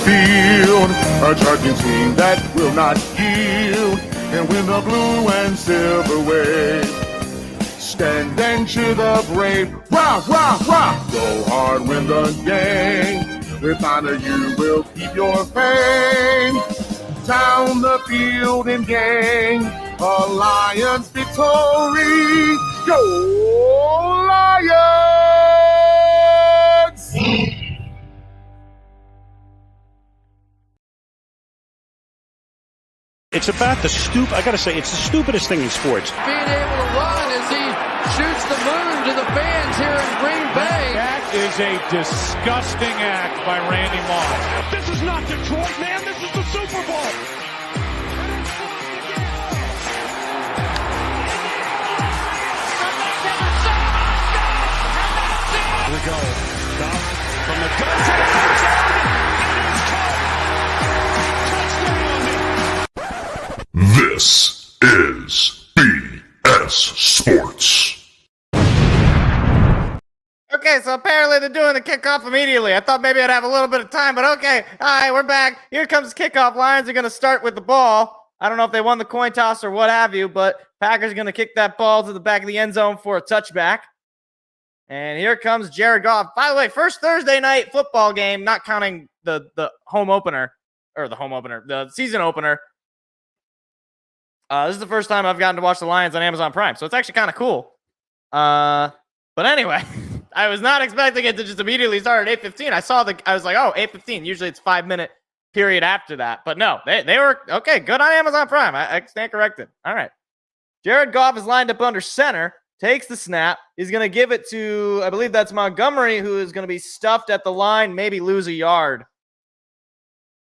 field. A charging team that will not yield and win the blue and silver wave. Stand and cheer the brave. Rah, rah, rah. Go hard, win the game. With honor you will keep your fame. Down the field in gang. Alliance victory. Go Lions! It's about I gotta say, it's the stupidest thing in sports. Being able to run as he shoots the moon to the fans here in Green Bay. That is a disgusting act by Randy Moss. This is not Detroit, man. This is the Super Bowl. Here we go. Down from the gun to the touchdown. It is caught. Touchdown. This is BS Sports. Okay, so apparently they're doing the kickoff immediately. I thought maybe I'd have a little bit of time, but okay. All right, we're back. Here comes kickoff. Lions are going to start with the ball. I don't know if they won the coin toss or what have you, but Packers are going to kick that ball to the back of the end zone for a touchback. And here comes Jared Goff. By the way, first Thursday night football game, not counting the home opener, or the season opener. This is the first time I've gotten to watch the Lions on Amazon Prime, so it's actually kind of cool. But anyway, I was not expecting it to just immediately start at 8:15. I was like, oh, 8:15. Usually it's 5-minute period after that. But no, they were, okay, good on Amazon Prime. I stand corrected. All right. Jared Goff is lined up under center, takes the snap. He's going to give it to, I believe that's Montgomery, who is going to be stuffed at the line, maybe lose a yard.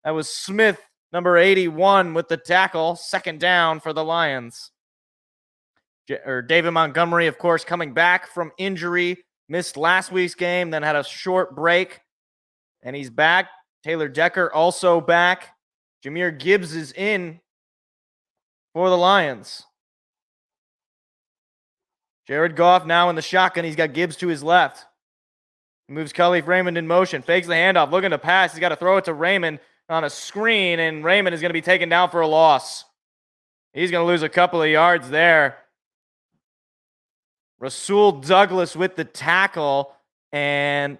That was Smith, number 81, with the tackle. Second down for the Lions. David Montgomery, of course, coming back from injury. Missed last week's game, then had a short break. And he's back. Taylor Decker also back. Jahmyr Gibbs is in for the Lions. Jared Goff now in the shotgun. He's got Gibbs to his left. He moves Khalif Raymond in motion. Fakes the handoff. Looking to pass. He's got to throw it to Raymond on a screen, and Raymond is going to be taken down for a loss. He's going to lose a couple of yards there. Rasul Douglas with the tackle, and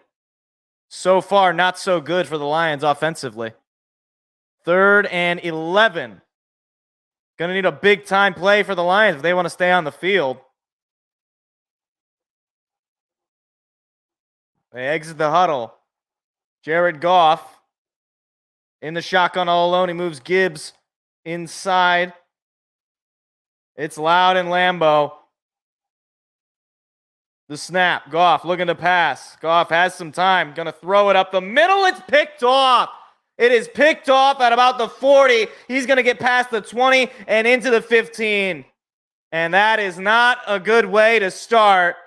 so far not so good for the Lions offensively. 3rd and 11. Going to need a big-time play for the Lions if they want to stay on the field. They exit the huddle. Jared Goff in the shotgun all alone. He moves Gibbs inside. It's loud in Lambeau. The snap. Goff looking to pass. Goff has some time. Going to throw it up the middle. It's picked off. It is picked off at about the 40. He's going to get past the 20 and into the 15. And that is not a good way to start.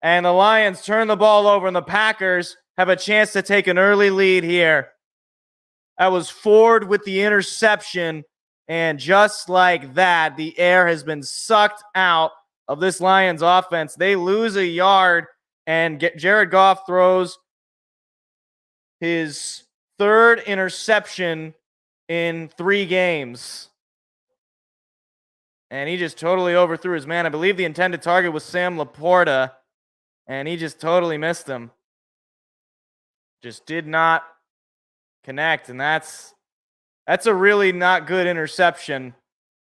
And the Lions turn the ball over, and the Packers have a chance to take an early lead here. That was Ford with the interception. And just like that, the air has been sucked out of this Lions offense. They lose a yard, and Jared Goff throws his 3rd interception in 3 games. And he just totally overthrew his man. I believe the intended target was Sam Laporta, and he just totally missed him. Just did not connect, and that's a really not good interception.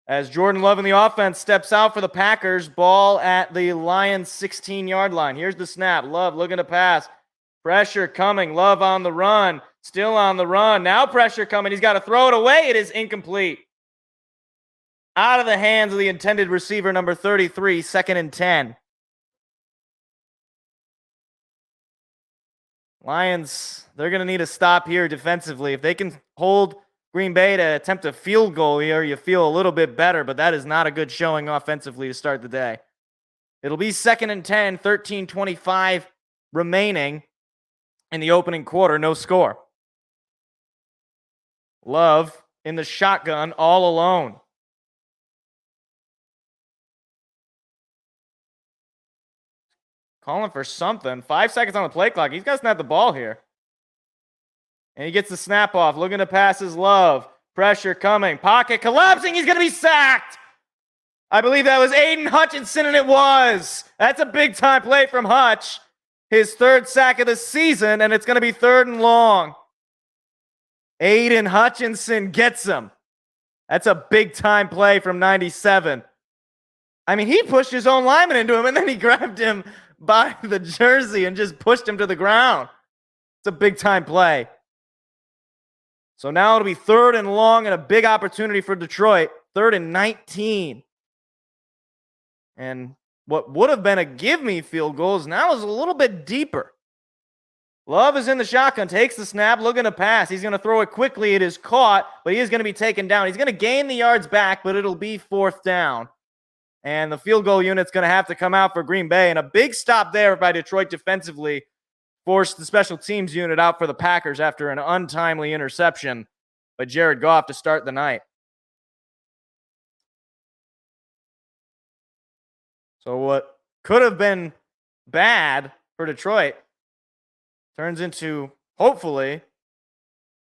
As Jordan Love in the offense steps out for the Packers, ball at the Lions 16-yard line. Here's the snap. Love looking to pass. Pressure coming. Love on the run. Still on the run. Now pressure coming. He's got to throw it away. It is incomplete. Out of the hands of the intended receiver, number 33, 2nd and 10. Lions, they're going to need a stop here defensively. If they can hold Green Bay to attempt a field goal here, you feel a little bit better, but that is not a good showing offensively to start the day. It'll be 2nd and 10, 13:25 remaining in the opening quarter, no score. Love in the shotgun all alone. Calling for something. 5 seconds on the play clock. He's got to snap the ball here. And he gets the snap off, looking to pass his Love. Pressure coming, pocket collapsing, he's going to be sacked! I believe that was Aiden Hutchinson, and it was! That's a big-time play from Hutch. His 3rd sack of the season, and it's going to be 3rd and long. Aiden Hutchinson gets him. That's a big-time play from 97. I mean, he pushed his own lineman into him, and then he grabbed him by the jersey and just pushed him to the ground. It's a big-time play. So now it'll be 3rd and long and a big opportunity for Detroit. 3rd and 19. And what would have been a give-me field goal is now is a little bit deeper. Love is in the shotgun, takes the snap, looking to pass. He's going to throw it quickly. It is caught, but he is going to be taken down. He's going to gain the yards back, but it'll be 4th down. And the field goal unit's going to have to come out for Green Bay. And a big stop there by Detroit defensively forced the special teams unit out for the Packers after an untimely interception by Jared Goff to start the night. So what could have been bad for Detroit turns into, hopefully,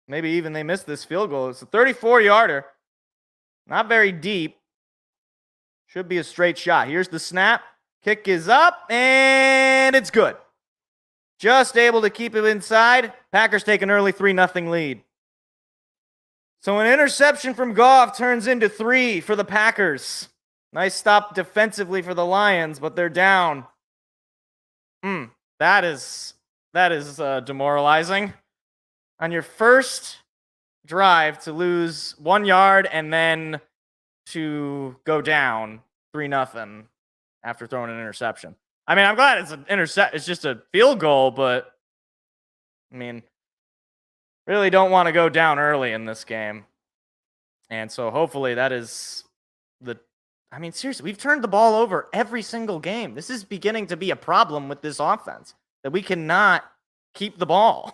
maybe even they missed this field goal. It's a 34-yarder. Not very deep. Should be a straight shot. Here's the snap. Kick is up, and it's good. Just able to keep it inside. Packers take an early 3-0 lead. So an interception from Goff turns into 3 for the Packers. Nice stop defensively for the Lions, but they're down. That is demoralizing. On your first drive to lose 1 yard and then to go down 3-0 after throwing an interception. I mean, I'm glad it's an it's just a field goal, but I mean, really don't want to go down early in this game. And so hopefully that is I mean, seriously, we've turned the ball over every single game. This is beginning to be a problem with this offense, that we cannot keep the ball.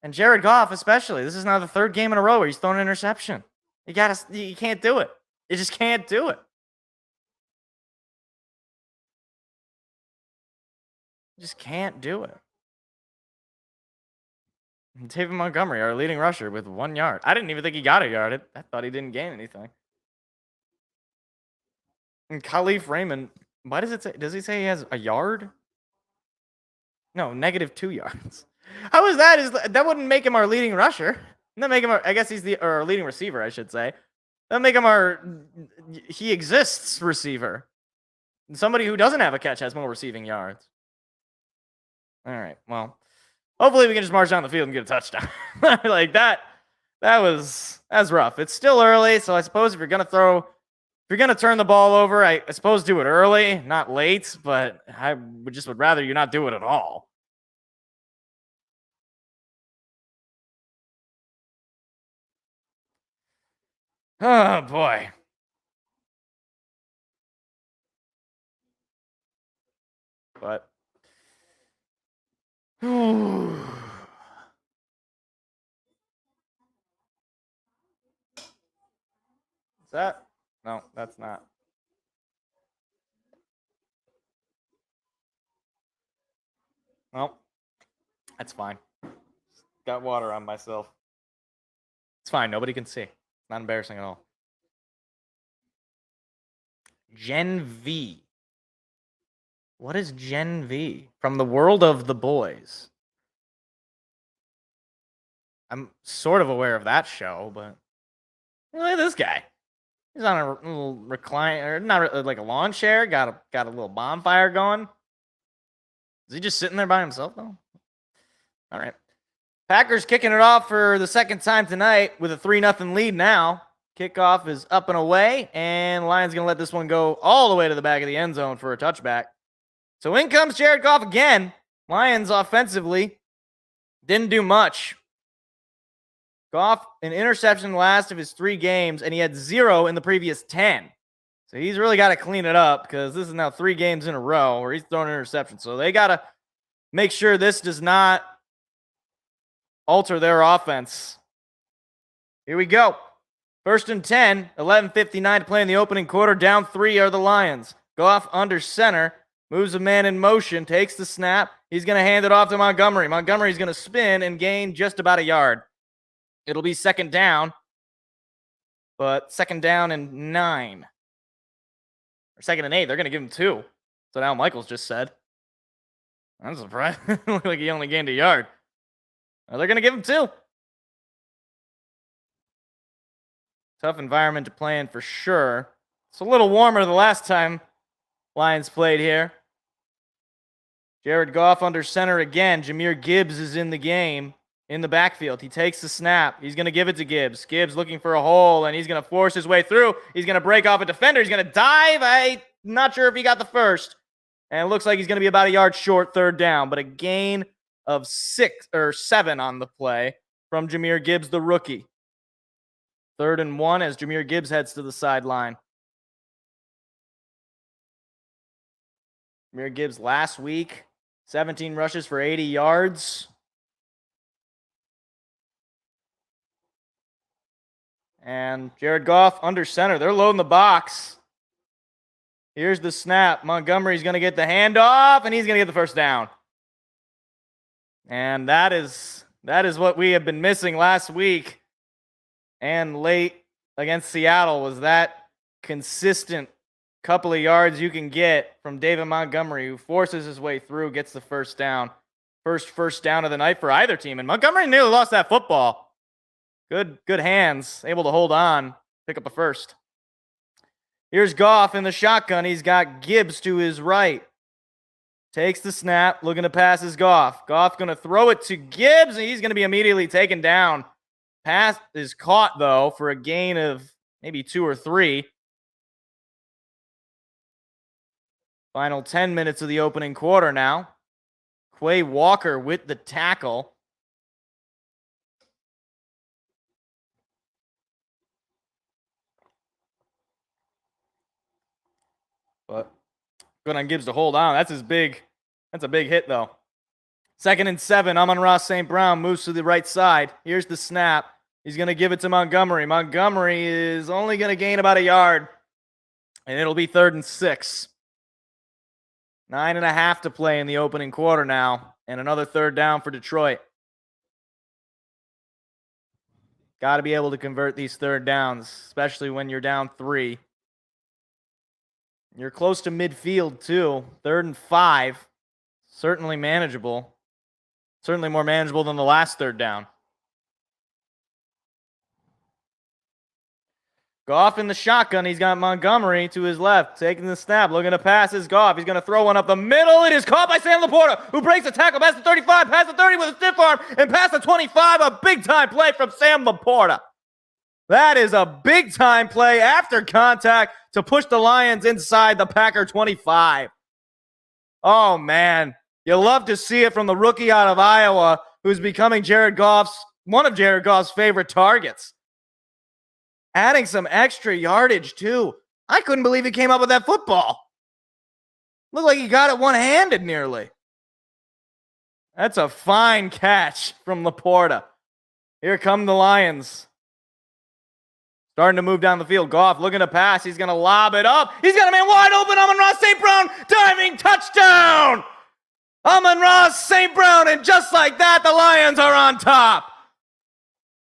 And Jared Goff especially. This is now the 3rd game in a row where he's thrown an interception. You can't do it. You just can't do it. You just can't do it. David Montgomery, our leading rusher, with 1 yard. I didn't even think he got a yard. I thought he didn't gain anything. And Khalif Raymond, why does it say? Does he say he has a yard? No, -2 yards. How is that? That wouldn't make him our leading rusher. That make him I guess he's our leading receiver, I should say. That make him our he exists receiver. And somebody who doesn't have a catch has more receiving yards. All right. Well, hopefully we can just march down the field and get a touchdown. That's rough. It's still early, so I suppose if you're gonna turn the ball over, I suppose do it early, not late, but I would rather you not do it at all. Oh boy. But is that? No, that's not. Well, that's fine. Got water on myself. It's fine. Nobody can see. Not embarrassing at all. Gen V. What is Gen V? From the world of the boys. I'm sort of aware of that show, but look at this guy. He's on a little recliner, not like a lawn chair. Got a little bonfire going. Is he just sitting there by himself though? All right. Packers kicking it off for the 2nd time tonight with a 3-0 lead now. Kickoff is up and away, and Lions going to let this one go all the way to the back of the end zone for a touchback. So in comes Jared Goff again. Lions offensively didn't do much. Goff, an interception last of his 3 games, and he had 0 in the previous 10. So he's really got to clean it up because this is now 3 games in a row where he's throwing an interception. So they got to make sure this does not alter their offense. Here we go. 1st and 10, 11:59 to play in the opening quarter. Down 3 are the Lions. Goff under center, moves a man in motion, takes the snap, He's going to hand it off to Montgomery. Montgomery's going to spin and gain just about a yard. It'll be second down, but second down and 9. Or second and 8. They're going to give him 2. So now Michaels just said. I'm surprised. Looked like he only gained a yard. Well, they're going to give him 2. Tough environment to play in for sure. It's a little warmer the last time Lions played here. Jared Goff under center again. Jahmyr Gibbs is in the game, in the backfield. He takes the snap. He's going to give it to Gibbs. Gibbs looking for a hole, and he's going to force his way through. He's going to break off a defender. He's going to dive. I'm not sure if he got the first. And it looks like he's going to be about a yard short, third down, but a gain of 6 or 7 on the play from Jahmyr Gibbs, the rookie. 3rd and 1 as Jahmyr Gibbs heads to the sideline. Jahmyr Gibbs last week, 17 rushes for 80 yards. And Jared Goff under center. They're loading the box. Here's the snap. Montgomery's going to get the handoff, and he's going to get the first down. And that is what we have been missing last week and late against Seattle, was that consistent couple of yards you can get from David Montgomery, who forces his way through, gets the first down. First down of the night for either team. And Montgomery nearly lost that football. Good hands, able to hold on, pick up a first. Here's Goff in the shotgun. He's got Gibbs to his right. Takes the snap, looking to pass his Goff. Goff going to throw it to Gibbs, and he's going to be immediately taken down. Pass is caught, though, for a gain of maybe 2 or 3. Final 10 minutes of the opening quarter now. Quay Walker with the tackle. But good on Gibbs to hold on. That's a big hit, though. 2nd and 7. Amon-Ra St. Brown moves to the right side. Here's the snap. He's going to give it to Montgomery. Montgomery is only going to gain about a yard. And it'll be 3rd and 6. 9.5 to play in the opening quarter now. And another third down for Detroit. Got to be able to convert these third downs, especially when you're down 3. You're close to midfield, too. 3rd and 5. Certainly manageable. Certainly more manageable than the last third down. Goff in the shotgun. He's got Montgomery to his left, taking the snap, looking to pass his Goff. He's going to throw one up the middle. It is caught by Sam Laporta, who breaks the tackle past the 35, past the 30 with a stiff arm, and past the 25. A big-time play from Sam Laporta. That is a big-time play after contact to push the Lions inside the Packer 25. Oh, man. You love to see it from the rookie out of Iowa, who's becoming one of Jared Goff's favorite targets. Adding some extra yardage, too. I couldn't believe he came up with that football. Looked like he got it one-handed nearly. That's a fine catch from Laporta. Here come the Lions. Starting to move down the field. Goff looking to pass. He's going to lob it up. He's got a man wide open. Amon-Ra St. Brown. Diving touchdown. Amon-Ra St. Brown. And just like that, the Lions are on top.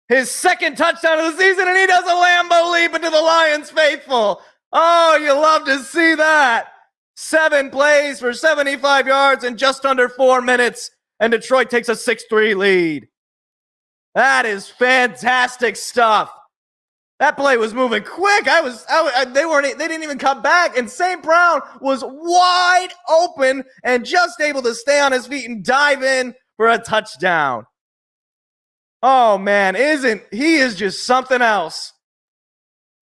His 2nd touchdown of the season, and he does a Lambo leap into the Lions faithful. Oh, you love to see that. 7 plays for 75 yards in just under 4 minutes, and Detroit takes a 6-3 lead. That is fantastic stuff. That play was moving quick. They didn't even come back, and St. Brown was wide open and just able to stay on his feet and dive in for a touchdown. Oh, man, he is just something else.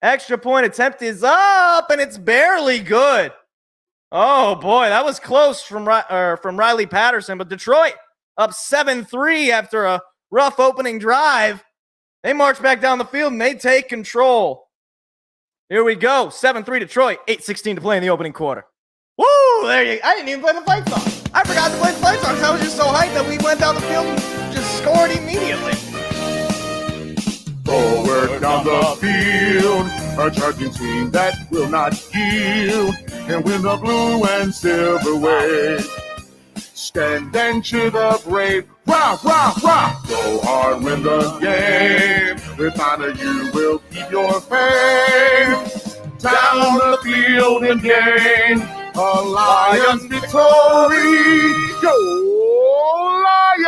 Extra point attempt is up, and it's barely good. Oh, boy, that was close from Riley Patterson, but Detroit up 7-3 after a rough opening drive. They march back down the field, and they take control. Here we go, 7-3 Detroit, 8:16 to play in the opening quarter. Woo, I didn't even play the fight song. I forgot to play the fight song. I was just so hyped that we went down the field and just scored immediately. Forward down the field, a charging team that will not yield, and win the blue and silver wave. Stand and cheer the brave. Rah, rah, rah. Go hard, win the game. With honor, you will keep your fame. Down the field and gain a Lions victory. Go Lions!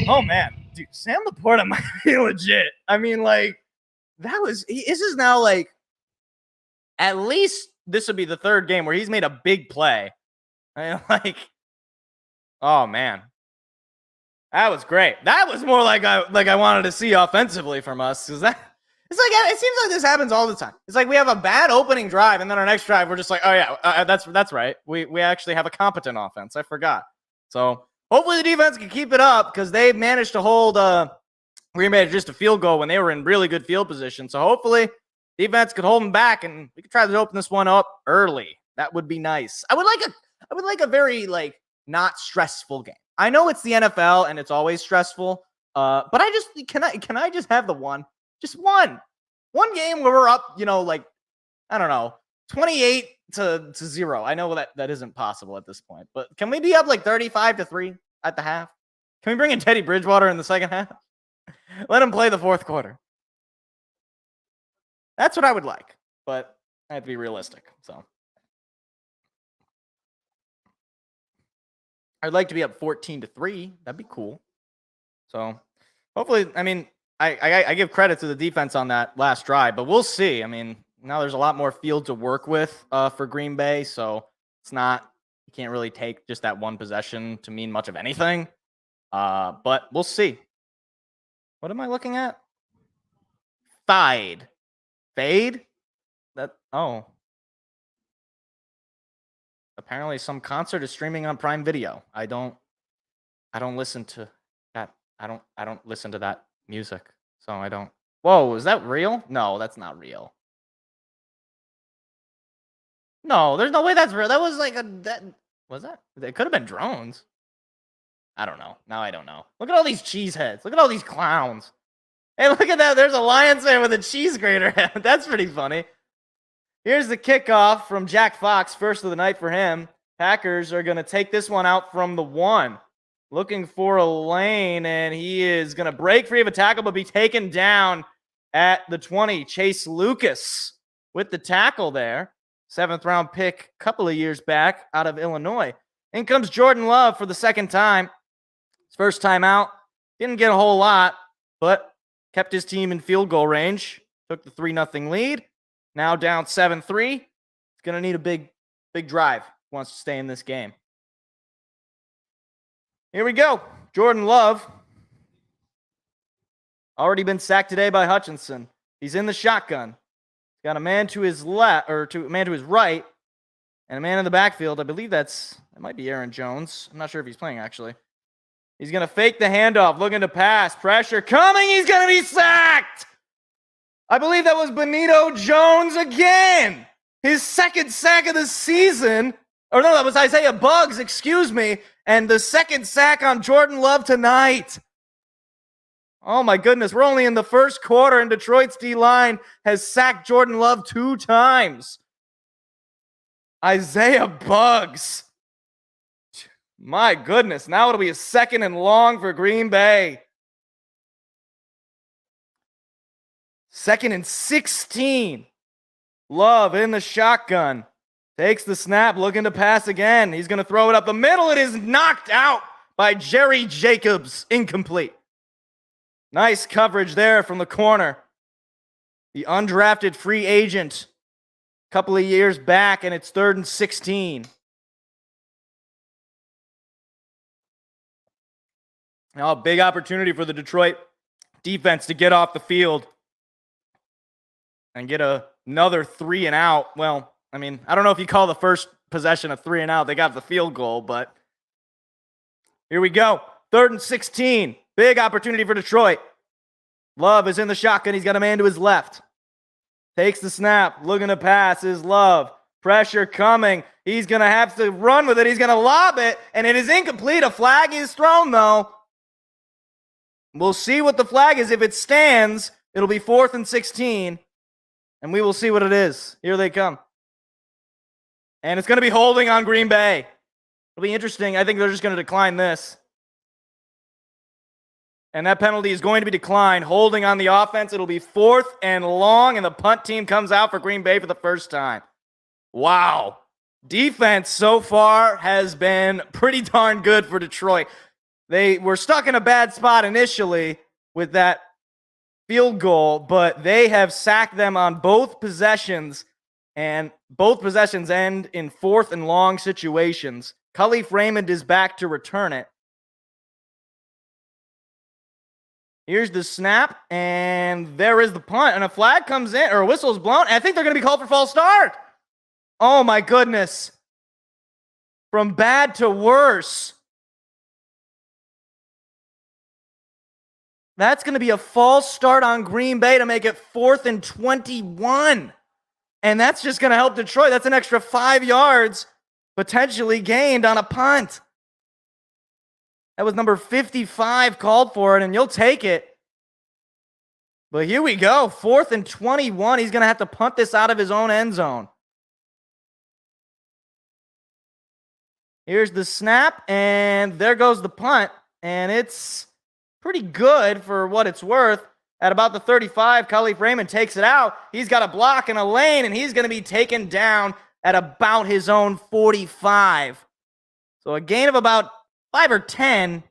Oh man, dude, Sam Laporta might be legit. I mean, like, this is now like, at least this would be the third game where he's made a big play. I mean, like, oh man, that was great. That was more like I wanted to see offensively from us, because that it's like, it seems like this happens all the time. It's like we have a bad opening drive, and then our next drive we're just like, oh yeah, that's right. We actually have a competent offense. I forgot. So hopefully the defense can keep it up, because they've managed to hold Green Bay to just a field goal when they were in really good field position. So hopefully defense could hold them back, and we could try to open this one up early. That would be nice. I would like a very, like, not stressful game. I know it's the NFL and it's always stressful, but can I just have the one? Just one game where we're up, like, I don't know, 28-0. I know that isn't possible at this point, but can we be up like 35-3 at the half? Can we bring in Teddy Bridgewater in the second half? Let him play the fourth quarter. That's what I would like, but I have to be realistic. So I'd like to be up 14-3. That'd be cool. So hopefully, I mean, I give credit to the defense on that last drive, but we'll see. I mean, now there's a lot more field to work with for Green Bay, so it's not, you can't really take just that one possession to mean much of anything. But we'll see. What am I looking at? Fade? Apparently some concert is streaming on Prime Video. I don't listen to that. I don't listen to that music. So I don't. Whoa, is that real? No, that's not real. No, there's no way that's real. That was like was that? It could have been drones. I don't know. Now I don't know. Look at all these cheeseheads. Look at all these clowns. Hey, look at that. There's a Lions fan with a cheese grater head. That's pretty funny. Here's the kickoff from Jack Fox. First of the night for him. Packers are going to take this one out from the 1. Looking for a lane, and he is going to break free of a tackle, but be taken down at the 20. Chase Lucas with the tackle there. 7th-round pick a couple of years back out of Illinois. In comes Jordan Love for the second time. His first time out. Didn't get a whole lot, but kept his team in field goal range. Took the 3-0 lead. Now down 7-3. He's going to need a big drive. Wants to stay in this game. Here we go. Jordan Love. Already been sacked today by Hutchinson. He's in the shotgun. Got a man to his left, or a man to his right, and a man in the backfield. I believe that might be Aaron Jones. I'm not sure if he's playing, actually. He's going to fake the handoff, looking to pass. Pressure coming. He's going to be sacked. I believe that was Benito Jones again. His second sack of the season. Or no, that was Isaiah Buggs, excuse me. And the second sack on Jordan Love tonight. Oh my goodness, we're only in the first quarter, and Detroit's D-line has sacked Jordan Love 2 times. Isaiah Buggs. My goodness, now it'll be a 2nd and long for Green Bay. 2nd and 16. Love in the shotgun. Takes the snap, looking to pass again. He's going to throw it up the middle. It is knocked out by Jerry Jacobs. Incomplete. Nice coverage there from the corner. The undrafted free agent. A couple of years back, and it's 3rd and 16. Now a big opportunity for the Detroit defense to get off the field and get another 3 and out. Well, I mean, I don't know if you call the first possession a 3 and out. They got the field goal, but here we go. 3rd and 16. Big opportunity for Detroit. Love is in the shotgun. He's got a man to his left. Takes the snap. Looking to pass is Love. Pressure coming. He's going to have to run with it. He's going to lob it, and it is incomplete. A flag is thrown, though. We'll see what the flag is. If it stands, it'll be 4th and 16, and we will see what it is. Here they come. And it's going to be holding on Green Bay. It'll be interesting. I think they're just going to decline this. And that penalty is going to be declined. Holding on the offense. It'll be 4th and long, and the punt team comes out for Green Bay for the first time. Wow. Defense so far has been pretty darn good for Detroit. They were stuck in a bad spot initially with that field goal, but they have sacked them on both possessions, and both possessions end in 4th and long situations. Khalif Raymond is back to return it. Here's the snap, and there is the punt, and a flag comes in, or a whistle is blown, and I think they're going to be called for false start. Oh, my goodness. From bad to worse. That's going to be a false start on Green Bay to make it 4th and 21. And that's just going to help Detroit. That's an extra 5 yards potentially gained on a punt. That was number 55 called for it, and you'll take it. But here we go. 4th and 21. He's going to have to punt this out of his own end zone. Here's the snap, and there goes the punt. And it's pretty good for what it's worth. At about the 35, Khalif Raymond takes it out. He's got a block in a lane, and he's going to be taken down at about his own 45. So a gain of about 5 or 10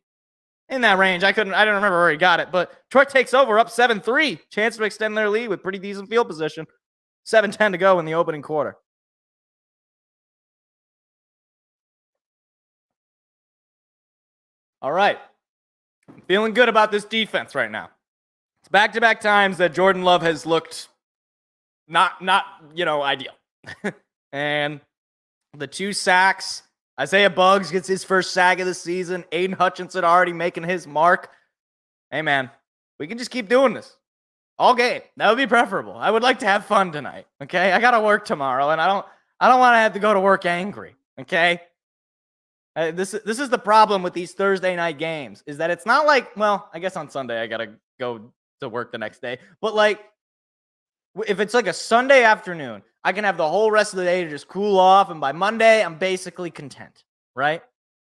in that range. I don't remember where he got it, but Detroit takes over up 7-3. Chance to extend their lead with pretty decent field position. 7:10 to go in the opening quarter. All right. I'm feeling good about this defense right now. It's back-to-back times that Jordan Love has looked not ideal. And the 2 sacks, Isaiah Buggs gets his first sack of the season. Aiden Hutchinson already making his mark. Hey, man, we can just keep doing this all game. That would be preferable. I would like to have fun tonight, okay? I got to work tomorrow, and I don't want to have to go to work angry, okay? This is the problem with these Thursday night games, is that it's not like, well, I guess on Sunday I got to go to work the next day. But, like, if it's like a Sunday afternoon, I can have the whole rest of the day to just cool off, and by Monday, I'm basically content, right?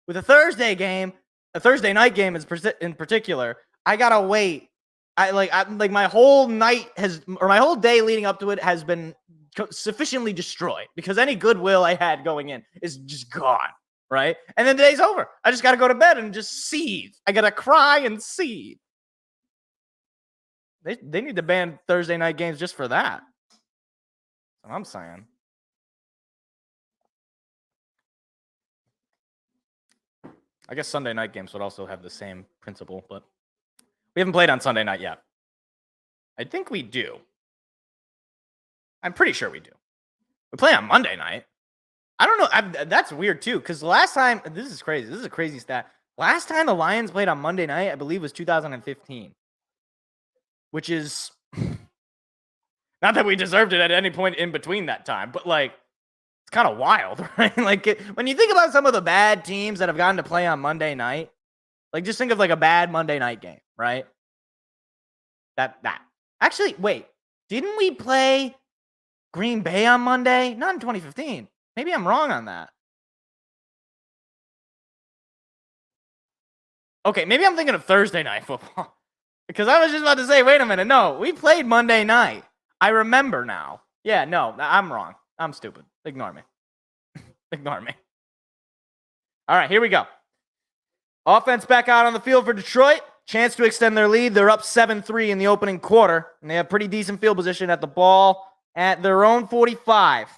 With a Thursday game, a Thursday night game in particular, I gotta wait. My whole night my whole day leading up to it has been sufficiently destroyed because any goodwill I had going in is just gone, right? And then the day's over. I just gotta go to bed and just seethe. I gotta cry and seethe. They need to ban Thursday night games just for that. That's what I'm saying. I guess Sunday night games would also have the same principle, but we haven't played on Sunday night yet. I think we do. I'm pretty sure we do. We play on Monday night. I don't know. That's weird, too, because last time, this is crazy. This is a crazy stat. Last time the Lions played on Monday night, I believe, was 2015. Which is not that we deserved it at any point in between that time, but like it's kind of wild, right? When you think about some of the bad teams that have gotten to play on Monday night, like just think of like a bad Monday night game, right? That actually, wait, didn't we play Green Bay on Monday? Not in 2015. Maybe I'm wrong on that. Okay, maybe I'm thinking of Thursday night football. Because I was just about to say, wait a minute. No, we played Monday night. I remember now. Yeah, no, I'm wrong. I'm stupid. Ignore me. Ignore me. All right, here we go. Offense back out on the field for Detroit. Chance to extend their lead. They're up 7-3 in the opening quarter. And they have pretty decent field position at the ball at their own 45.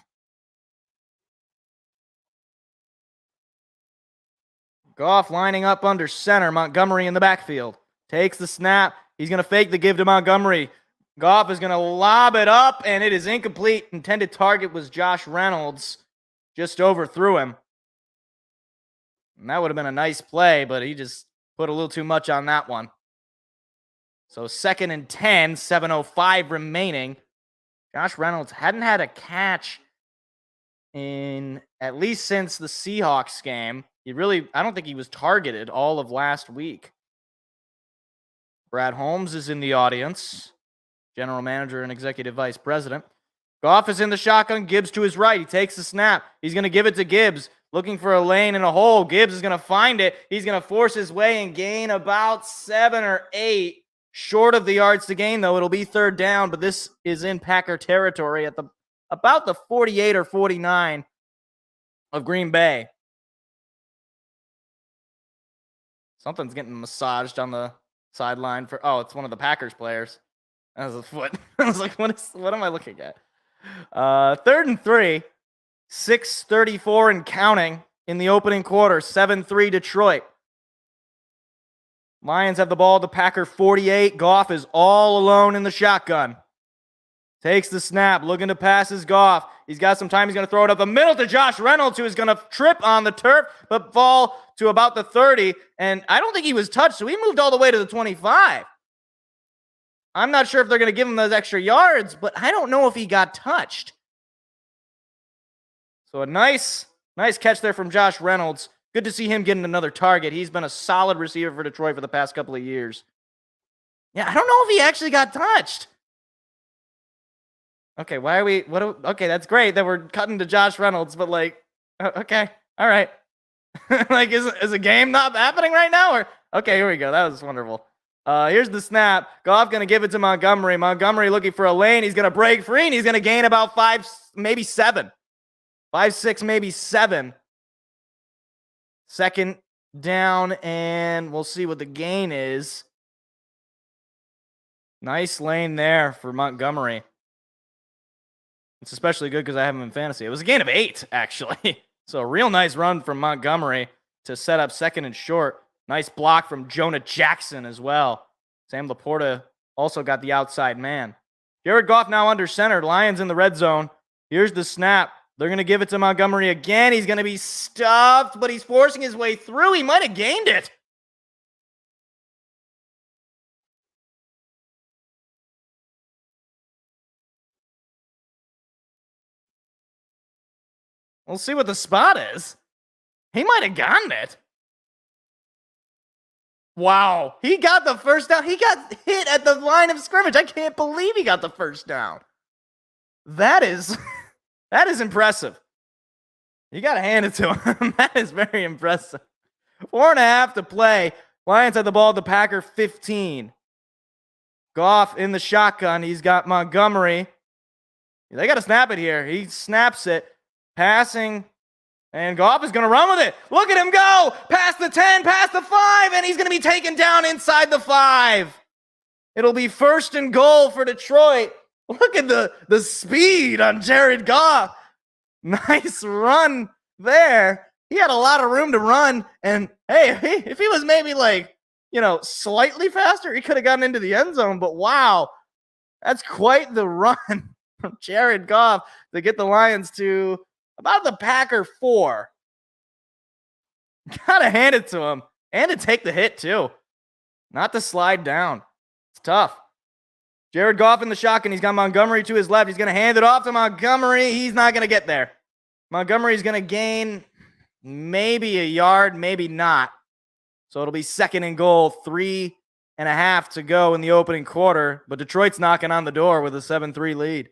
Goff lining up under center. Montgomery in the backfield. Takes the snap. He's going to fake the give to Montgomery. Goff is going to lob it up, and it is incomplete. Intended target was Josh Reynolds. Just overthrew him. And that would have been a nice play, but he just put a little too much on that one. So 2nd and 10, 7:05 remaining. Josh Reynolds hadn't had a catch in at least since the Seahawks game. I don't think he was targeted all of last week. Brad Holmes is in the audience, general manager and executive vice president. Goff is in the shotgun. Gibbs to his right. He takes the snap. He's going to give it to Gibbs. looking for a lane and a hole. Gibbs is going to find it. He's going to force his way and gain about 7 or 8. Short of the yards to gain, though. It'll be third down, but this is in Packer territory at about the 48 or 49 of Green Bay. Something's getting massaged on the sideline for. Oh, it's one of the Packers players. That was a foot. I was like, what am I looking at? 3rd and 3, 6:34 and counting in the opening quarter. 7-3 Detroit. Lions have the ball at the Packer 48. Goff is all alone in the shotgun. Takes the snap, looking to pass his Goff. He's got some time. He's going to throw it up the middle to Josh Reynolds, who is going to trip on the turf, but fall to about the 30. And I don't think he was touched, so he moved all the way to the 25. I'm not sure if they're going to give him those extra yards, but I don't know if he got touched. So a nice catch there from Josh Reynolds. Good to see him getting another target. He's been a solid receiver for Detroit for the past couple of years. Yeah, I don't know if he actually got touched. Okay, okay, that's great that we're cutting to Josh Reynolds, but okay, all right. Is a game not happening right now? Or okay, here we go. That was wonderful. Here's the snap. Goff going to give it to Montgomery. Montgomery looking for a lane. He's going to break free, and he's going to gain about 5, maybe 7. 5, 6, maybe 7. Second down, and we'll see what the gain is. Nice lane there for Montgomery. It's especially good because I have him in fantasy. It was a gain of 8, actually. So a real nice run from Montgomery to set up 2nd and short. Nice block from Jonah Jackson as well. Sam Laporta also got the outside man. Jared Goff now under center. Lions in the red zone. Here's the snap. They're going to give it to Montgomery again. He's going to be stuffed, but he's forcing his way through. He might have gained it. We'll see what the spot is. He might have gotten it. Wow. He got the first down. He got hit at the line of scrimmage. I can't believe he got the first down. That is impressive. You got to hand it to him. That is very impressive. 4.5 to play. Lions have the ball at the Packer 15. Goff in the shotgun. He's got Montgomery. They got to snap it here. He snaps it. Passing. And Goff is going to run with it. Look at him go. Past the 10, past the 5, and he's going to be taken down inside the 5. It'll be 1st and goal for Detroit. Look at the speed on Jared Goff. Nice run there. He had a lot of room to run. And hey, if he was maybe slightly faster, he could have gotten into the end zone. But wow, that's quite the run from Jared Goff to get the Lions to about the Packer 4. Gotta hand it to him. And to take the hit, too. Not to slide down. It's tough. Jared Goff in the shotgun. He's got Montgomery to his left. He's going to hand it off to Montgomery. He's not going to get there. Montgomery's going to gain maybe a yard, maybe not. So it'll be 2nd and goal, 3.5 to go in the opening quarter. But Detroit's knocking on the door with a 7-3 lead.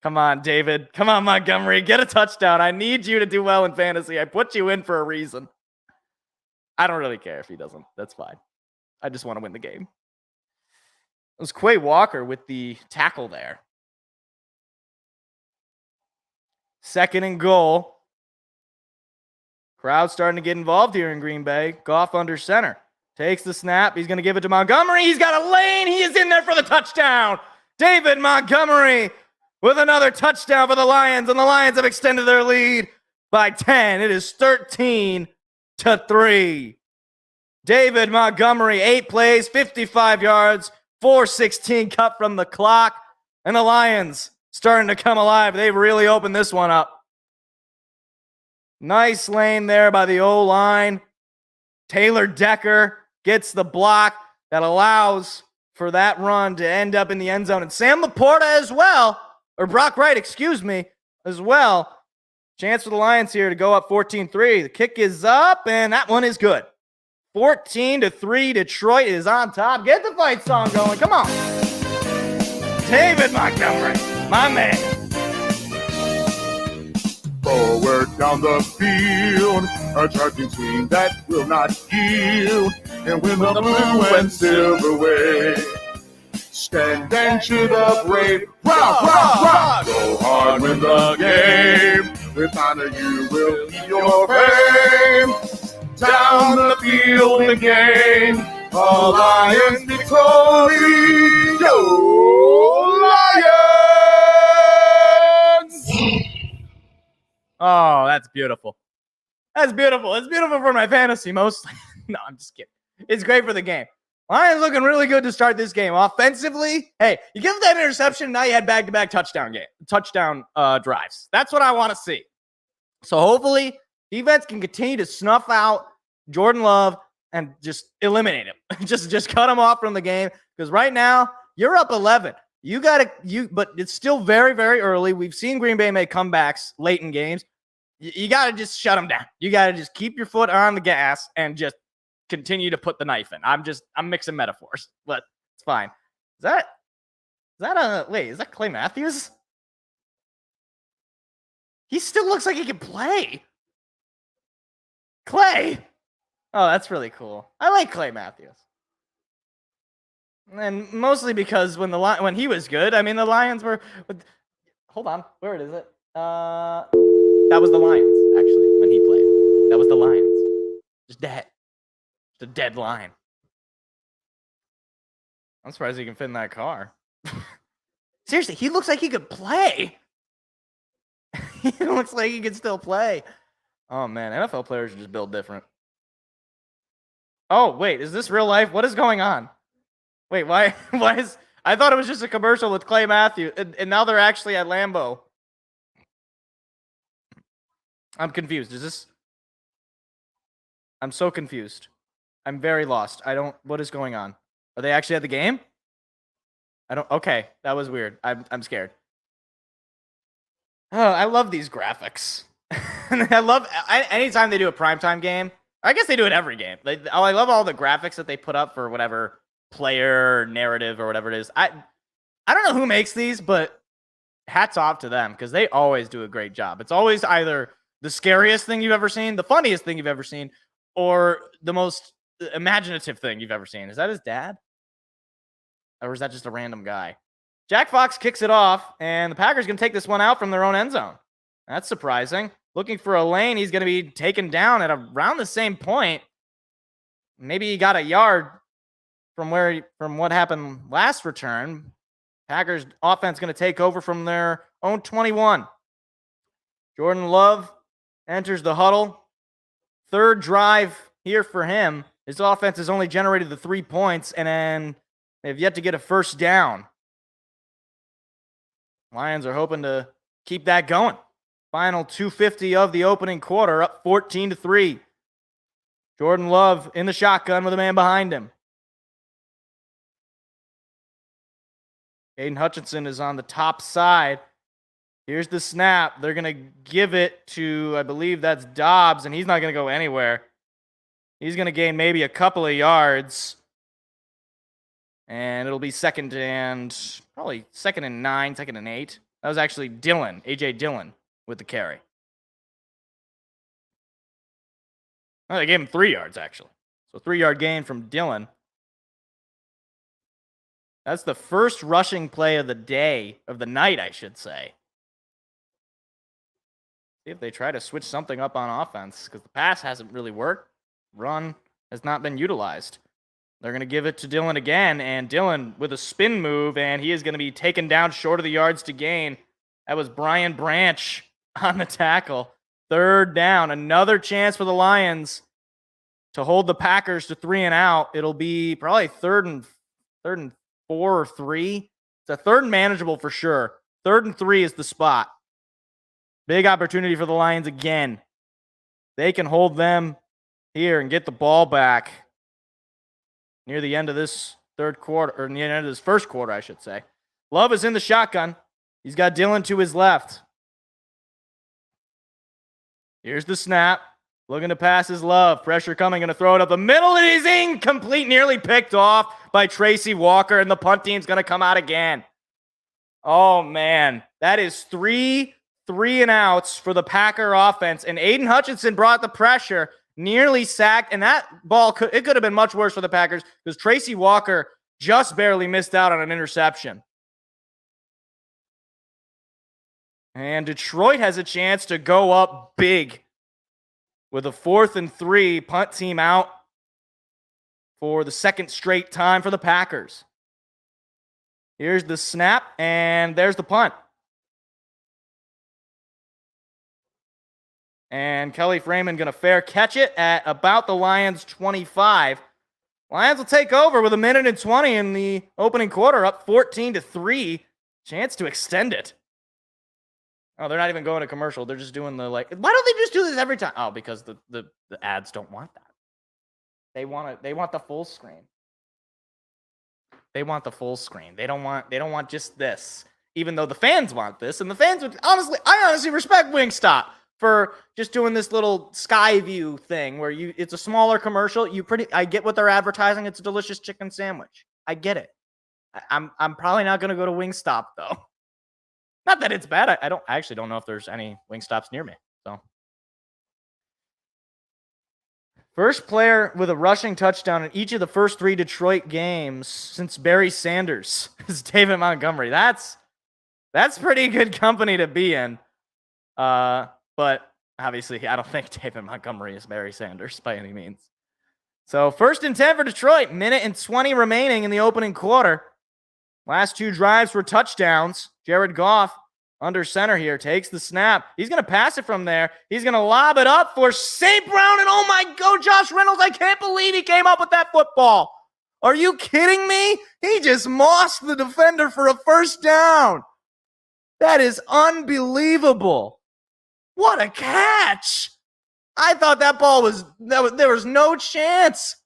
Come on, David. Come on, Montgomery. Get a touchdown. I need you to do well in fantasy. I put you in for a reason. I don't really care if he doesn't. That's fine. I just want to win the game. It was Quay Walker with the tackle there. 2nd and goal. Crowd starting to get involved here in Green Bay. Goff under center. Takes the snap. He's going to give it to Montgomery. He's got a lane. He is in there for the touchdown. David Montgomery with another touchdown for the Lions. And the Lions have extended their lead by 10. It is 13-3. David Montgomery, 8 plays, 55 yards. 4:16 cut from the clock, and the Lions starting to come alive. They've really opened this one up. Nice lane there by the O-line. Taylor Decker gets the block that allows for that run to end up in the end zone. And Sam Laporta as well, or Brock Wright, excuse me, as well. Chance for the Lions here to go up 14-3. The kick is up, and that one is good. 14-3, Detroit is on top. Get the fight song going. Come on. David Montgomery, my man. Forward down the field, a charging team that will not yield. And win the blue and silver wave. Stand and cheer the brave. Rock, rock, rock! Go hard, win the game. With honor you will be your fame. Down the field again. Lions victory. Go Lions! Oh, that's beautiful. That's beautiful. It's beautiful for my fantasy mostly. No, I'm just kidding. It's great for the game. Lions looking really good to start this game. Offensively, hey, you give that interception, now you had back-to-back touchdown drives. That's what I want to see. So hopefully, defense can continue to snuff out Jordan Love and just eliminate him. just cut him off from the game. Because right now, you're up 11. But it's still very, very early. We've seen Green Bay make comebacks late in games. You got to just shut them down. You got to just keep your foot on the gas and just continue to put the knife in. I'm mixing metaphors, but it's fine. Is that Clay Matthews? He still looks like he can play. Clay. Oh, that's really cool. I like Clay Matthews. And mostly because when he was good, I mean, the Lions were... Hold on. Where is it? That was the Lions, actually, when he played. That was the Lions. Just dead. Just a dead line. I'm surprised he can fit in that car. Seriously, he looks like he could play. He looks like he could still play. Oh, man. NFL players are just built different. Oh, wait. Is this real life? What is going on? Wait, why is... I thought it was just a commercial with Clay Matthews, and now they're actually at Lambeau. I'm confused. I'm so confused. I'm very lost. What is going on? Are they actually at the game? Okay, that was weird. I'm scared. Oh, I love these graphics. I love anytime they do a primetime game. I guess they do it every game. I love all the graphics that they put up for whatever player or narrative or whatever it is. I don't know who makes these, but hats off to them because they always do a great job. It's always either the scariest thing you've ever seen, the funniest thing you've ever seen, or the most imaginative thing you've ever seen. Is that his dad? Or is that just a random guy? Jack Fox kicks it off, and the Packers going to take this one out from their own end zone. That's surprising. Looking for a lane, he's going to be taken down at around the same point. Maybe he got a yard from what happened last return. Packers offense going to take over from their own 21. Jordan Love enters the huddle. Third drive here for him. His offense has only generated the 3 points, and then they've yet to get a first down. Lions are hoping to keep that going. Final 2:50 of the opening quarter, up 14-3. Jordan Love in the shotgun with a man behind him. Aiden Hutchinson is on the top side. Here's the snap. They're going to give it to, I believe that's Dobbs, and he's not going to go anywhere. He's going to gain maybe a couple of yards. And it'll be second and 9, second and 8. That was actually Dillon, A.J. Dillon, with the carry. Oh, they gave him 3 yards, actually. So 3-yard gain from Dillon. That's the first rushing play of the night, I should say. See if they try to switch something up on offense, because the pass hasn't really worked. Run has not been utilized. They're going to give it to Dillon again, and Dillon with a spin move, and he is going to be taken down short of the yards to gain. That was Brian Branch on the tackle. Third down, another chance for the Lions to hold the Packers to 3 and out. It'll be probably third and 4 or 3. It's a third and manageable for sure. 3rd and 3 is the spot. Big opportunity for the Lions again. They can hold them here and get the ball back near the end of this third quarter, or near the end of this first quarter, I should say. Love is in the shotgun. He's got Dillon to his left. Here's the snap. Looking to pass his Love. Pressure coming, going to throw it up the middle. It is incomplete, nearly picked off by Tracy Walker, and the punt team's going to come out again. Oh, man. That is 3 3 and outs for the Packer offense, and Aiden Hutchinson brought the pressure, nearly sacked, and that ball could have been much worse for the Packers because Tracy Walker just barely missed out on an interception. And Detroit has a chance to go up big with a 4th and 3 punt team out for the second straight time for the Packers. Here's the snap, and there's the punt. And Kelly Freeman going to fair catch it at about the Lions' 25. Lions will take over with 1:20 in the opening quarter, up 14-3. Chance to extend it. Oh, they're not even going to commercial. They're just doing the like. Why don't they just do this every time? Oh, because the ads don't want that. They want the full screen. They want the full screen. They don't want just this. Even though the fans want this, and the fans would I honestly respect Wingstop for just doing this little sky view thing where it's a smaller commercial. I get what they're advertising. It's a delicious chicken sandwich. I get it. I'm probably not going to go to Wingstop though. Not that it's bad. I actually don't know if there's any Wingstops near me. So, first player with a rushing touchdown in each of the first 3 Detroit games since Barry Sanders is David Montgomery. That's pretty good company to be in. But obviously, I don't think David Montgomery is Barry Sanders by any means. So, 1st and 10 for Detroit. 1:20 remaining in the opening quarter. Last 2 drives were touchdowns. Jared Goff under center here takes the snap. He's going to pass it from there. He's going to lob it up for St. Brown. And oh my God, Josh Reynolds, I can't believe he came up with that football. Are you kidding me? He just mossed the defender for a first down. That is unbelievable. What a catch. I thought that ball there was no chance.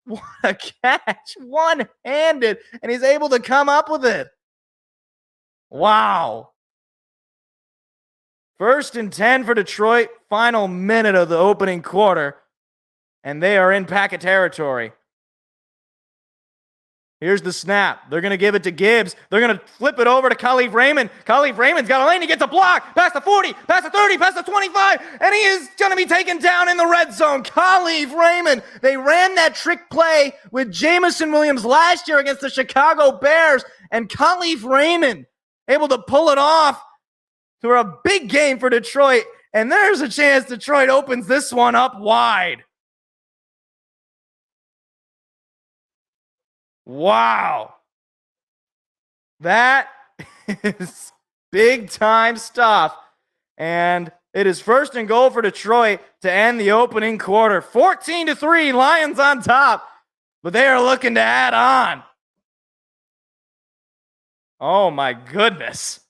What a catch. One-handed, and he's able to come up with it. Wow. 1st and 10 for Detroit. Final minute of the opening quarter, and they are in Packer territory. Here's the snap. They're going to give it to Gibbs. They're going to flip it over to Khalif Raymond. Khalif Raymond's got a lane. He gets a block. Past the 40, past the 30, past the 25. And he is going to be taken down in the red zone. Khalif Raymond. They ran that trick play with Jameson Williams last year against the Chicago Bears. And Khalif Raymond able to pull it off for a big game for Detroit. And there's a chance Detroit opens this one up wide. Wow. That is big time stuff. And it is 1st and goal for Detroit to end the opening quarter. 14-3, Lions on top. But they are looking to add on. Oh my goodness.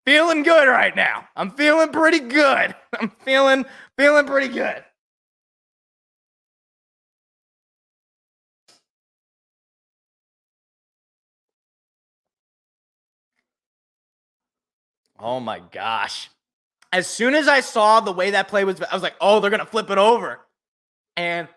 Feeling good right now. I'm feeling pretty good. I'm feeling pretty good. Oh my gosh. As soon as I saw the way that play was, I was like, oh, they're going to flip it over. And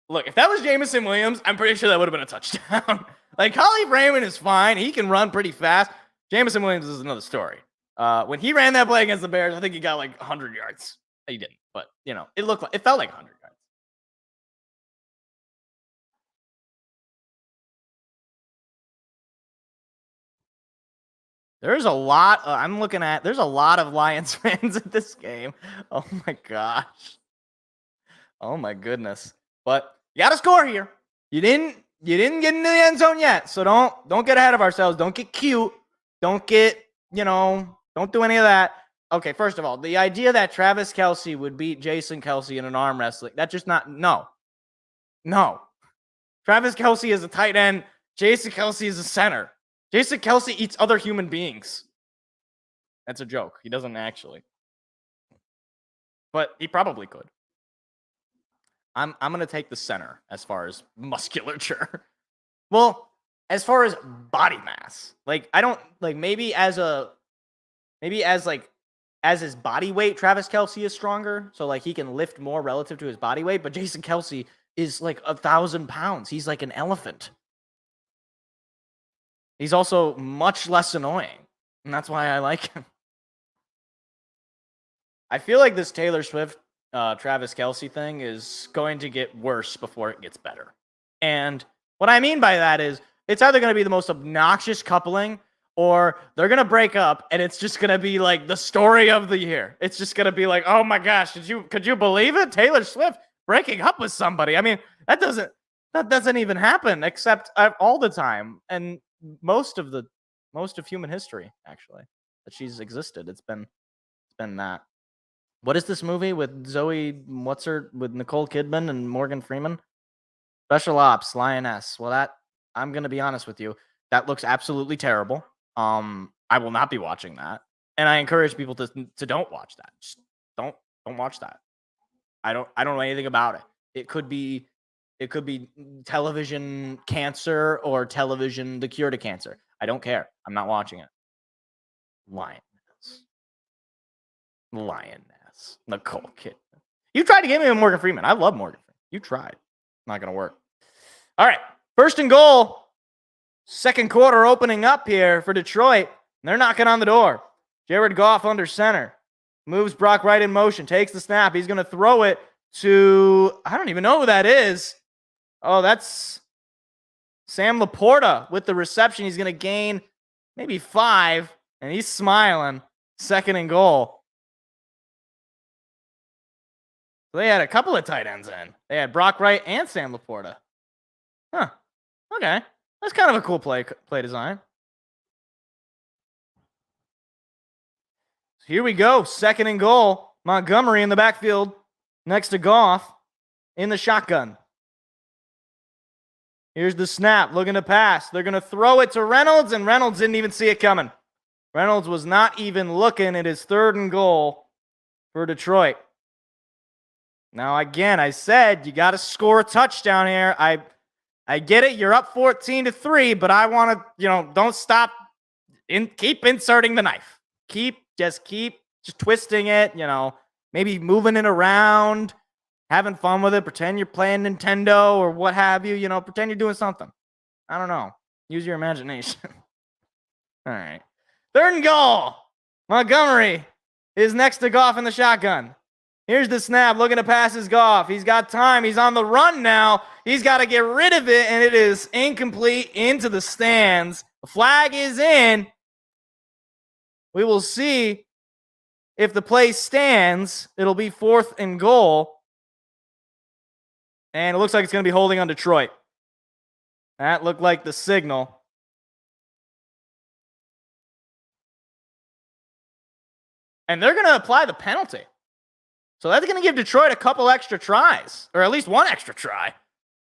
look, if that was Jameson Williams, I'm pretty sure that would have been a touchdown. Like, Khalif Raymond is fine. He can run pretty fast. Jameson Williams is another story. When he ran that play against the Bears, I think he got like 100 yards. He didn't, but it felt like 100 yards. There's a lot. There's a lot of Lions fans at this game. Oh my gosh. Oh my goodness. But you got to score here. You didn't get into the end zone yet, so don't get ahead of ourselves. Don't get cute. Don't get, don't do any of that. Okay, first of all, the idea that Travis Kelce would beat Jason Kelce in an arm wrestling, that's just not, no. Travis Kelce is a tight end. Jason Kelce is a center. Jason Kelce eats other human beings. That's a joke. He doesn't actually. But he probably could. I'm going to take the center as far as musculature. Well, as far as body mass. Like, I don't, like, as his body weight, Travis Kelce is stronger. So, like, he can lift more relative to his body weight. But Jason Kelce is like 1,000 pounds. He's like an elephant. He's also much less annoying. And that's why I like him. I feel like this Taylor Swift, Travis Kelce thing is going to get worse before it gets better. And what I mean by that is it's either going to be the most obnoxious coupling or they're going to break up and it's just going to be like the story of the year. It's just going to be like, oh my gosh, could you believe it? Taylor Swift breaking up with somebody. I mean, that doesn't even happen except all the time. And most of human history, actually, that she's existed. It's been that. What is this movie with with Nicole Kidman and Morgan Freeman? Special Ops, Lioness. Well, I'm going to be honest with you. That looks absolutely terrible. I will not be watching that. And I encourage people to don't watch that. Just don't watch that. I don't know anything about it. It could be television cancer or television the cure to cancer. I don't care. I'm not watching it. Lioness. Nicole Kidman. You tried to get me with Morgan Freeman. I love Morgan Freeman. You tried. Not going to work. All right. First and goal. Second quarter opening up here for Detroit. They're knocking on the door. Jared Goff under center. Moves Brock Wright in motion. Takes the snap. He's going to throw it to, I don't even know who that is. Oh, that's Sam Laporta with the reception. He's going to gain maybe 5, and he's smiling. Second and goal. They had a couple of tight ends in. They had Brock Wright and Sam Laporta. Huh. Okay. That's kind of a cool play design. So here we go. Second and goal. Montgomery in the backfield next to Goff in the shotgun. Here's the snap. Looking to pass. They're going to throw it to Reynolds, and Reynolds didn't even see it coming. Reynolds was not even looking at his third and goal for Detroit. Now, again, I said you got to score a touchdown here. I get it. You're up 14-3, but I want to, don't stop. Keep inserting the knife. Keep twisting it, maybe moving it around, having fun with it. Pretend you're playing Nintendo or what have you, pretend you're doing something. I don't know. Use your imagination. All right. Third and goal. Montgomery is next to Goff in the shotgun. Here's the snap, looking to pass his Goff. He's got time. He's on the run now. He's got to get rid of it, and it is incomplete into the stands. The flag is in. We will see if the play stands. It'll be 4th and goal. And it looks like it's going to be holding on Detroit. That looked like the signal. And they're going to apply the penalty. So that's going to give Detroit a couple extra tries, or at least one extra try,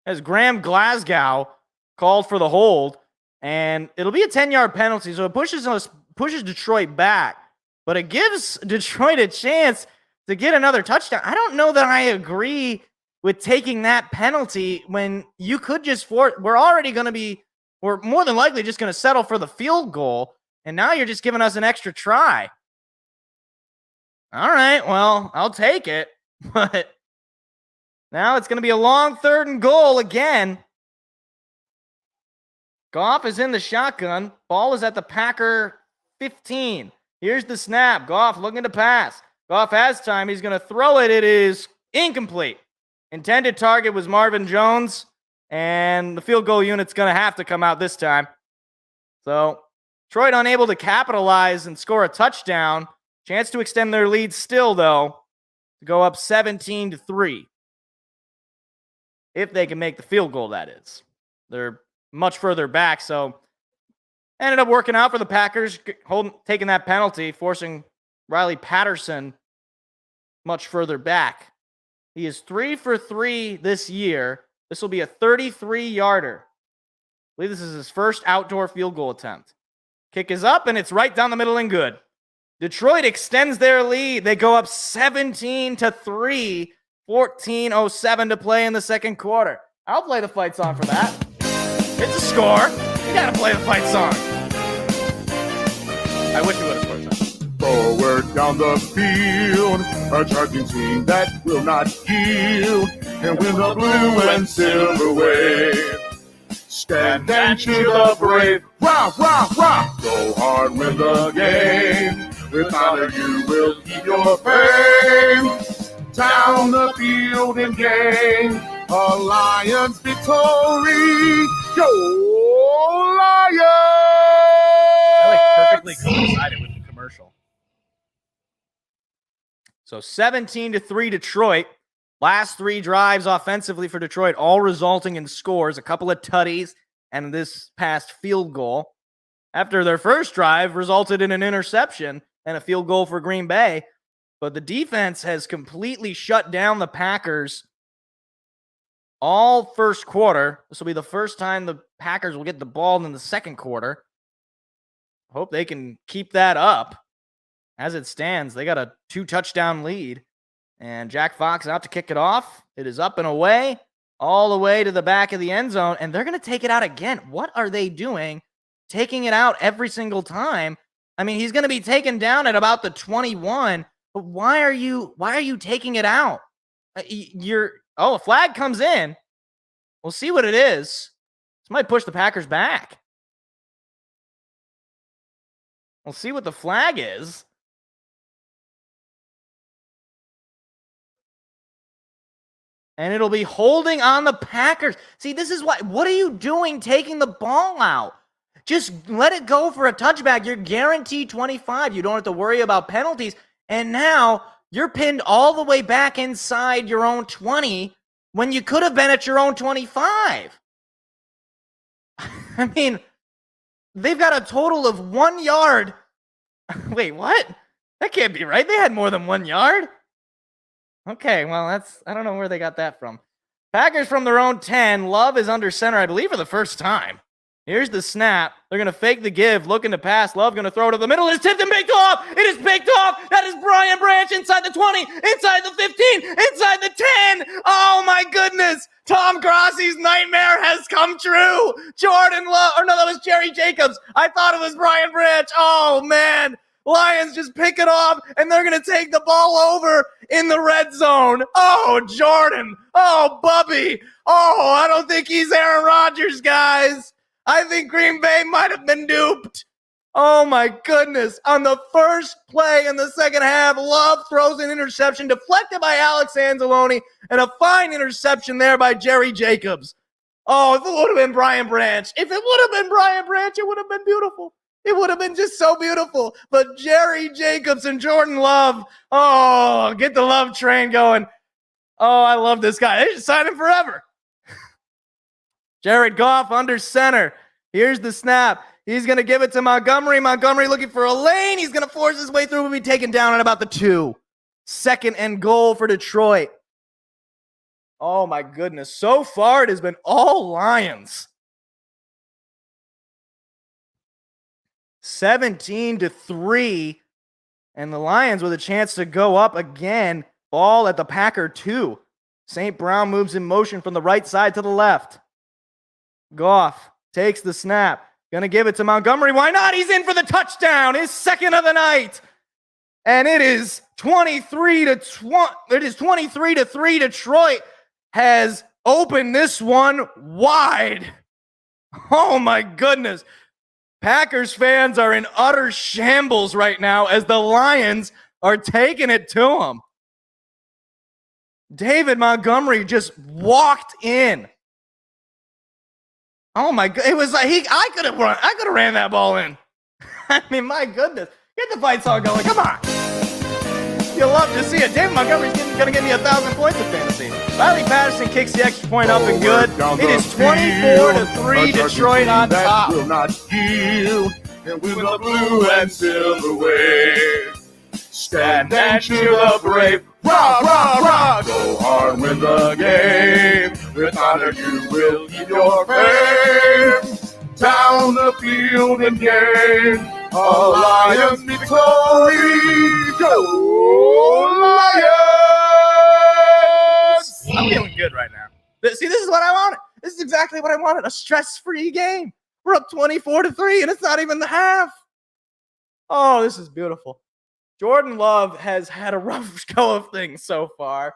as Graham Glasgow called for the hold. And it'll be a 10-yard penalty, so it pushes Detroit back. But it gives Detroit a chance to get another touchdown. I don't know that I agree with taking that penalty when you could just we're more than likely just going to settle for the field goal, and now you're just giving us an extra try. All right, well, I'll take it, but now it's going to be a long 3rd and goal again. Goff is in the shotgun. Ball is at the Packer 15. Here's the snap. Goff looking to pass. Goff has time. He's going to throw it. It is incomplete. Intended target was Marvin Jones, and the field goal unit's going to have to come out this time. So, Detroit unable to capitalize and score a touchdown. Chance to extend their lead still, though, to go up 17-3. If they can make the field goal, that is. They're much further back, so ended up working out for the Packers, taking that penalty, forcing Riley Patterson much further back. He is 3 for 3 this year. This will be a 33-yarder. I believe this is his first outdoor field goal attempt. Kick is up, and it's right down the middle and good. Detroit extends their lead. They go up 17-3, 14:07 to play in the second quarter. I'll play the fight song for that. It's a score. You gotta play the fight song. I wish you would have scored that. Forward down the field, a charging team that will not yield, and win the blue and silver wave. Stand and cheer the brave. Rah, rah, rah. Go hard, win the game. With honor you will keep your fame. Down the field and gain a Lions victory. Go Lions! That perfectly coincided with the commercial. So 17-3 Detroit. Last 3 drives offensively for Detroit, all resulting in scores, a couple of tutties, and this past field goal. After their first drive resulted in an interception and a field goal for Green Bay. But the defense has completely shut down the Packers all first quarter. This will be the first time the Packers will get the ball in the second quarter. Hope they can keep that up. As it stands, they got a 2-touchdown lead. And Jack Fox out to kick it off. It is up and away, all the way to the back of the end zone. And they're going to take it out again. What are they doing? Taking it out every single time. I mean, he's going to be taken down at about the 21. But why are you taking it out? A flag comes in. We'll see what it is. This might push the Packers back. We'll see what the flag is. And it'll be holding on the Packers. See, this is why. What are you doing taking the ball out? Just let it go for a touchback. You're guaranteed 25. You don't have to worry about penalties. And now you're pinned all the way back inside your own 20 when you could have been at your own 25. I mean, they've got a total of 1 yard. Wait, what? That can't be right. They had more than 1 yard. Okay, well, I don't know where they got that from. Packers from their own 10. Love is under center, I believe, for the first time. Here's the snap. They're going to fake the give, looking to pass. Love going to throw it to the middle. It's tipped and picked off. It is picked off. That is Brian Branch inside the 20, inside the 15, inside the 10. Oh, my goodness. Tom Grossi's nightmare has come true. Jordan Love, or no, that was Jerry Jacobs. I thought it was Brian Branch. Oh, man. Lions just pick it off, and they're going to take the ball over in the red zone. Oh, Jordan. Oh, Bubby. Oh, I don't think he's Aaron Rodgers, guys. I think Green Bay might have been duped. Oh, my goodness. On the first play in the second half, Love throws an interception deflected by Alex Anzalone and a fine interception there by Jerry Jacobs. Oh, if it would have been Brian Branch. If it would have been Brian Branch, it would have been beautiful. It would have been just so beautiful. But Jerry Jacobs and Jordan Love, oh, get the Love train going. Oh, I love this guy. They should sign him forever. Jared Goff under center. Here's the snap. He's going to give it to Montgomery. Montgomery looking for a lane. He's going to force his way through. Will be taken down at about the 2. Second and goal for Detroit. Oh, my goodness. So far, it has been all Lions. 17-3. And the Lions with a chance to go up again. Ball at the Packer 2. St. Brown moves in motion from the right side to the left. Goff takes the snap. Gonna give it to Montgomery. Why not? He's in for the touchdown. His second of the night. And it is 23-20. It is 23-3. Detroit has opened this one wide. Oh my goodness. Packers fans are in utter shambles right now as the Lions are taking it to them. David Montgomery just walked in. Oh my god! It was like I could have ran that ball in. I mean, my goodness, get the fight song going! Come on, you'll love to see it. David Montgomery's going to give me 1,000 points of fantasy. Riley Patterson kicks the extra point up and good. It is 24-3, Detroit on top. Will not yield, and with the blue and silver wave, stand and cheer the brave. Rah, rah, rah! Go hard, win the game. With honor you will keep your fame. Down the field and gain a Lions victory. Go Lions! I'm feeling good right now. See, this is what I wanted. This is exactly what I wanted. A stress-free game. We're up 24-3, and it's not even the half. Oh, this is beautiful. Jordan Love has had a rough go of things so far.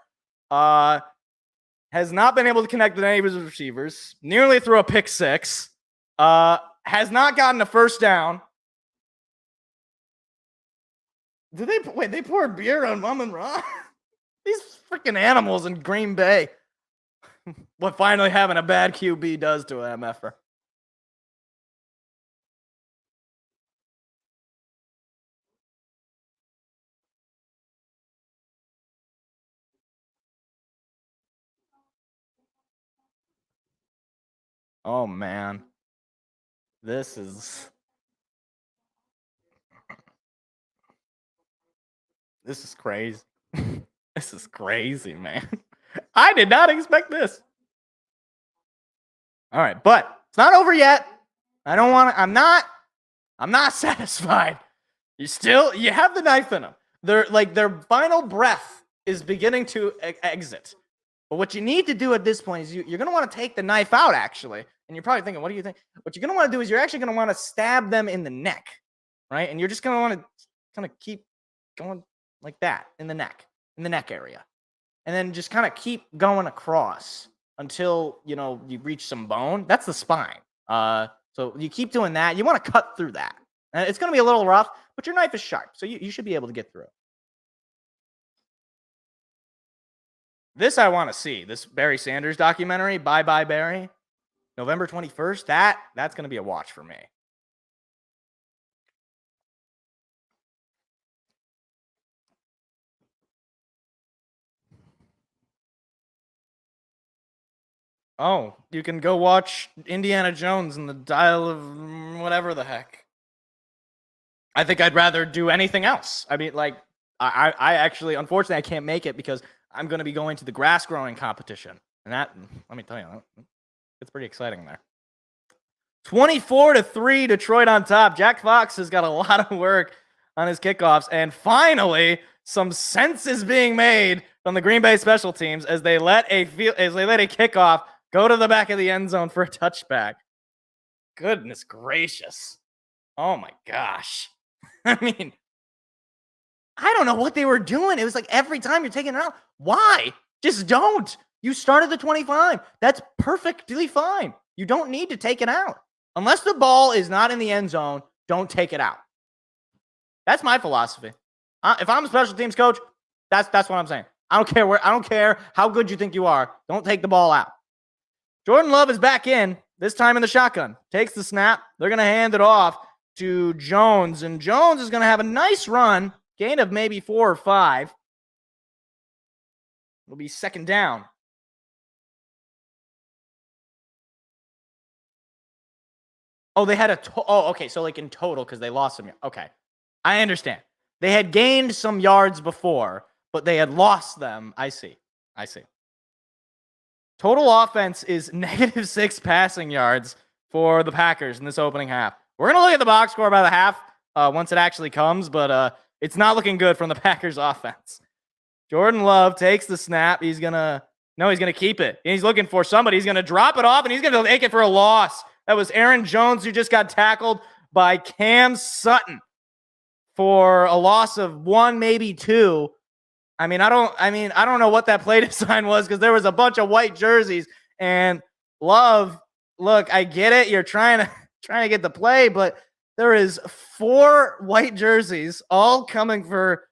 Has not been able to connect with any of his receivers. Nearly threw a pick 6. Has not gotten a first down. Do they wait? They pour beer on Mom and Ra? These freaking animals in Green Bay. What finally having a bad QB does to an MFer. Oh man, this is crazy. This is crazy, man. I did not expect this. All right, but it's not over yet. I don't want to. I'm not satisfied. You have the knife in them. Their final breath is beginning to exit. But what you need to do at this point is you're going to want to take the knife out, actually. And you're probably thinking, what do you think? What you're going to want to do is you're actually going to want to stab them in the neck, right? And you're just going to want to kind of keep going like that in the neck area. And then just kind of keep going across until, you reach some bone. That's the spine. So you keep doing that. You want to cut through that. And it's going to be a little rough, but your knife is sharp. So you should be able to get through it. This I want to see. This Barry Sanders documentary, Bye Bye Barry, November 21st. That's going to be a watch for me. Oh, you can go watch Indiana Jones and the Dial of whatever the heck. I think I'd rather do anything else. I mean, I actually, unfortunately, I can't make it because I'm going to be going to the grass growing competition. And that, let me tell you, it's pretty exciting there. 24-3, Detroit on top. Jack Fox has got a lot of work on his kickoffs. And finally, some sense is being made from the Green Bay special teams as they let a kickoff go to the back of the end zone for a touchback. Goodness gracious. Oh my gosh. I mean, I don't know what they were doing. It was like every time you're taking it out. Why? Just don't. You started the 25. That's perfectly fine. You don't need to take it out. Unless the ball is not in the end zone, don't take it out. That's my philosophy. If I'm a special teams coach, that's what I'm saying. I don't care how good you think you are. Don't take the ball out. Jordan Love is back in, this time in the shotgun. Takes the snap. They're going to hand it off to Jones, and Jones is going to have a nice run, gain of maybe 4 or 5. It'll be second down. Oh, they had okay, so like in total, because they lost some. Okay, I understand. They had gained some yards before, but they had lost them. I see. Total offense is -6 passing yards for the Packers in this opening half. We're going to look at the box score by the half once it actually comes, but it's not looking good from the Packers offense. Jordan Love takes the snap. He's going to keep it. He's looking for somebody. He's going to drop it off, and he's going to take it for a loss. That was Aaron Jones, who just got tackled by Cam Sutton for a loss of 1, maybe 2. I don't know what that play design was because there was a bunch of white jerseys, and Love, look, I get it. You're trying to get the play, but there is 4 white jerseys all coming for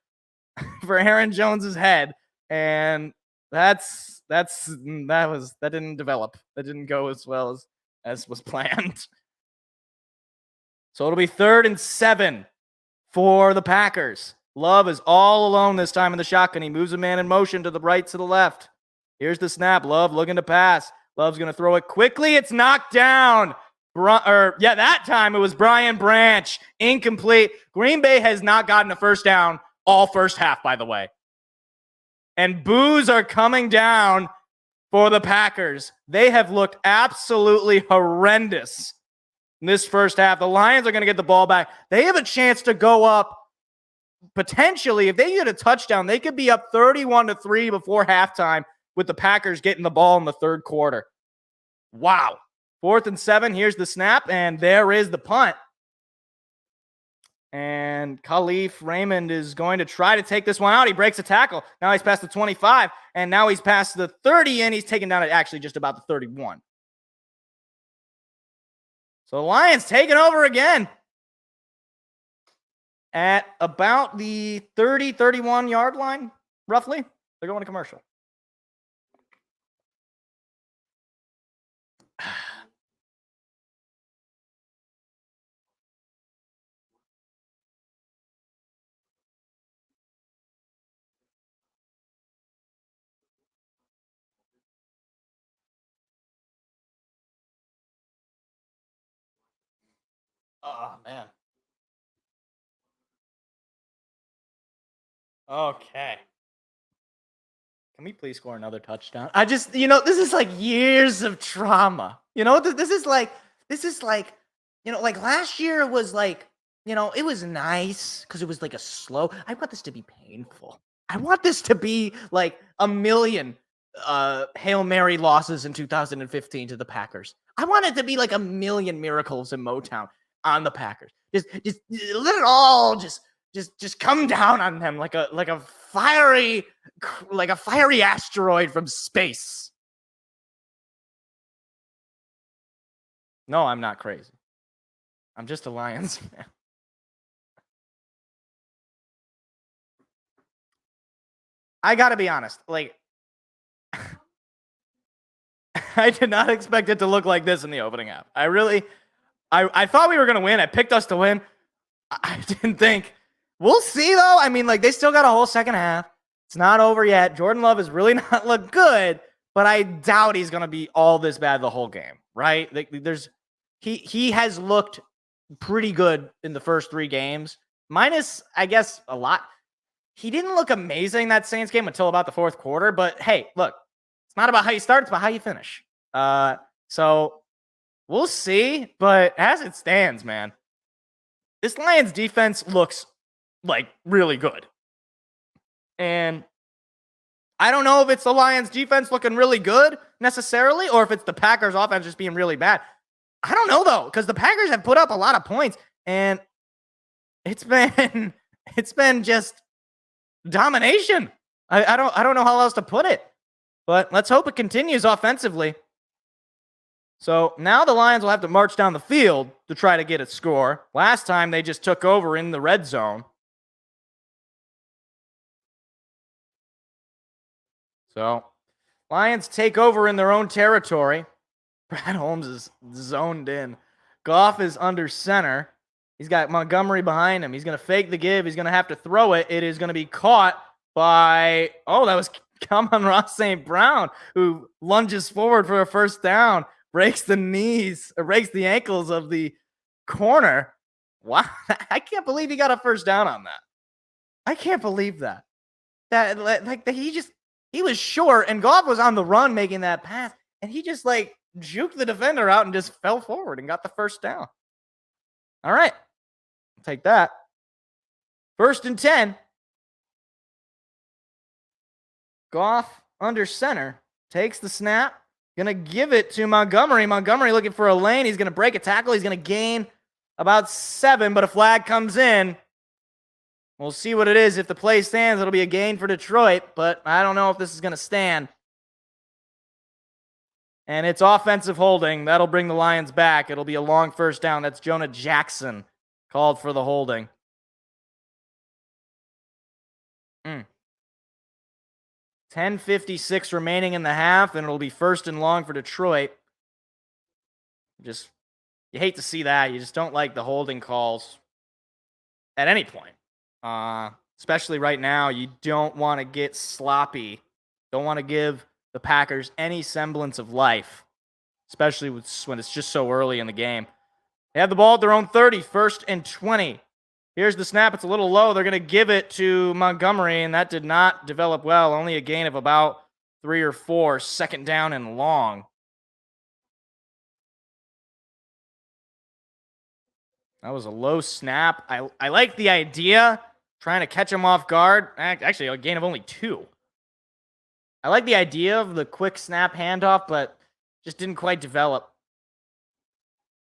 Aaron Jones's head, and that didn't develop. That didn't go as well as was planned. So it'll be 3rd and 7 for the Packers. Love is all alone this time in the shotgun. He moves a man in motion to the right, to the left. Here's the snap. Love looking to pass. Love's going to throw it quickly. It's knocked down. That time it was Brian Branch. Incomplete. Green Bay has not gotten a first down all first half, by the way. And boos are coming down for the Packers. They have looked absolutely horrendous in this first half. The Lions are going to get the ball back. They have a chance to go up. Potentially, if they get a touchdown, they could be up 31-3 before halftime with the Packers getting the ball in the third quarter. Wow. 4th and 7. Here's the snap, and there is the punt. And Khalif Raymond is going to try to take this one out. He breaks a tackle. Now he's past the 25, and now he's past the 30, and he's taken down at actually just about the 31. So the Lions taking over again. at about the 30, 31 yard line, roughly. They're going to commercial. Oh, man. Okay. Can we please score another touchdown? I just, this is like years of trauma. This is like, like last year was like, it was nice because it was like a slow. I want this to be painful. I want this to be like a million Hail Mary losses in 2015 to the Packers. I want it to be like a million miracles in Motown on the Packers. Just let it all just come down on them like a fiery asteroid from space. No, I'm not crazy. I'm just a Lions fan. I gotta be honest, like I did not expect it to look like this in the opening half. I thought we were gonna win. I picked us to win. I didn't think. We'll see, though. I mean, like, they still got a whole second half. It's not over yet. Jordan Love has really not looked good, but I doubt he's going to be all this bad the whole game, right? He has looked pretty good in the first 3 games, minus, I guess, a lot. He didn't look amazing that Saints game until about the 4th quarter, but hey, look, it's not about how you start, it's about how you finish. So we'll see, but as it stands, man, this Lions defense looks like really good. And I don't know if it's the Lions defense looking really good necessarily, or if it's the Packers offense just being really bad. I don't know though, because the Packers have put up a lot of points and it's been just domination. I don't know how else to put it, but let's hope it continues offensively. So now the Lions will have to march down the field to try to get a score. Last time they just took over in the red zone. So, Lions take over in their own territory. Brad Holmes is zoned in. Goff is under center. He's got Montgomery behind him. He's going to fake the give. He's going to have to throw it. It is going to be caught by, that was Amon-Ra St. Brown, who lunges forward for a first down, breaks the ankles of the corner. Wow, I can't believe he got a first down on that. I can't believe that. He was short, and Goff was on the run making that pass, and he just juked the defender out and just fell forward and got the first down. All right, I'll take that. 1st and 10. Goff under center, takes the snap, gonna give it to Montgomery. Montgomery looking for a lane. He's gonna break a tackle. He's gonna gain about 7, but a flag comes in. We'll see what it is. If the play stands, it'll be a gain for Detroit, but I don't know if this is going to stand. And it's offensive holding. That'll bring the Lions back. It'll be a long first down. That's Jonah Jackson called for the holding. 10:56 remaining in the half, and it'll be 1st and long for Detroit. You hate to see that. You just don't like the holding calls at any point. Especially right now, you don't want to get sloppy. Don't want to give the Packers any semblance of life, especially when it's just so early in the game. They have the ball at their own 30, 1st and 20. Here's the snap. It's a little low. They're going to give it to Montgomery, and that did not develop well. Only a gain of about 3 or 4, 2nd down and long. That was a low snap. I like the idea, trying to catch him off guard. Actually, a gain of only 2. I like the idea of the quick snap handoff, but just didn't quite develop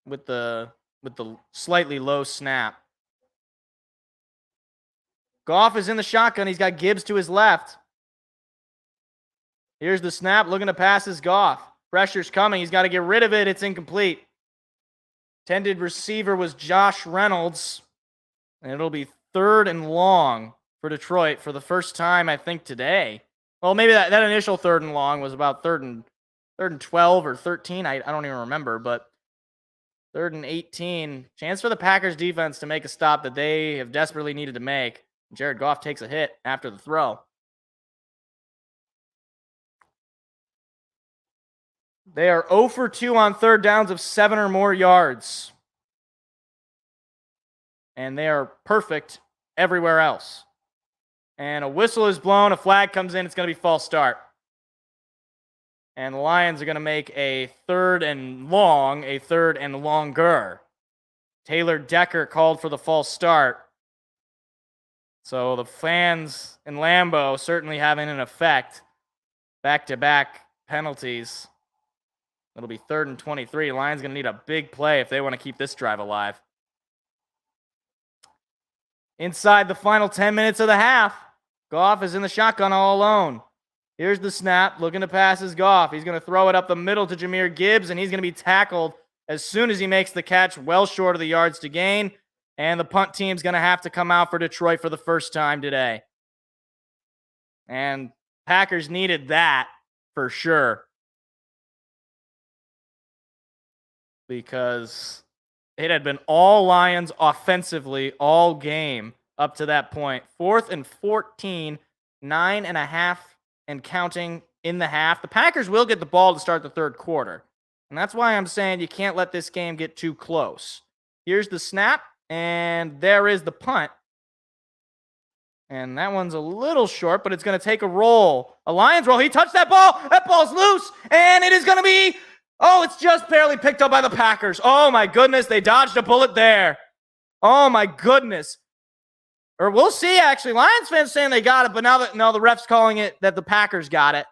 with the slightly low snap. Goff is in the shotgun. He's got Gibbs to his left. Here's the snap. Looking to pass is Goff. Pressure's coming. He's got to get rid of it. It's incomplete. Intended receiver was Josh Reynolds. And it'll be 3rd and long for Detroit for the first time, I think, today. Well, maybe that initial 3rd and long was about 3rd and 12 or 13. I don't even remember, but 3rd and 18. Chance for the Packers defense to make a stop that they have desperately needed to make. Jared Goff takes a hit after the throw. They are 0 for 2 on 3rd downs of 7 or more yards. And they are perfect everywhere else. And a whistle is blown, a flag comes in, it's going to be false start. And the Lions are going to make a 3rd and long, a 3rd and longer. Taylor Decker called for the false start. So the fans in Lambeau certainly having an effect. Back-to-back penalties. It'll be 3rd and 23. Lions going to need a big play if they want to keep this drive alive. Inside the final 10 minutes of the half, Goff is in the shotgun all alone. Here's the snap, looking to pass his Goff. He's going to throw it up the middle to Jahmyr Gibbs, and he's going to be tackled as soon as he makes the catch, well short of the yards to gain. And the punt team's going to have to come out for Detroit for the first time today. And Packers needed that for sure. Because it had been all Lions offensively all game up to that point. 4th and 14, 9.5 and counting in the half. The Packers will get the ball to start the 3rd quarter. And that's why I'm saying you can't let this game get too close. Here's the snap, and there is the punt. And that one's a little short, but it's going to take a roll. A Lions roll. He touched that ball. That ball's loose, and it is going to be... Oh, it's just barely picked up by the Packers. Oh, my goodness. They dodged a bullet there. Oh, my goodness. Or we'll see, actually. Lions fans saying they got it, but now the ref's calling it that the Packers got it.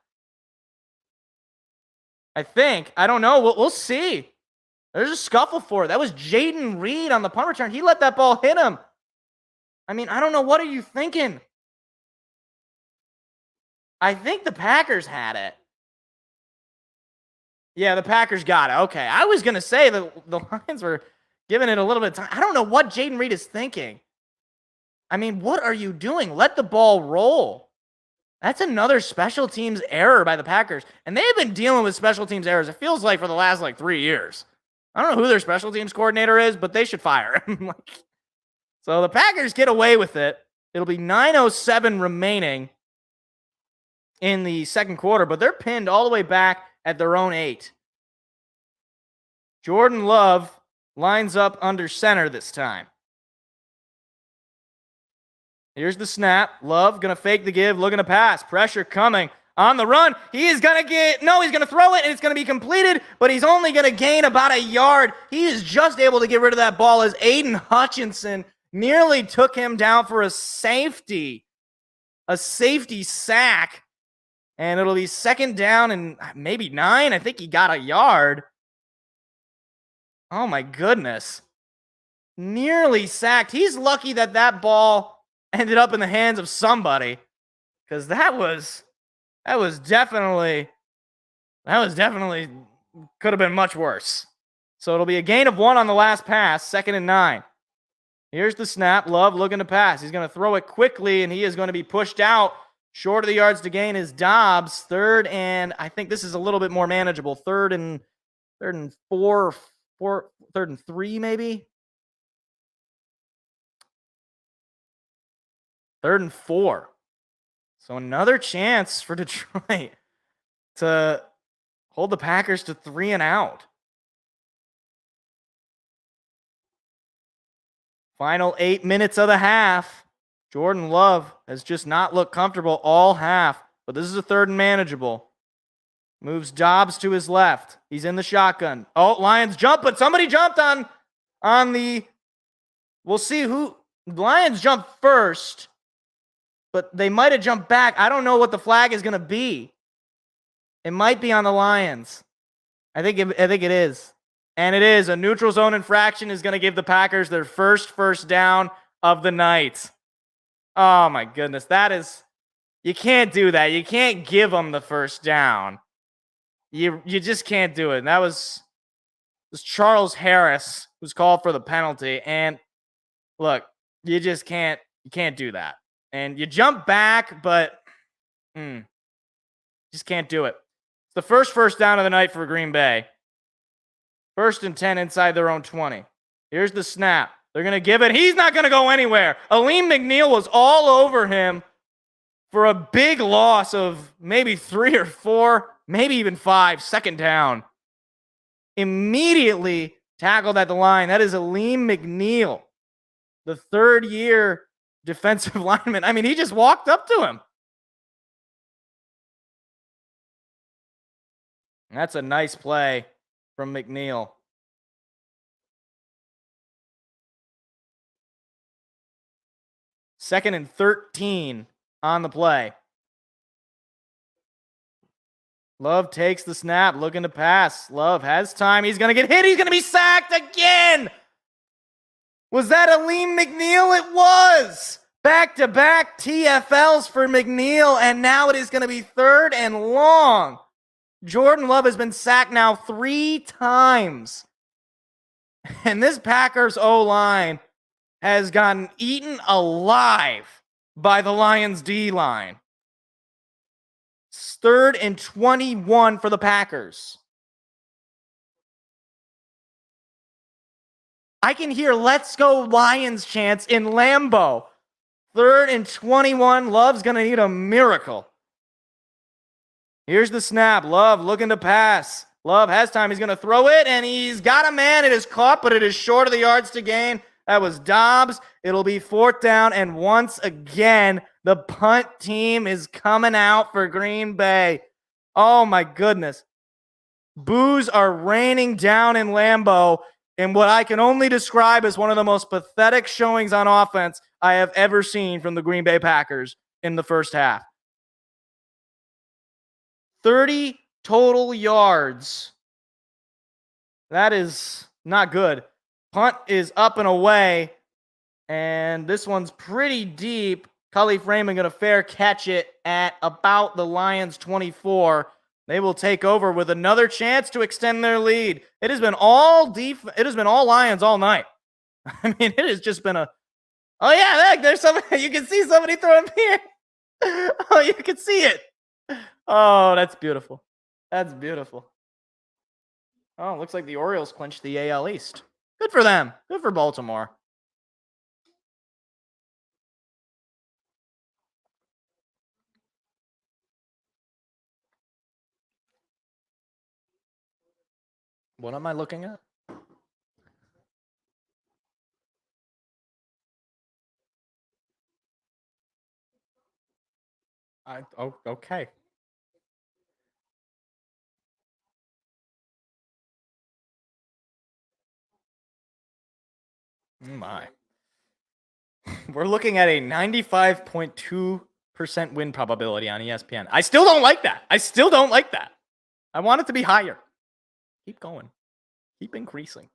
I think. I don't know. We'll see. There's a scuffle for it. That was Jaden Reed on the punt return. He let that ball hit him. I mean, I don't know. What are you thinking? I think the Packers had it. Yeah, the Packers got it. Okay. I was going to say that the Lions were giving it a little bit of time. I don't know what Jaden Reed is thinking. I mean, what are you doing? Let the ball roll. That's another special teams error by the Packers. And they've been dealing with special teams errors, it feels like, for the last, 3 years. I don't know who their special teams coordinator is, but they should fire him. So the Packers get away with it. It'll be 9:07 remaining in the 2nd quarter, but they're pinned all the way back at their own 8. Jordan Love lines up under center this time. Here's the snap. Love going to fake the give, looking to pass. Pressure coming on the run. He is going to he's going to throw it, and it's going to be completed, but he's only going to gain about a yard. He is just able to get rid of that ball as Aiden Hutchinson nearly took him down for a safety sack. And it'll be 2nd down and maybe 9. I think he got a yard. Oh, my goodness. Nearly sacked. He's lucky that ball ended up in the hands of somebody. Because that was definitely could have been much worse. So it'll be a gain of 1 on the last pass, 2nd and 9. Here's the snap. Love looking to pass. He's going to throw it quickly, and he is going to be pushed out. Short of the yards to gain is Dobbs. 3rd and I think this is a little bit more manageable. 3rd and 4, 3rd and 3 maybe. 3rd and 4. So another chance for Detroit to hold the Packers to 3 and out. Final 8 minutes of the half. Jordan Love has just not looked comfortable all half, but this is a 3rd and manageable. Moves Dobbs to his left. He's in the shotgun. Oh, Lions jump, but somebody jumped on the... We'll see who... Lions jumped first, but they might have jumped back. I don't know what the flag is going to be. It might be on the Lions. I think it is. And it is. A neutral zone infraction is going to give the Packers their first down of the night. Oh, my goodness. You can't do that. You can't give them the first down. You just can't do it. And that was Charles Harris who's called for the penalty. And look, you just can't You can't do that. And you jump back, but just can't do it. It's the first down of the night for Green Bay. 1st and 10 inside their own 20. Here's the snap. They're going to give it. He's not going to go anywhere. Aleem McNeil was all over him for a big loss of maybe 3 or 4, maybe even 5, 2nd down. Immediately tackled at the line. That is Aleem McNeil, the 3rd-year defensive lineman. I mean, he just walked up to him. And that's a nice play from McNeil. Second and 13 on the play. Love takes the snap, looking to pass. Love has time. He's going to get hit. He's going to be sacked again. Was that Aleem McNeil? It was. Back-to-back TFLs for McNeil, and now it is going to be 3rd and long. Jordan Love has been sacked now 3 times. And this Packers O-line has gotten eaten alive by the Lions D-line. 3rd and 21 for the Packers. I can hear "Let's go Lions" chants in Lambeau. 3rd and 21. Love's going to need a miracle. Here's the snap. Love looking to pass. Love has time. He's going to throw it, and he's got a man. It is caught, but it is short of the yards to gain. That was Dobbs. It'll be 4th down, and once again, the punt team is coming out for Green Bay. Oh, my goodness. Boos are raining down in Lambeau in what I can only describe as one of the most pathetic showings on offense I have ever seen from the Green Bay Packers in the first half. 30 total yards. That is not good. Punt is up and away, and this one's pretty deep. Khalif Raymond going to fair catch it at about the Lions 24. They will take over with another chance to extend their lead. It has been all Lions all night. I mean, it has just been a. Oh yeah, look, there's somebody. You can see somebody throwing here. Oh, you can see it. Oh, that's beautiful. That's beautiful. Oh, looks like the Orioles clinched the AL East. Good for them. Good for Baltimore. What am I looking at? Okay. Oh my. We're looking at a 95.2% win probability on ESPN. I still don't like that. I want it to be higher. Keep going. Keep increasing.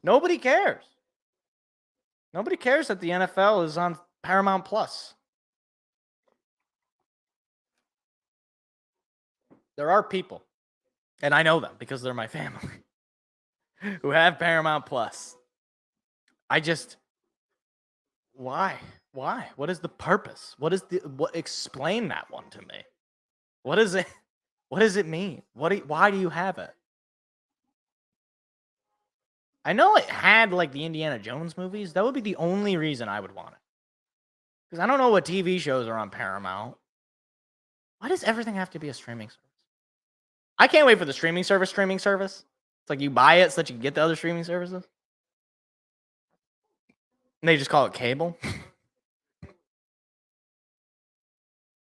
Nobody cares. Nobody cares that the NFL is on Paramount Plus. There are people, and I know them because they're my family, who have Paramount Plus. Why? What is the purpose? Explain that one to me. What is it? What does it mean? Why do you have it? I know it had like the Indiana Jones movies. That would be the only reason I would want it. Because I don't know what TV shows are on Paramount. Why does everything have to be a streaming service? I can't wait for the streaming service. It's like you buy it so that you can get the other streaming services. And they just call it cable. All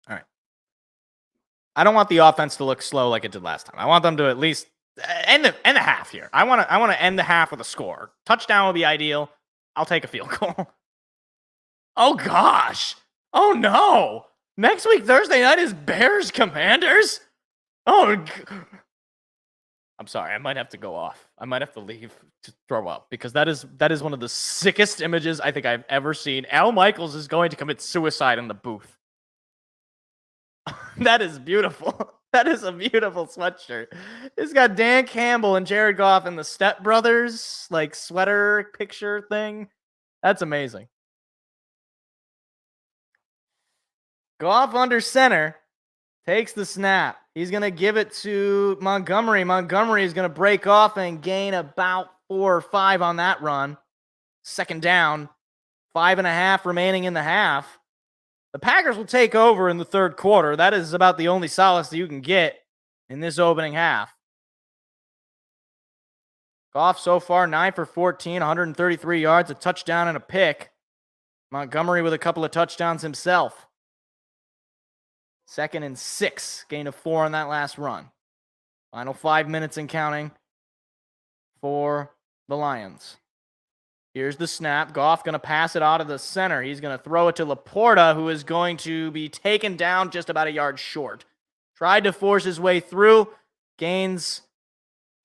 right. I don't want the offense to look slow like it did last time. I want them to at least end the half here. I want to end the half with a score. Touchdown would be ideal. I'll take a field goal. Oh gosh. Oh no. Next week Thursday night is Bears Commanders. Oh, I'm sorry. I might have to go off. I might have to leave to throw up because that is one of the sickest images I think I've ever seen. Al Michaels is going to commit suicide in the booth. That is beautiful. That is a beautiful sweatshirt. It's got Dan Campbell and Jared Goff in the Step Brothers like sweater picture thing. That's amazing. Goff under center, takes the snap. He's going to give it to Montgomery. Montgomery is going to break off and gain about 4 or 5 on that run. Second down, 5.5 remaining in the half. The Packers will take over in the third quarter. That is about the only solace that you can get in this opening half. Goff so far 9 for 14, 133 yards, a touchdown and a pick. Montgomery with a couple of touchdowns himself. 2nd and 6, gain of 4 on that last run. Final 5 minutes and counting for the Lions. Here's the snap. Goff going to pass it out of the center. He's going to throw it to Laporta, who is going to be taken down just about a yard short. Tried to force his way through. Gains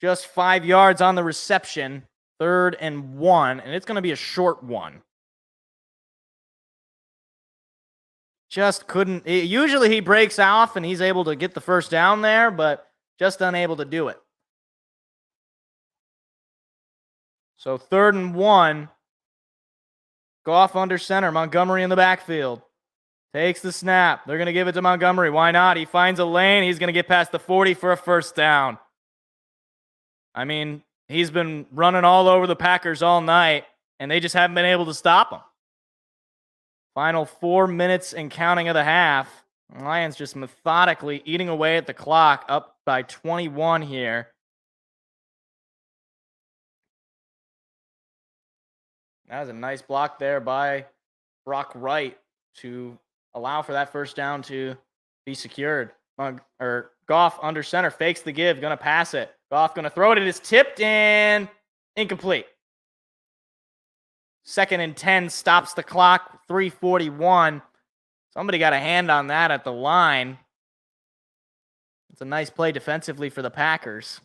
just 5 yards on the reception. 3rd and 1, and it's going to be a short one. Just couldn't. Usually he breaks off and he's able to get the first down there, but just unable to do it. So 3rd and 1. Goff under center. Montgomery in the backfield. Takes the snap. They're going to give it to Montgomery. Why not? He finds a lane. He's going to get past the 40 for a first down. I mean, he's been running all over the Packers all night, and they just haven't been able to stop him. Final 4 minutes and counting of the half. Lions just methodically eating away at the clock, up by 21 here. That was a nice block there by Brock Wright to allow for that first down to be secured. Goff under center, fakes the give, going to pass it. Goff going to throw it. It is tipped and incomplete. 2nd and 10 stops the clock. 3:41. Somebody got a hand on that at the line. It's a nice play defensively for the Packers.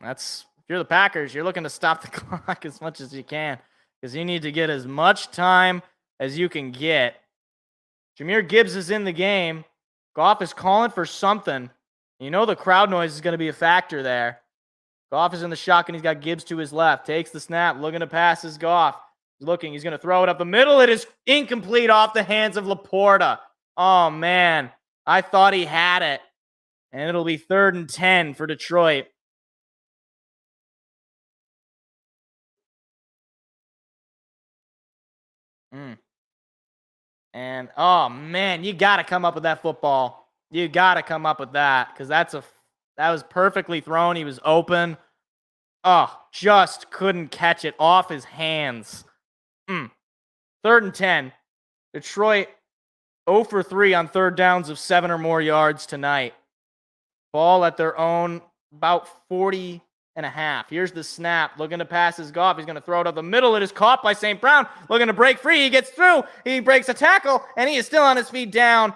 If you're the Packers, you're looking to stop the clock as much as you can because you need to get as much time as you can get. Jahmyr Gibbs is in the game. Goff is calling for something. You know the crowd noise is going to be a factor there. Goff is in the shotgun. He's got Gibbs to his left. Takes the snap. Looking to pass is Goff. He's looking. He's going to throw it up the middle. It is incomplete off the hands of Laporta. Oh, man. I thought he had it. And it'll be 3rd and 10 for Detroit. And, oh, man, you got to come up with that football. You got to come up with that because that was perfectly thrown. He was open. Oh, just couldn't catch it off his hands. 3rd and 10. Detroit 0 for 3 on third downs of 7 or more yards tonight. Ball at their own about 40 and a half. Here's the snap. Looking to pass his Goff. He's going to throw it up the middle. It is caught by St. Brown. Looking to break free. He gets through. He breaks a tackle, and he is still on his feet down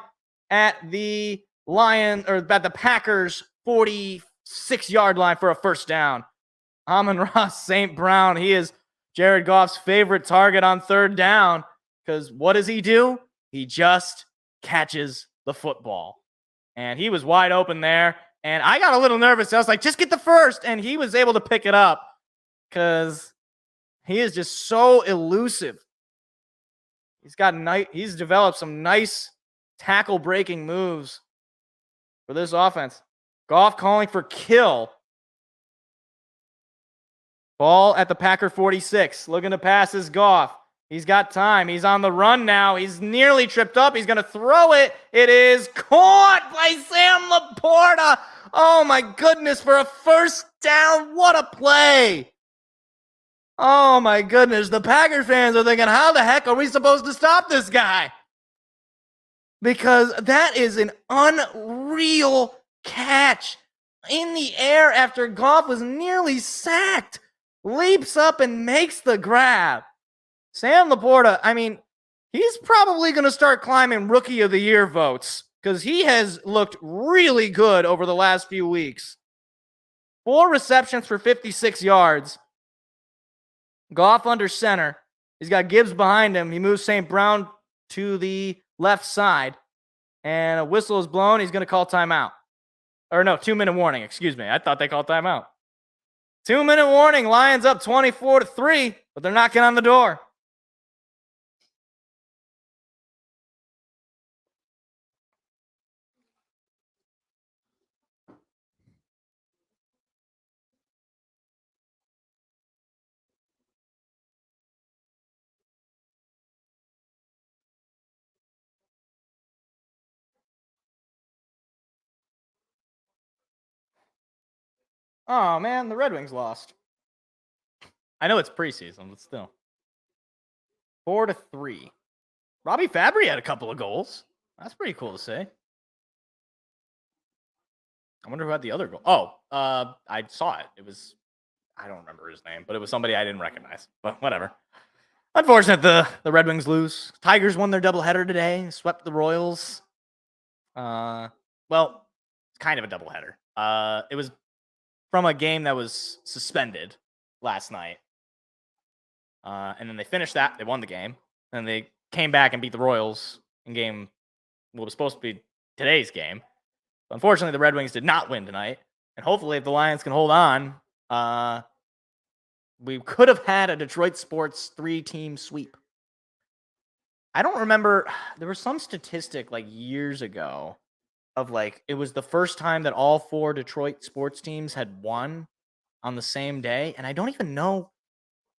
at the Packers 46-yard line for a first down. Amon-Ra St. Brown, he is Jared Goff's favorite target on third down because what does he do? He just catches the football. And he was wide open there. And I got a little nervous. I was like, just get the first. And he was able to pick it up because he is just so elusive. He's developed some nice tackle breaking moves for this offense. Goff calling for kill. Ball at the Packer 46. Looking to pass his Goff. He's got time. He's on the run now. He's nearly tripped up. He's going to throw it. It is caught by Sam Laporta. Oh, my goodness, for a first down. What a play. Oh, my goodness. The Packer fans are thinking, how the heck are we supposed to stop this guy? Because that is an unreal catch in the air after Goff was nearly sacked. Leaps up and makes the grab. Sam Laporta, I mean, he's probably going to start climbing Rookie of the Year votes because he has looked really good over the last few weeks. 4 receptions for 56 yards. Goff under center. He's got Gibbs behind him. He moves St. Brown to the left side. And a whistle is blown. He's going to call timeout. Or no, 2-minute warning. Excuse me. I thought they called timeout. 2-minute warning. Lions up 24-3, but they're knocking on the door. Oh, man, the Red Wings lost. I know it's preseason, but still. 4-3. Robbie Fabry had a couple of goals. That's pretty cool to see. I wonder who had the other goal. Oh, I saw it. It was, I don't remember his name, but it was somebody I didn't recognize. But whatever. Unfortunate the Red Wings lose. Tigers won their doubleheader today, swept the Royals. Well, it's kind of a doubleheader. It was from a game that was suspended last night. And then they finished that. They won the game. And they came back and beat the Royals in game what was supposed to be today's game. But unfortunately, the Red Wings did not win tonight. And hopefully, if the Lions can hold on, we could have had a Detroit sports 3-team sweep. I don't remember. There was some statistic like years ago of like it was the first time that all 4 Detroit sports teams had won on the same day. And I don't even know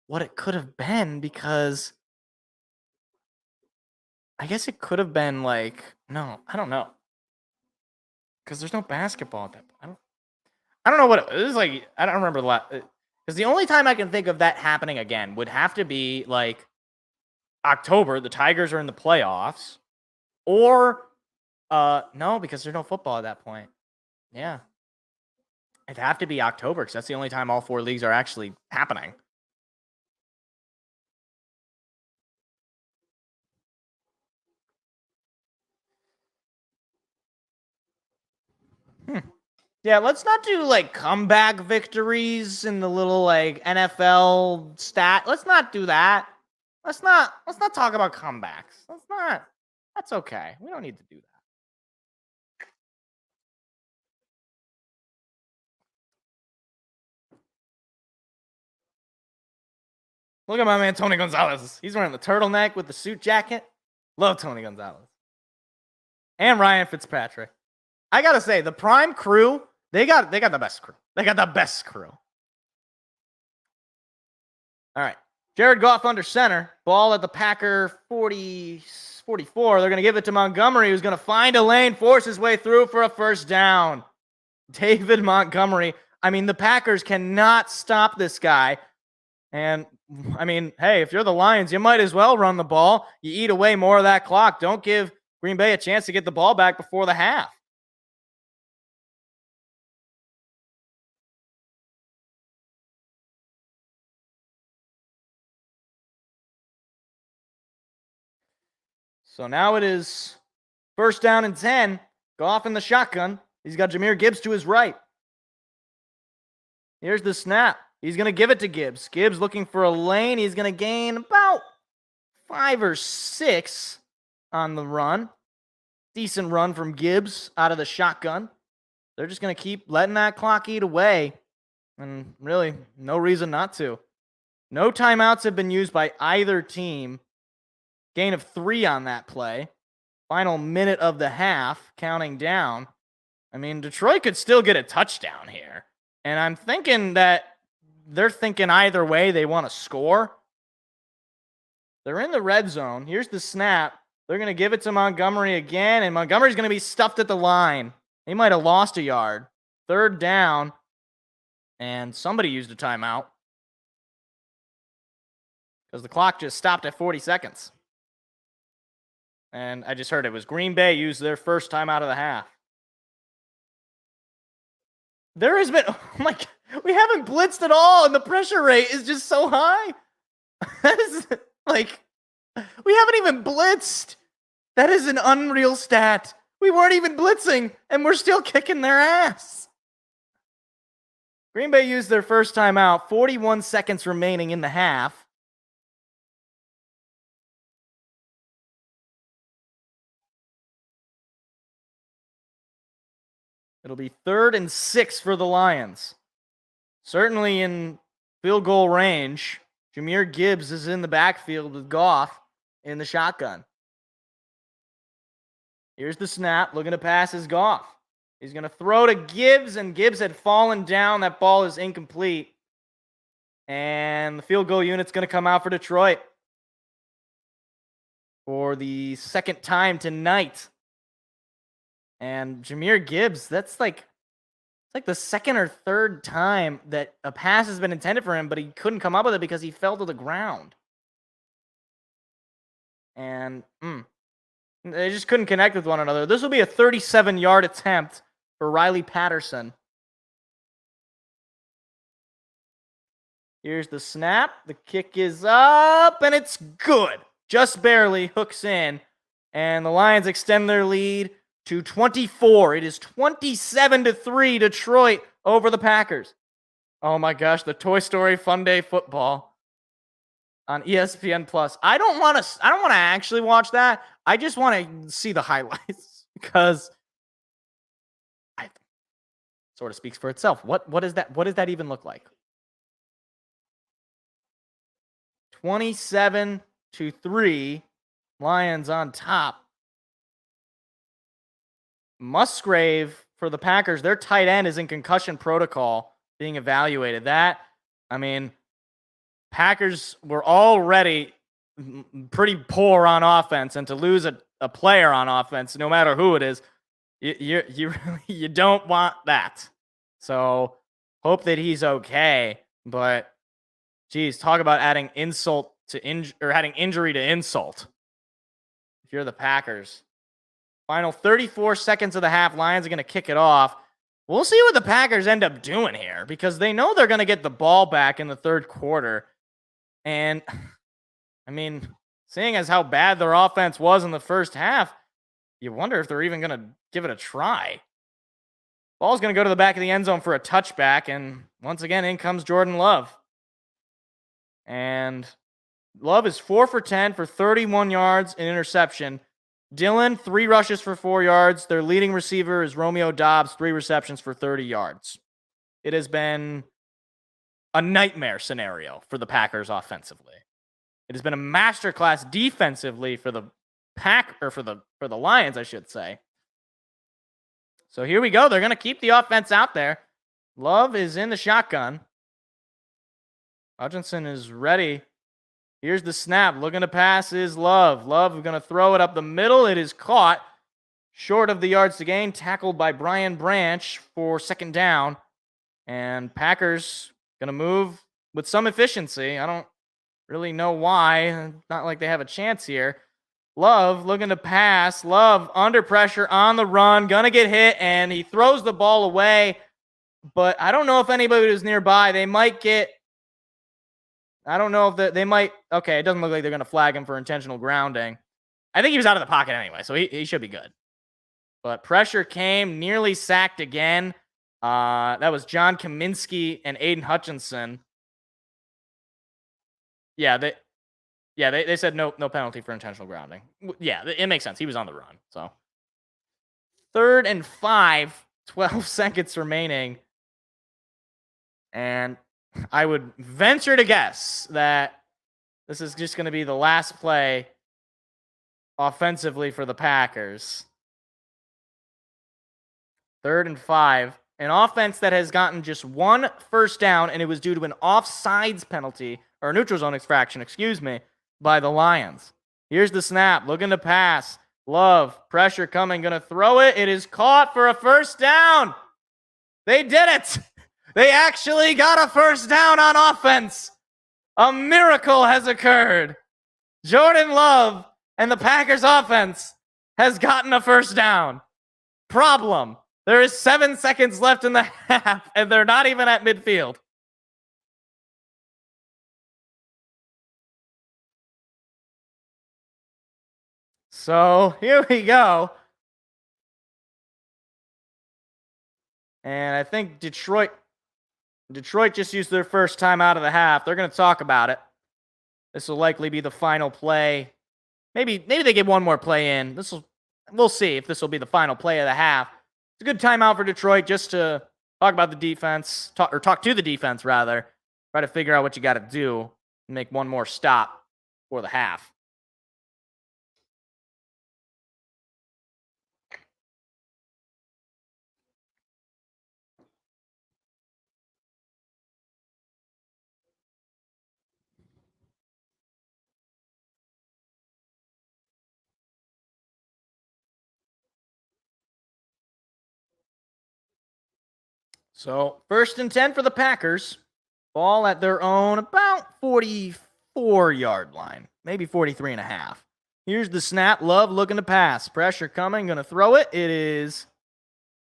what it could have been because I guess it could have been like, no, I don't know. Because there's no basketball at that point. I don't know what it was like. I don't remember the last. Because the only time I can think of that happening again would have to be like October. The Tigers are in the playoffs. Or, no, because there's no football at that point. Yeah. It'd have to be October because that's the only time all 4 leagues are actually happening. Yeah, let's not do like comeback victories in the little like NFL stat. Let's not do that. Let's not talk about comebacks. That's okay. We don't need to do that. Look at my man Tony Gonzalez. He's wearing the turtleneck with the suit jacket. Love Tony Gonzalez. And Ryan Fitzpatrick. I gotta say, the Prime crew, they got the best crew. They got the best crew. All right. Jared Goff under center. Ball at the Packer 44. They're going to give it to Montgomery, who's going to find a lane, force his way through for a first down. David Montgomery. I mean, the Packers cannot stop this guy. And, I mean, hey, if you're the Lions, you might as well run the ball. You eat away more of that clock. Don't give Green Bay a chance to get the ball back before the half. So now it is first down and 10. Goff in the shotgun. He's got Jahmyr Gibbs to his right. Here's the snap. He's going to give it to Gibbs. Gibbs looking for a lane. He's going to gain about 5 or 6 on the run. Decent run from Gibbs out of the shotgun. They're just going to keep letting that clock eat away. And really, no reason not to. No timeouts have been used by either team. Gain of 3 on that play. Final minute of the half, counting down. I mean, Detroit could still get a touchdown here. And I'm thinking that they're thinking either way they want to score. They're in the red zone. Here's the snap. They're going to give it to Montgomery again, and Montgomery's going to be stuffed at the line. He might have lost a yard. Third down, and somebody used a timeout because the clock just stopped at 40 seconds. And I just heard it was Green Bay used their first timeout of the half. There has been, oh my God, we haven't blitzed at all, and the pressure rate is just so high. That is like, we haven't even blitzed. That is an unreal stat. We weren't even blitzing, and we're still kicking their ass. Green Bay used their first timeout, 41 seconds remaining in the half. It'll be 3rd and 6 for the Lions. Certainly in field goal range. Jahmyr Gibbs is in the backfield with Goff in the shotgun. Here's the snap. Looking to pass is Goff. He's going to throw to Gibbs, and Gibbs had fallen down. That ball is incomplete. And the field goal unit's going to come out for Detroit for the second time tonight. And Jahmyr Gibbs, that's like the second or third time that a pass has been intended for him, but he couldn't come up with it because he fell to the ground. And they just couldn't connect with one another. This will be a 37-yard attempt for Riley Patterson. Here's the snap. The kick is up, and it's good. Just barely hooks in, and the Lions extend their lead to 24. It is 27-3 Detroit over the Packers. Oh my gosh, the Toy Story Fun Day football on ESPN Plus. I don't want to actually watch that. I just want to see the highlights because it sort of speaks for itself. What is that? What does that even look like? 27-3, Lions on top. Musgrave for the Packers, their tight end is in concussion protocol being evaluated. Packers were already pretty poor on offense, and to lose a player on offense, no matter who it is, you don't want that. So hope that he's okay. But geez, talk about adding insult to adding injury to insult. If you're the Packers. Final 34 seconds of the half. Lions are going to kick it off. We'll see what the Packers end up doing here because they know they're going to get the ball back in the third quarter. And, seeing as how bad their offense was in the first half, you wonder if they're even going to give it a try. Ball's going to go to the back of the end zone for a touchback, and once again, in comes Jordan Love. And Love is 4 for 10 for 31 yards and interception. Dillon, 3 rushes for 4 yards. Their leading receiver is Romeo Doubs, 3 receptions for 30 yards. It has been a nightmare scenario for the Packers offensively. It has been a masterclass defensively for the Lions, I should say. So here we go. They're going to keep the offense out there. Love is in the shotgun. Hutchinson is ready. Here's the snap. Looking to pass is Love. Love is going to throw it up the middle. It is caught short of the yards to gain. Tackled by Brian Branch for second down. And Packers going to move with some efficiency. I don't really know why. Not like they have a chance here. Love looking to pass. Love under pressure on the run. Going to get hit, and he throws the ball away. But I don't know if anybody was nearby. They might get... I don't know if they might... Okay, it doesn't look like they're going to flag him for intentional grounding. I think he was out of the pocket anyway, so he should be good. But pressure came, nearly sacked again. That was John Kaminsky and Aiden Hutchinson. They said no penalty for intentional grounding. Yeah, it makes sense. He was on the run. So 3rd and 5, 12 seconds remaining. And I would venture to guess that this is just going to be the last play offensively for the Packers. 3rd and 5. An offense that has gotten just 1 first down, and it was due to an offsides penalty, or a neutral zone infraction, by the Lions. Here's the snap. Looking to pass. Love. Pressure coming. Going to throw it. It is caught for a first down. They did it. They actually got a first down on offense. A miracle has occurred. Jordan Love and the Packers offense has gotten a first down. Problem. There is 7 seconds left in the half, and they're not even at midfield. So here we go. And I think Detroit just used their first time out of the half. They're going to talk about it. This will likely be the final play. Maybe they get one more play in. We'll see if this will be the final play of the half. it's a good timeout for Detroit just to talk about the defense, talk to the defense rather, try to figure out what you got to do and make one more stop for the half. So 1st and 10 for the Packers. Ball at their own about 44-yard line, maybe 43 and a half. Here's the snap. Love looking to pass. Pressure coming. Going to throw it. It is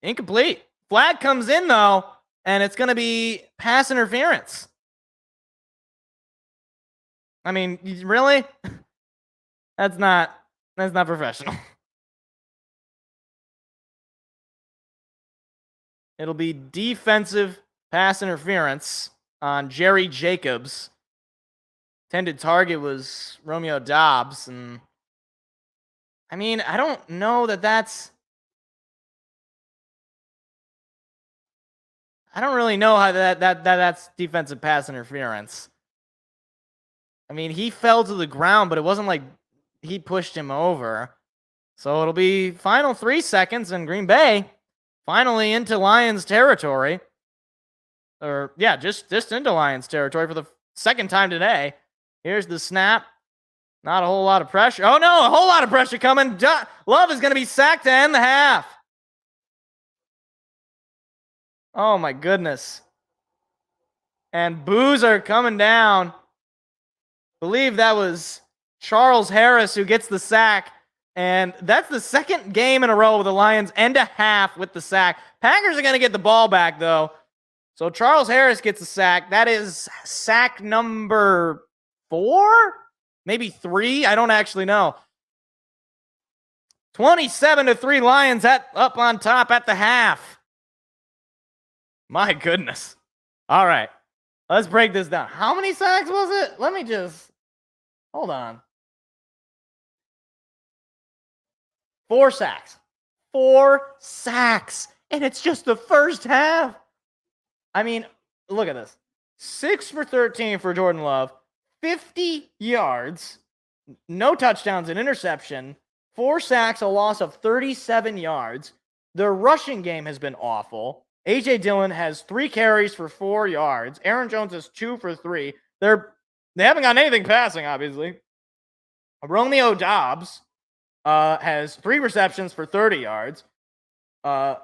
incomplete. Flag comes in, though, and it's going to be pass interference. I mean, really? That's not professional. It'll be defensive pass interference on Jerry Jacobs. Intended target was Romeo Doubs. And I mean, I don't know that's... I don't really know how that's defensive pass interference. I mean, he fell to the ground, but it wasn't like he pushed him over. So it'll be final 3 seconds, and Green Bay finally into Lions territory. Or, yeah, just into Lions territory for the second time today. Here's the snap. Not a whole lot of pressure. Oh, no, a whole lot of pressure coming. Love is going to be sacked to end the half. Oh, my goodness. And boos are coming down. Believe that was Charles Harris who gets the sack. And that's the second game in a row with the Lions end a half with the sack. Packers are going to get the ball back, though. So Charles Harris gets a sack. That is sack number 4? Maybe 3? I don't actually know. 27-3 Lions up on top at the half. My goodness. All right. Let's break this down. How many sacks was it? Let me just... Hold on. 4 sacks. 4 sacks. And it's just the first half. I mean, look at this. 6 for 13 for Jordan Love. 50 yards. No touchdowns, an interception. 4 sacks, a loss of 37 yards. Their rushing game has been awful. A.J. Dillon has 3 carries for 4 yards. Aaron Jones has 2 for 3. They haven't got anything passing, obviously. Romeo Doubs has 3 receptions for 30 yards. I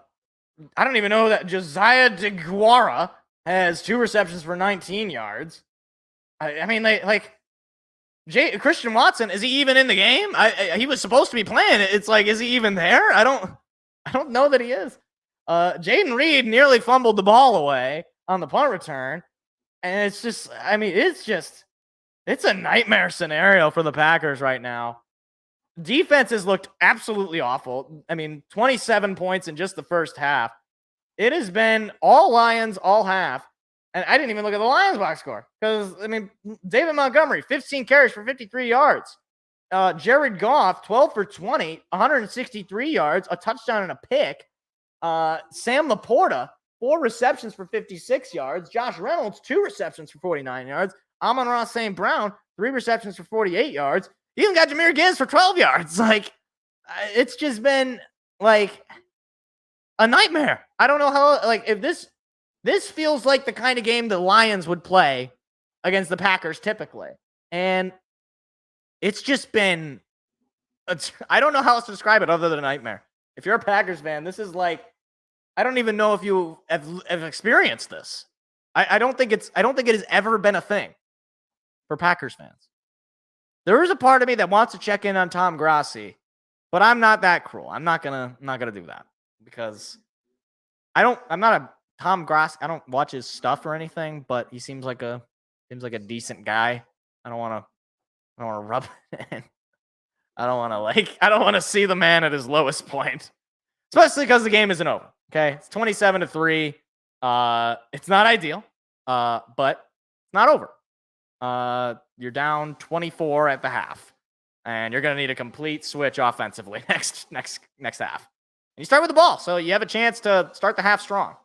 don't even know that Josiah DeGuara has 2 receptions for 19 yards. I mean, Christian Watson, is he even in the game? He was supposed to be playing. It's like, is he even there? I don't know that he is. Jaden Reed nearly fumbled the ball away on the punt return. And it's just, I mean, it's a nightmare scenario for the Packers right now. Defense has looked absolutely awful. I mean, 27 points in just the first half. It has been all Lions, all half. And I didn't even look at the Lions box score. Because, I mean, David Montgomery, 15 carries for 53 yards. Jared Goff, 12 for 20, 163 yards, a touchdown and a pick. Sam Laporta, 4 receptions for 56 yards. Josh Reynolds, 2 receptions for 49 yards. Amon-Ra St. Brown, 3 receptions for 48 yards. You even got Jahmyr Gibbs for 12 yards. Like, it's just been, like, a nightmare. I don't know how, like, if this feels like the kind of game the Lions would play against the Packers typically. And it's just been, I don't know how else to describe it other than a nightmare. If you're a Packers fan, this is like, I don't even know if you have experienced this. I don't think it has ever been a thing for Packers fans. There is a part of me that wants to check in on Tom Grassi, but I'm not that cruel. I'm not gonna do that because I'm not a Tom Grassi. I don't watch his stuff or anything, but he seems like a decent guy. I don't want to rub it in. I don't want to see the man at his lowest point, especially because the game isn't over. Okay, it's 27-3. It's not ideal, but it's not over. You're down 24 at the half, and you're going to need a complete switch offensively next half. you start with the ball, so you have a chance to start the half strong.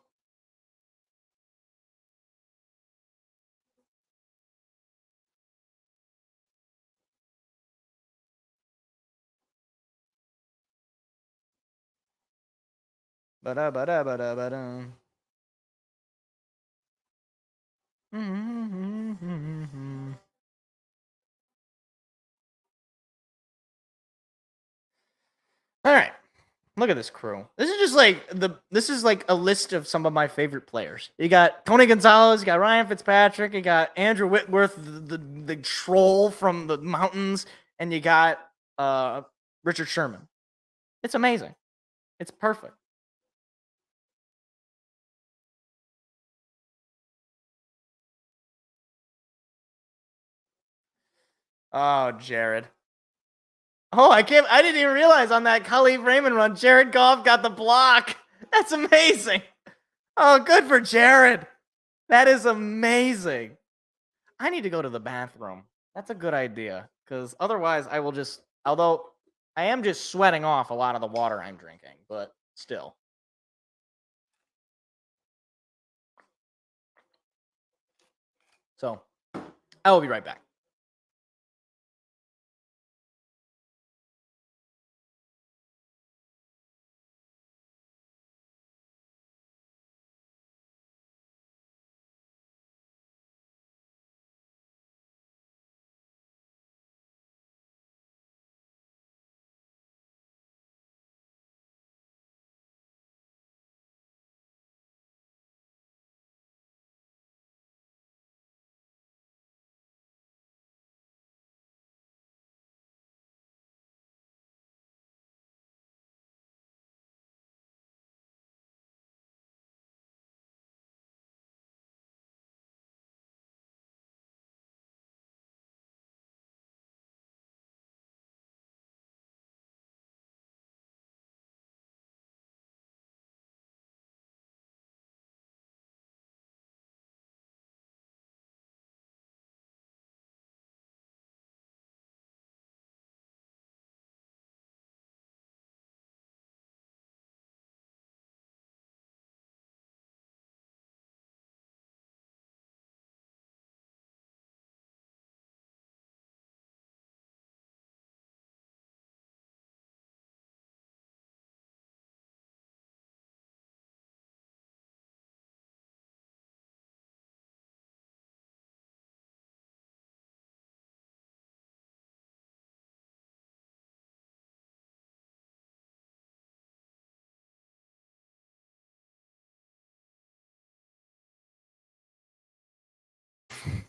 Ba-da-ba-da-ba-da-ba-da. All right. Look at this crew. This is like a list of some of my favorite players. You got Tony Gonzalez, you got Ryan Fitzpatrick, you got Andrew Whitworth, the troll from the mountains, and you got Richard Sherman. It's amazing. It's perfect. Oh, Jared. Oh, I didn't even realize on that Khalif Raymond run, Jared Goff got the block. That's amazing. Oh, good for Jared. That is amazing. I need to go to the bathroom. That's a good idea. Because otherwise I will just, although I am just sweating off a lot of the water I'm drinking, but still. So, I will be right back.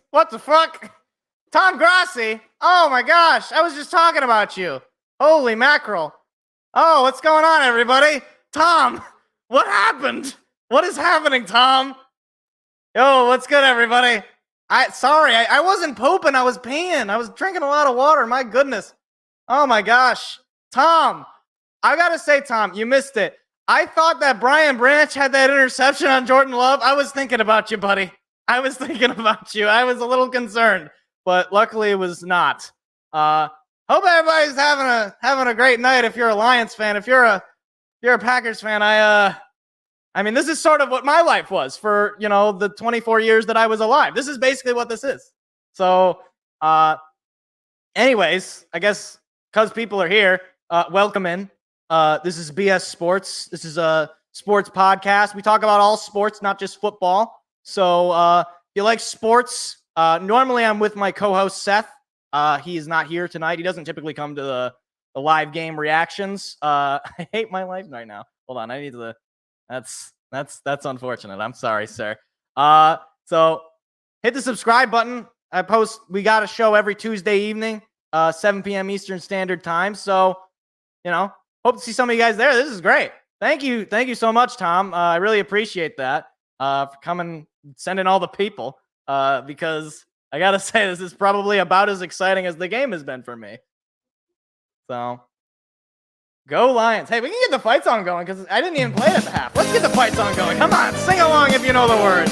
What the fuck? Tom Grassi? Oh my gosh, I was just talking about you. Holy mackerel. Oh, what's going on, everybody? Tom, what happened? What is happening, Tom? Yo, what's good, everybody? I wasn't pooping, I was peeing. I was drinking a lot of water, my goodness. Oh my gosh. Tom, I gotta say, Tom, you missed it. I thought that Brian Branch had that interception on Jordan Love. I was thinking about you, buddy. I was thinking about you. I was a little concerned, but luckily it was not. Hope everybody's having a great night. If you're a Lions fan, if you're a Packers fan, I mean, this is sort of what my life was for, the 24 years that I was alive. This is basically what this is. So, anyways, I guess because people are here, welcome in. This is BS Sports. This is a sports podcast. We talk about all sports, not just football. So if you like sports, normally I'm with my co-host Seth. He is not here tonight. He doesn't typically come to the live game reactions. I hate my life right now. Hold on, I need to. That's unfortunate. I'm sorry, sir. So hit the subscribe button. We got a show every Tuesday evening, 7 p.m. Eastern Standard Time. So, hope to see some of you guys there. This is great. Thank you so much, Tom. I really appreciate that. For coming, sending all the people, because I gotta say, this is probably about as exciting as the game has been for me. So, go Lions. Hey, we can get the fight song going, because I didn't even play it at the half. Let's get the fight song going. Come on, sing along if you know the words.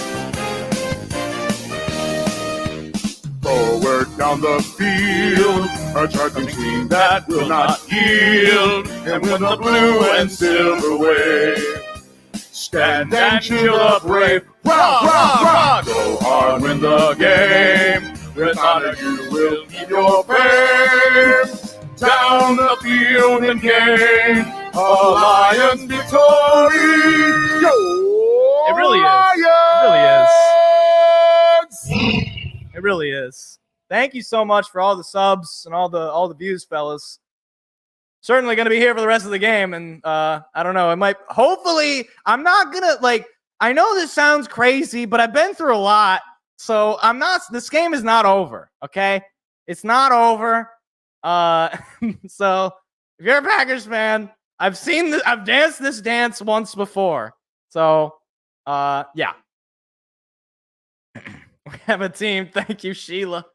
Forward down the field, A charging team that will not yield and win the blue and silver wave. Stand and cheer the brave. Rock, rock, rock. Go hard, win the game. With honor you will keep your fame. Down the field and gain a Lions victory. Yo, It really is. Lions! It really is. Thank you so much for all the subs and all the views, fellas. Certainly going to be here for the rest of the game, and I don't know. It might. Hopefully, I'm not gonna like. I know this sounds crazy, but I've been through a lot, so I'm not. This game is not over. Okay, it's not over. So if you're a Packers fan, I've seen this. I've danced this dance once before. So, yeah. We have a team. Thank you, Sheila.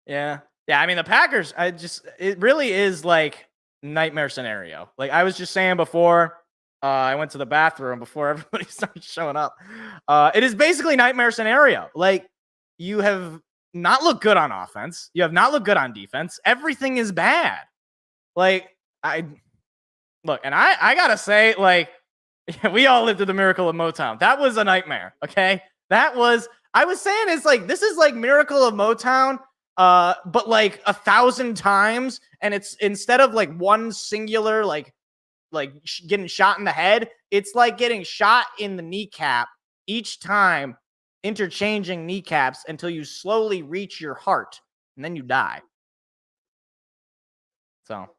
Yeah. I mean, the Packers, it really is like nightmare scenario. Like I was just saying before, I went to the bathroom before everybody started showing up. It is basically nightmare scenario. Like you have not looked good on offense. You have not looked good on defense. Everything is bad. Like I gotta say, like, we all lived through the miracle of Motown. That was a nightmare. Okay. I was saying it's like, this is like Miracle of Motown, but like 1,000 times. And it's instead of like one singular, getting shot in the head, it's like getting shot in the kneecap each time, interchanging kneecaps until you slowly reach your heart and then you die. So,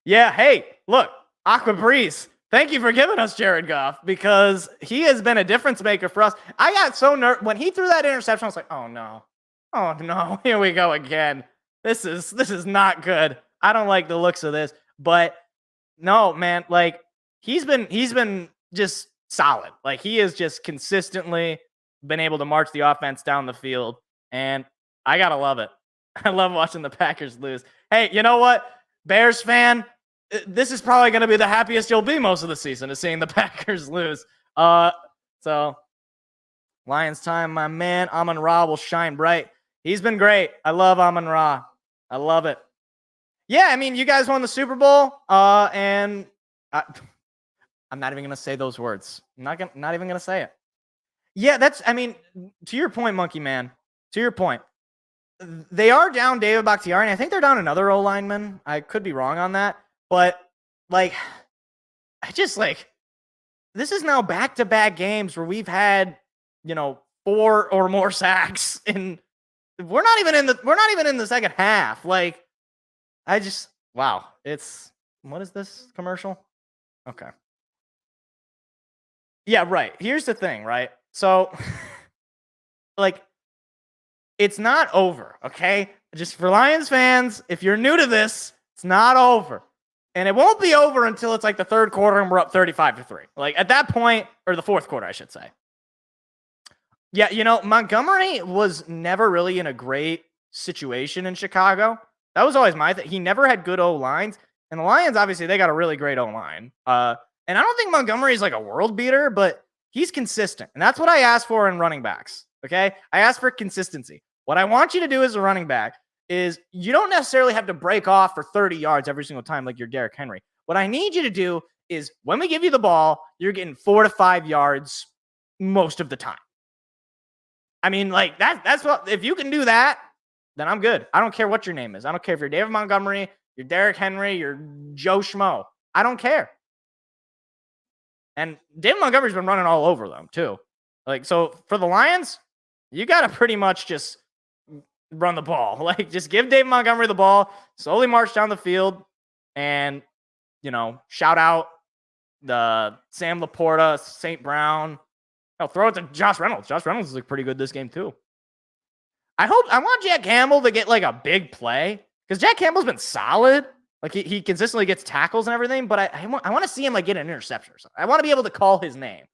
yeah. Hey, look, Aqua Breeze. Thank you for giving us Jared Goff because he has been a difference maker for us. I got so nervous when he threw that interception. I was like, oh no, here we go again. This is not good. I don't like the looks of this. But no, man, like he's been just solid. Like he has just consistently been able to march the offense down the field, and I gotta love it. I love watching the Packers lose. Hey, you know what, Bears fan? This is probably going to be the happiest you'll be most of the season, is seeing the Packers lose. So Lions time, my man. Amon-Ra will shine bright. He's been great. I love Amon-Ra. I love it. Yeah, I mean, you guys won the Super Bowl, and I'm not even going to say those words. I'm not even going to say it. Yeah, to your point, Monkey Man, to your point. They are down David Bakhtiari, and I think they're down another O-lineman. I could be wrong on that. But, like, this is now back-to-back games where we've had, 4 or more sacks, and we're not even in the second half. Like, wow. What is this commercial? Okay. Yeah, right. Here's the thing, right? So, like, it's not over, okay? Just for Lions fans, if you're new to this, it's not over. And it won't be over until it's like the third quarter and we're up 35-3. Like at that point, or the fourth quarter, I should say. Yeah, Montgomery was never really in a great situation in Chicago. That was always my thing. He never had good O-lines. And the Lions, obviously, they got a really great O-line. And I don't think Montgomery is like a world beater, but he's consistent. And that's what I asked for in running backs. Okay? I asked for consistency. What I want you to do as a running back is you don't necessarily have to break off for 30 yards every single time like you're Derrick Henry. What I need you to do is when we give you the ball, you're getting 4 to 5 yards most of the time. I mean, like that's what, if you can do that, then I'm good. I don't care what your name is. I don't care if you're David Montgomery, you're Derrick Henry, you're Joe Schmo. I don't care. And David Montgomery's been running all over them too. Like, so for the Lions, you got to pretty much just run the ball. Like, just give David Montgomery the ball, slowly march down the field, and, shout out the Sam Laporta, St. Brown. Throw it to Josh Reynolds. Josh Reynolds is pretty good this game, too. I want Jack Campbell to get, like, a big play, because Jack Campbell's been solid. Like, he consistently gets tackles and everything, but I want to see him, like, get an interception or something. I want to be able to call his name,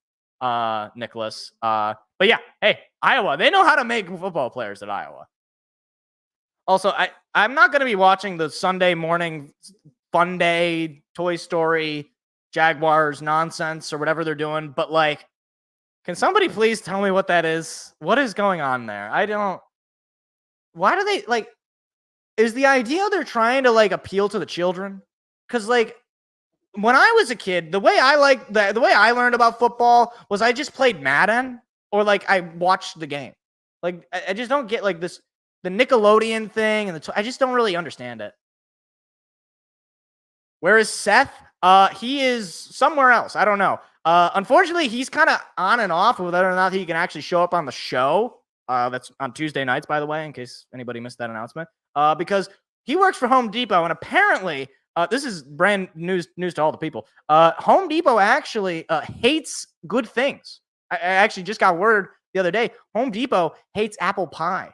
Nicholas. But, yeah, hey, Iowa. They know how to make football players at Iowa. Also, I'm not going to be watching the Sunday morning fun day, Toy Story, Jaguars nonsense or whatever they're doing. But, like, can somebody please tell me what that is? What is going on there? Why do they, like, is the idea they're trying to like appeal to the children? Because like when I was a kid, the way I learned about football was I just played Madden or like I watched the game. Like I just don't get like the Nickelodeon thing, and I just don't really understand it. Where is Seth? He is somewhere else. I don't know. Unfortunately, he's kind of on and off with whether or not he can actually show up on the show. That's on Tuesday nights, by the way, in case anybody missed that announcement. Because he works for Home Depot, and apparently, this is brand news to all the people. Home Depot actually hates good things. I actually just got word the other day. Home Depot hates apple pie.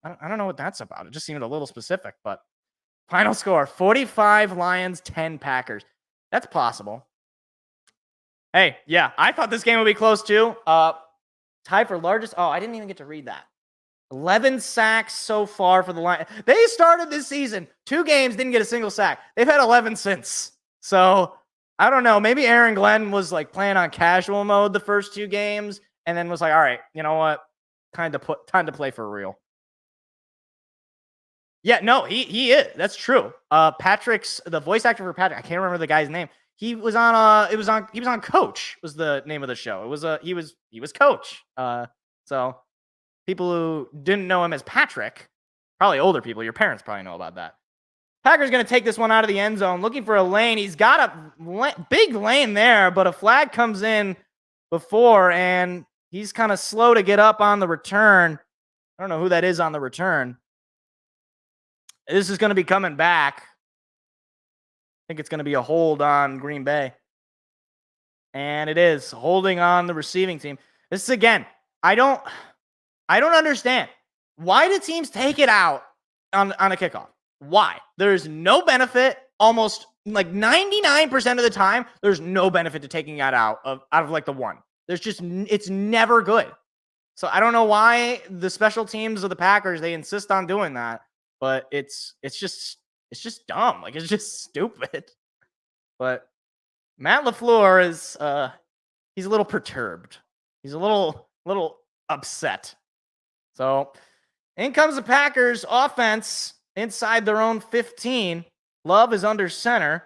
I don't know what that's about. It just seemed a little specific, but final score, 45 Lions, 10 Packers. That's possible. Hey, yeah, I thought this game would be close too. Tied for largest. Oh, I didn't even get to read that. 11 sacks so far for the Lions. They started this season 2 games, didn't get a single sack. They've had 11 since. So I don't know. Maybe Aaron Glenn was like playing on casual mode the first 2 games, and then was like, all right, you know what? Time to play for real. Yeah, no, he is. That's true. Patrick's the voice actor for Patrick. I can't remember the guy's name. He was on he was on Coach was the name of the show. It was he was Coach. So people who didn't know him as Patrick, probably older people, your parents probably know about that. Packers going to take this one out of the end zone, looking for a lane. He's got a big lane there, but a flag comes in before, and he's kind of slow to get up on the return. I don't know who that is on the return. This is going to be coming back. I think it's going to be a hold on Green Bay. And it is holding on the receiving team. This is, again, I don't understand. Why do teams take it out on a kickoff? Why? There's no benefit. Almost like 99% of the time, there's no benefit to taking that out of like the one. It's never good. So I don't know why the special teams of the Packers, they insist on doing that. But it's just dumb. Like, it's just stupid. But Matt LaFleur is he's a little perturbed. He's a little upset. So in comes the Packers offense inside their own 15. Love is under center.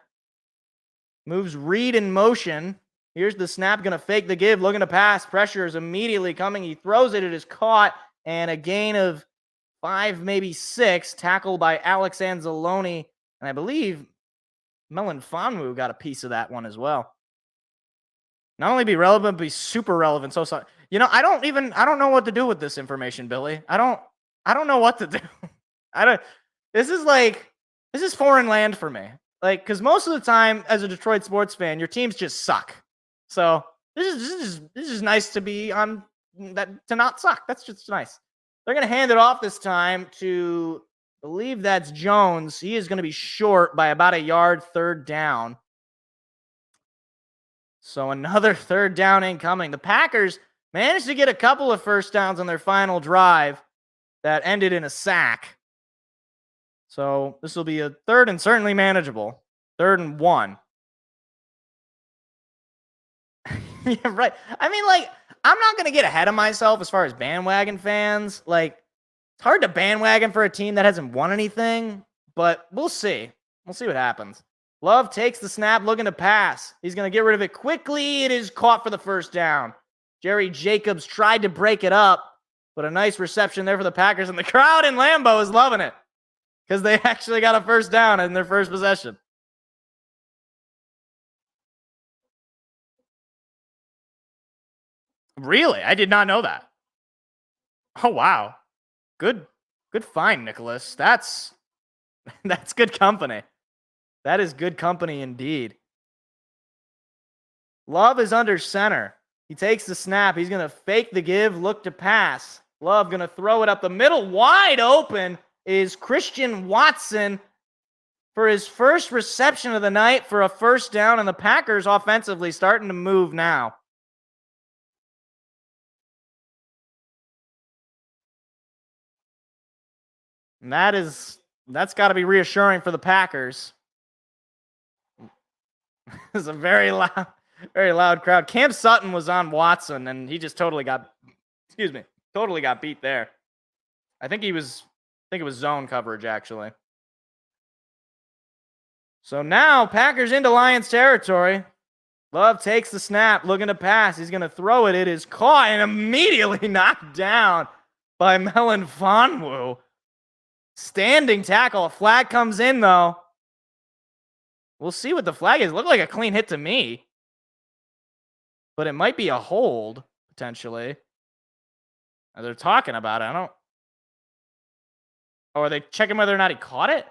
Moves Reed in motion. Here's the snap, gonna fake the give, looking to pass. Pressure is immediately coming. He throws it. It is caught, and a gain of 5, maybe 6, tackled by Alex Anzalone. And I believe Melon Fonwu got a piece of that one as well. Not only be relevant, but be super relevant. So sorry. You know, I don't know what to do with this information, Billy. I don't know what to do. This is foreign land for me. Like, because most of the time as a Detroit sports fan, your teams just suck. So this is nice to be on that, to not suck. That's just nice. They're going to hand it off this time to, I believe that's Jones. He is going to be short by about a yard, 3rd down. So another 3rd down incoming. The Packers managed to get a couple of first downs on their final drive that ended in a sack. So this will be a 3rd and certainly manageable. 3rd and 1. Yeah, right. I mean, like, I'm not going to get ahead of myself as far as bandwagon fans. Like, it's hard to bandwagon for a team that hasn't won anything, but we'll see. We'll see what happens. Love takes the snap, looking to pass. He's going to get rid of it quickly. It is caught for the 1st down. Jerry Jacobs tried to break it up, but a nice reception there for the Packers, and the crowd in Lambeau is loving it because they actually got a 1st down in their first possession. Really? I did not know that. Oh, wow. Good find, Nicholas. That's good company. That is good company indeed. Love is under center. He takes the snap. He's going to fake the give, look to pass. Love going to throw it up the middle. Wide open is Christian Watson for his first reception of the night for a 1st down, and the Packers offensively starting to move now. And that's got to be reassuring for the Packers. It's a very loud crowd. Cam Sutton was on Watson, and he just totally got beat there. I think he was think it was zone coverage, actually. So now, Packers into Lions territory. Love takes the snap, looking to pass. He's going to throw it. It is caught and immediately knocked down by Melon Fonwu. Standing tackle. A flag comes in, though. We'll see what the flag is. It looked like a clean hit to me. But it might be a hold, potentially. They're talking about it. I don't... Oh, are they checking whether or not he caught it?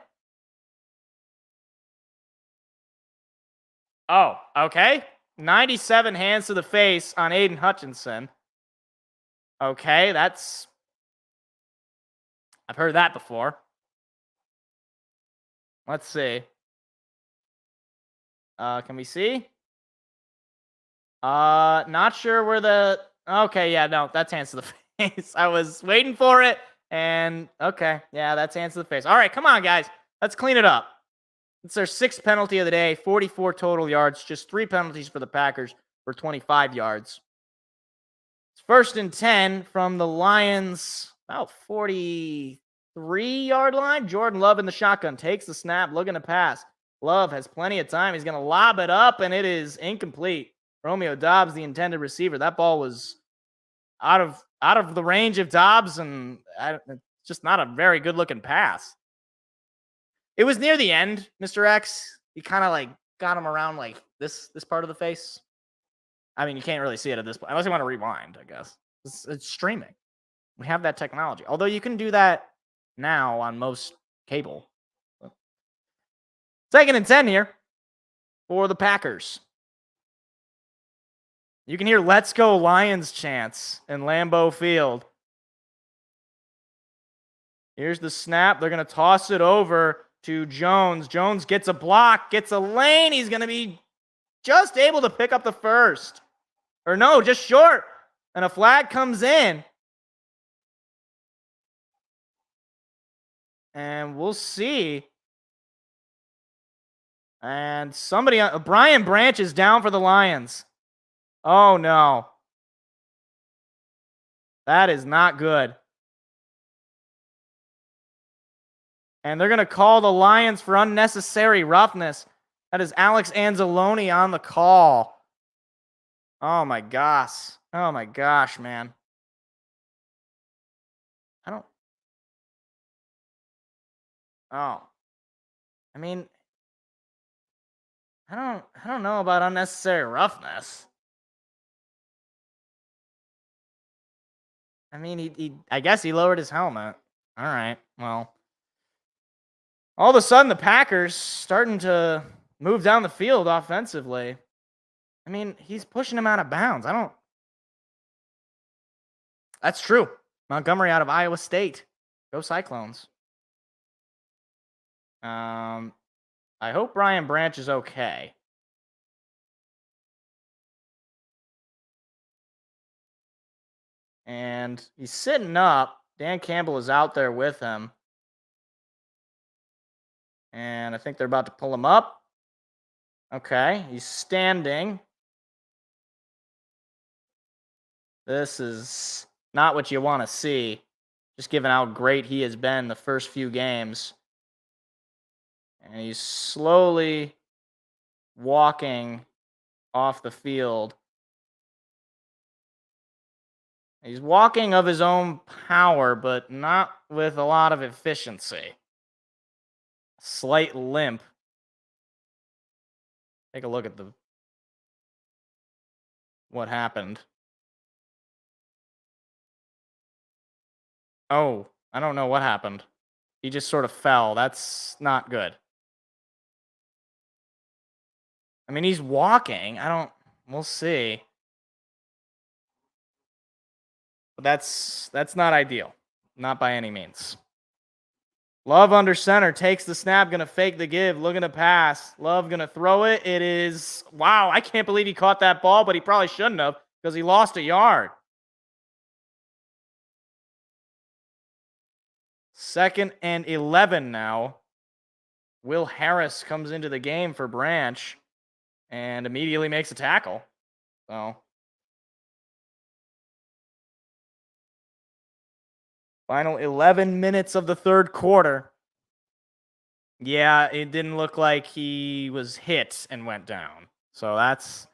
Oh, okay. 97 hands to the face on Aiden Hutchinson. Okay, that's... I've heard that before. Let's see. Can we see? Not sure where the... Okay, yeah, no, that's hands to the face. I was waiting for it, and okay, yeah, that's hands to the face. All right, come on, guys. Let's clean it up. It's their 6th penalty of the day, 44 total yards, just 3 penalties for the Packers for 25 yards. It's 1st and 10 from the Lions, about 43-yard line. Jordan Love in the shotgun, takes the snap, looking to pass. Love has plenty of time. He's going to lob it up, and it is incomplete. Romeo Doubs, the intended receiver. That ball was out of the range of Doubs, and it's just not a very good-looking pass. It was near the end, Mr. X. He kind of like got him around like this part of the face. I mean, you can't really see it at this point, unless you want to rewind, I guess. It's streaming. We have that technology. Although you can do that now on most cable. 2nd and 10 here for the Packers. You can hear "Let's Go Lions" chants in Lambeau Field. Here's the snap. They're going to toss it over to Jones. Jones gets a block, gets a lane. He's going to be just able to pick up the first. Or no, just short. And a flag comes in. And we'll see. And somebody, Brian Branch is down for the Lions. Oh, no. That is not good. And they're going to call the Lions for unnecessary roughness. That is Alex Anzalone on the call. Oh, my gosh. Oh, my gosh, man. Oh. I mean, I don't know about unnecessary roughness. I mean, I guess he lowered his helmet. All right, well. All of a sudden, the Packers starting to move down the field offensively. I mean, he's pushing him out of bounds. That's true. Montgomery out of Iowa State. Go Cyclones. I hope Brian Branch is okay. And he's sitting up. Dan Campbell is out there with him. And I think they're about to pull him up. Okay, he's standing. This is not what you want to see, just given how great he has been the first few games. And he's slowly walking off the field. He's walking of his own power, but not with a lot of efficiency. Slight limp. Take a look at what happened. Oh, I don't know what happened. He just sort of fell. That's not good. I mean, he's walking. We'll see. But that's not ideal. Not by any means. Love under center, takes the snap, going to fake the give, looking to pass. Love going to throw it. It is, wow, I can't believe he caught that ball, but he probably shouldn't have because he lost a yard. 2nd and 11 now. Will Harris comes into the game for Branch and immediately makes a tackle. So Final 11 minutes of the third quarter. Yeah, it didn't look like he was hit and went down. So that's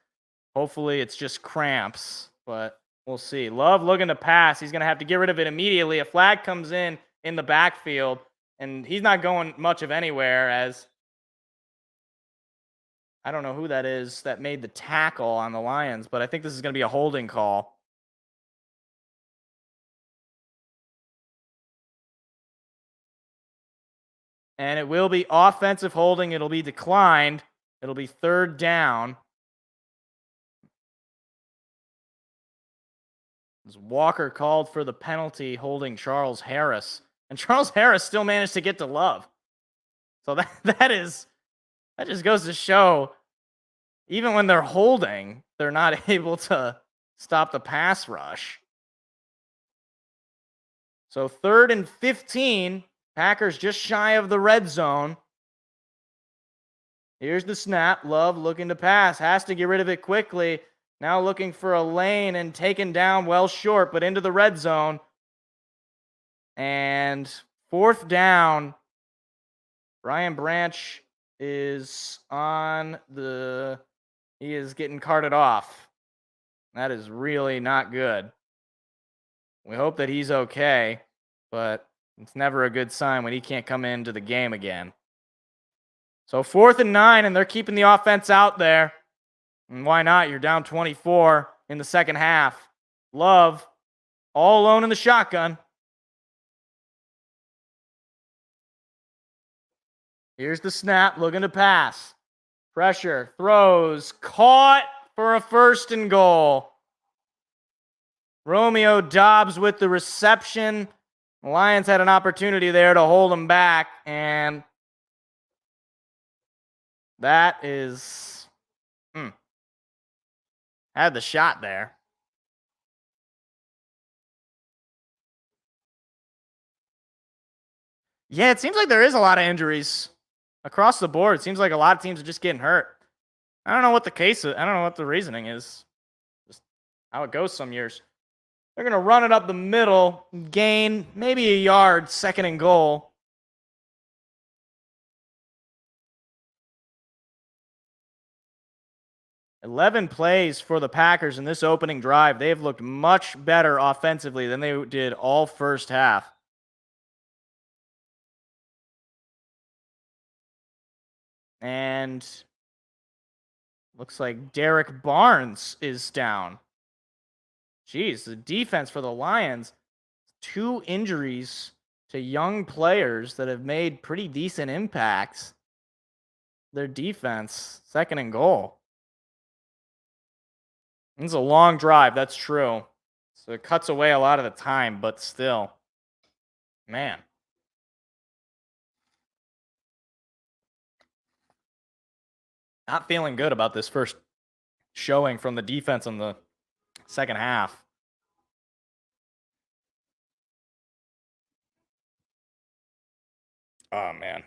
hopefully it's just cramps, but we'll see. Love looking to pass. He's going to have to get rid of it immediately. A flag comes in the backfield, and he's not going much of anywhere as I don't know who that is that made the tackle on the Lions, but I think this is going to be a holding call. And it will be offensive holding. It'll be declined. It'll be third down. As Walker called for the penalty holding Charles Harris. And Charles Harris still managed to get to Love. So that just goes to show, even when they're holding, they're not able to stop the pass rush. So 3rd and 15. Packers just shy of the red zone. Here's the snap. Love looking to pass. Has to get rid of it quickly. Now looking for a lane and taken down well short, but into the red zone. And 4th down. Brian Branch is he is getting carted off. That is really not good. We hope that he's okay, but it's never a good sign when he can't come into the game again. So 4th and 9, and they're keeping the offense out there. And why not? You're down 24 in the second half. Love, all alone in the shotgun. Here's the snap, looking to pass. Pressure, throws, caught for a 1st and goal. Romeo Dobbs with the reception. The Lions had an opportunity there to hold him back, and that is had the shot there. Yeah, it seems like there is a lot of injuries across the board. It seems like a lot of teams are just getting hurt. I don't know what the case is. I don't know what the reasoning is. Just how it goes some years. They're going to run it up the middle, gain maybe a yard, 2nd and goal. $11 plays for the Packers in this opening drive. They've looked much better offensively than they did all first half. And looks like Derek Barnes is down. Jeez, the defense for the Lions, 2 injuries to young players that have made pretty decent impacts. Their defense, 2nd and goal. It's a long drive, that's true. So it cuts away a lot of the time, but still. Man. Not feeling good about this first showing from the defense in the second half. Oh, man.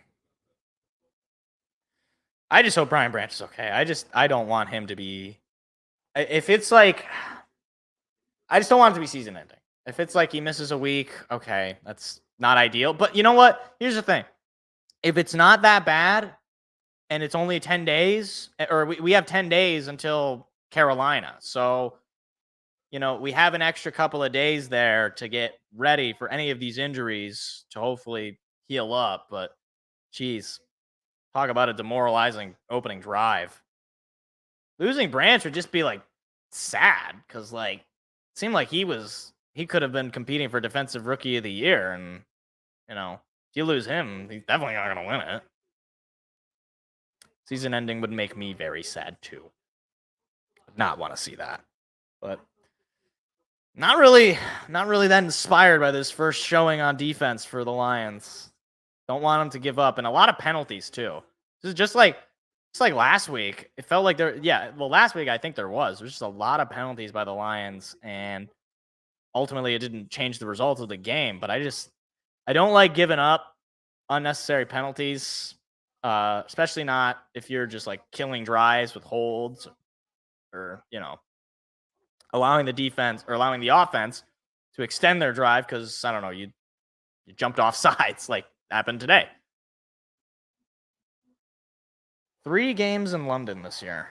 I just hope Brian Branch is okay. I don't want him to be... If it's like... I just don't want it to be season ending. If it's like he misses a week, okay, that's not ideal. But you know what? Here's the thing. If it's not that bad and it's only 10 days, or we have 10 days until Carolina. So, you know, we have an extra couple of days there to get ready for any of these injuries to hopefully heal up. But, geez, talk about a demoralizing opening drive. Losing Branch would just be, like, sad because, like, it seemed like he could have been competing for Defensive Rookie of the Year. And, you know, if you lose him, he's definitely not going to win it. Season ending would make me very sad, too. Would not want to see that. But not really that inspired by this first showing on defense for the Lions. Don't want them to give up. And a lot of penalties, too. This is just like last week. It felt like last week I think there was just a lot of penalties by the Lions, and ultimately it didn't change the results of the game. But I don't like giving up unnecessary penalties, especially not if you're just like killing drives with holds or, you know, allowing the defense or allowing the offense to extend their drive because, I don't know, you You jumped off sides like happened today. 3 games in London this year.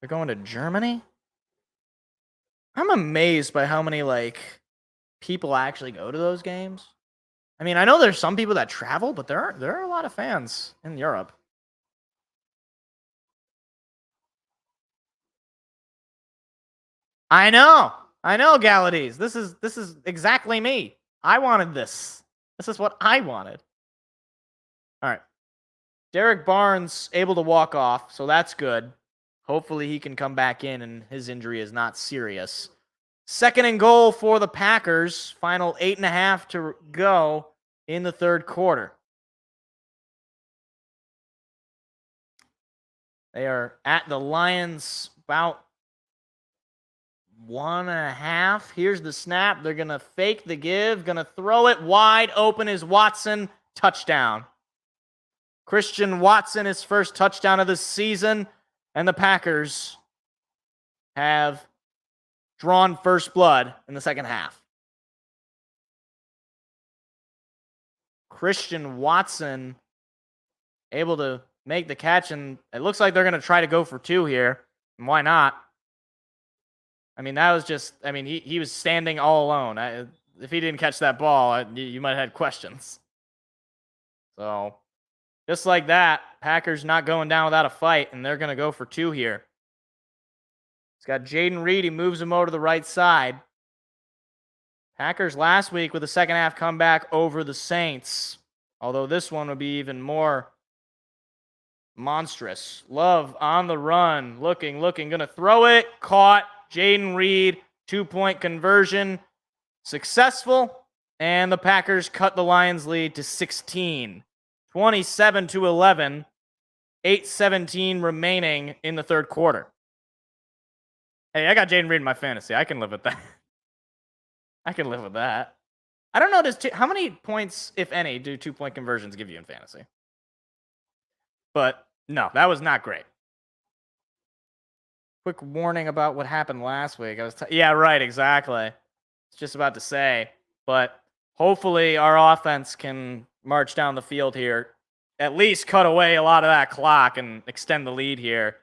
They're going to Germany? I'm amazed by how many, like, people actually go to those games. I mean, I know there's some people that travel, but there are a lot of fans in Europe. I know, Galladees. This is exactly me. I wanted this. This is what I wanted. All right. Derek Barnes able to walk off, so that's good. Hopefully he can come back in and his injury is not serious. 2nd and goal for the Packers. Final 8.5 to go in the third quarter. They are at the Lions about 1.5. Here's the snap. They're going to fake the give. Going to throw it wide open is Watson. Touchdown. Christian Watson, his first touchdown of the season. And the Packers have drawn first blood in the second half. Christian Watson able to make the catch, and it looks like they're going to try to go for 2 here. And why not? I mean, that was just, I mean, he was standing all alone. If he didn't catch that ball, you might have had questions. So, just like that, Packers not going down without a fight, and they're going to go for 2 here. He's got Jaden Reed. He moves him over to the right side. Packers last week with a second half comeback over the Saints. Although this one would be even more monstrous. Love on the run. Looking. Going to throw it. Caught. Jaden Reed. 2-point conversion. Successful. And the Packers cut the Lions lead to 16. 27-11. 8:17 remaining in the third quarter. Hey, I got Jaden Reed in my fantasy. I can live with that. I can live with that. I don't know, how many points, if any, do 2-point conversions give you in fantasy? But no, that was not great. Quick warning about what happened last week. Yeah, right, exactly. I was just about to say. But hopefully our offense can march down the field here, at least cut away a lot of that clock and extend the lead here.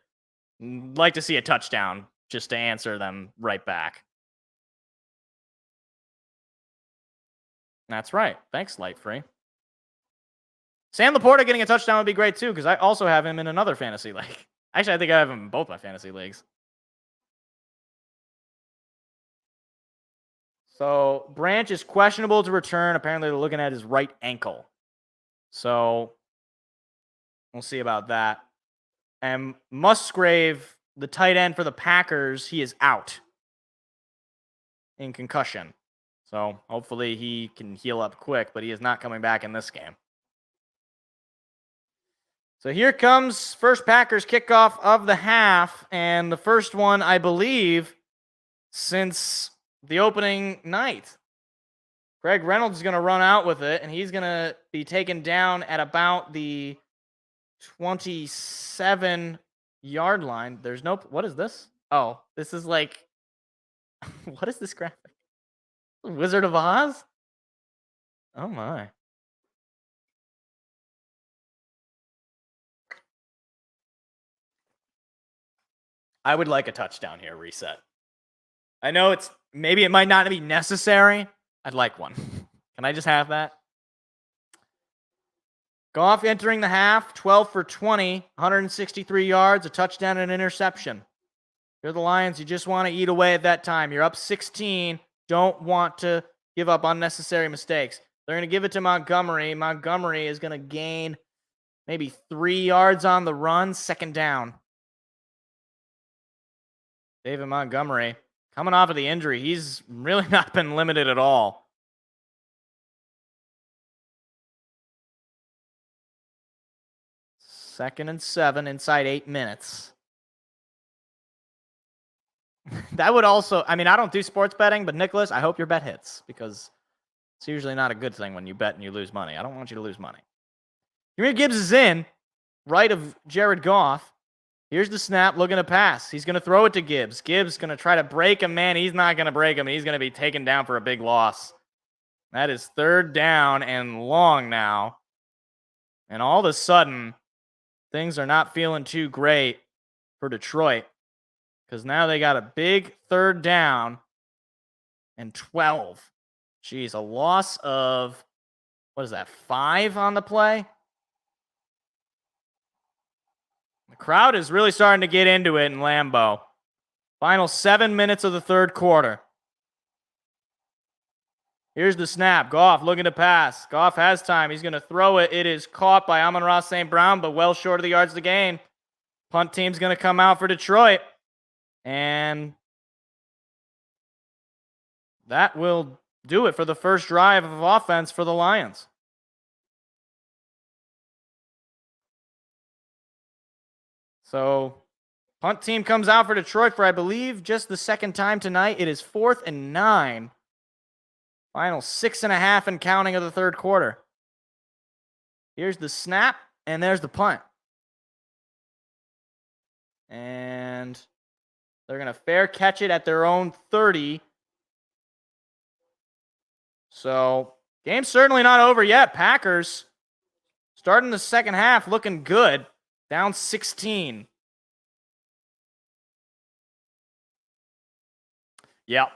Like to see a touchdown just to answer them right back. That's right. Thanks, Light Free. Sam Laporta getting a touchdown would be great too, because I also have him in another fantasy league. Actually, I think I have him in both my fantasy leagues. So Branch is questionable to return. Apparently, they're looking at his right ankle. So we'll see about that. And Musgrave, the tight end for the Packers, he is out in concussion. So hopefully he can heal up quick, but he is not coming back in this game. So here comes first Packers kickoff of the half, and the first one, I believe, since the opening night. Greg Reynolds is going to run out with it, and he's going to be taken down at about the 27-yard line. There's no... What is this? Oh, this is like... What is this graphic? Wizard of Oz? Oh, my. I would like a touchdown here, reset. I know maybe it might not be necessary. I'd like one. Can I just have that? Goff entering the half, 12 for 20, 163 yards, a touchdown and an interception. You're the Lions. You just want to eat away at that time. You're up 16. Don't want to give up unnecessary mistakes. They're going to give it to Montgomery. Montgomery is going to gain maybe 3 yards on the run, second down. David Montgomery, coming off of the injury, he's really not been limited at all. Second and 7 inside 8 minutes. That would also, I mean, I don't do sports betting, but Nicholas, I hope your bet hits, because it's usually not a good thing when you bet and you lose money. I don't want you to lose money. Jahmyr Gibbs is in, right of Jared Goff. Here's the snap, looking to pass. He's going to throw it to Gibbs. Gibbs going to try to break him, man. He's not going to break him. He's going to be taken down for a big loss. That is 3rd down and long now. And all of a sudden, things are not feeling too great for Detroit. Because now they got a big 3rd down and 12. Jeez, a loss of, what is that, 5 on the play? The crowd is really starting to get into it in Lambeau. Final 7 minutes of the 3rd quarter. Here's the snap. Goff looking to pass. Goff has time. He's going to throw it. It is caught by Amon-Ra St. Brown, but well short of the yards to gain. Punt team's going to come out for Detroit. And that will do it for the first drive of offense for the Lions. So, punt team comes out for Detroit for, I believe, just the 2nd time tonight. It is 4th and 9. Final 6.5 and counting of the 3rd quarter. Here's the snap, and there's the punt. And they're going to fair catch it at their own 30. So, game's certainly not over yet. Packers starting the second half looking good. Down 16. Yep.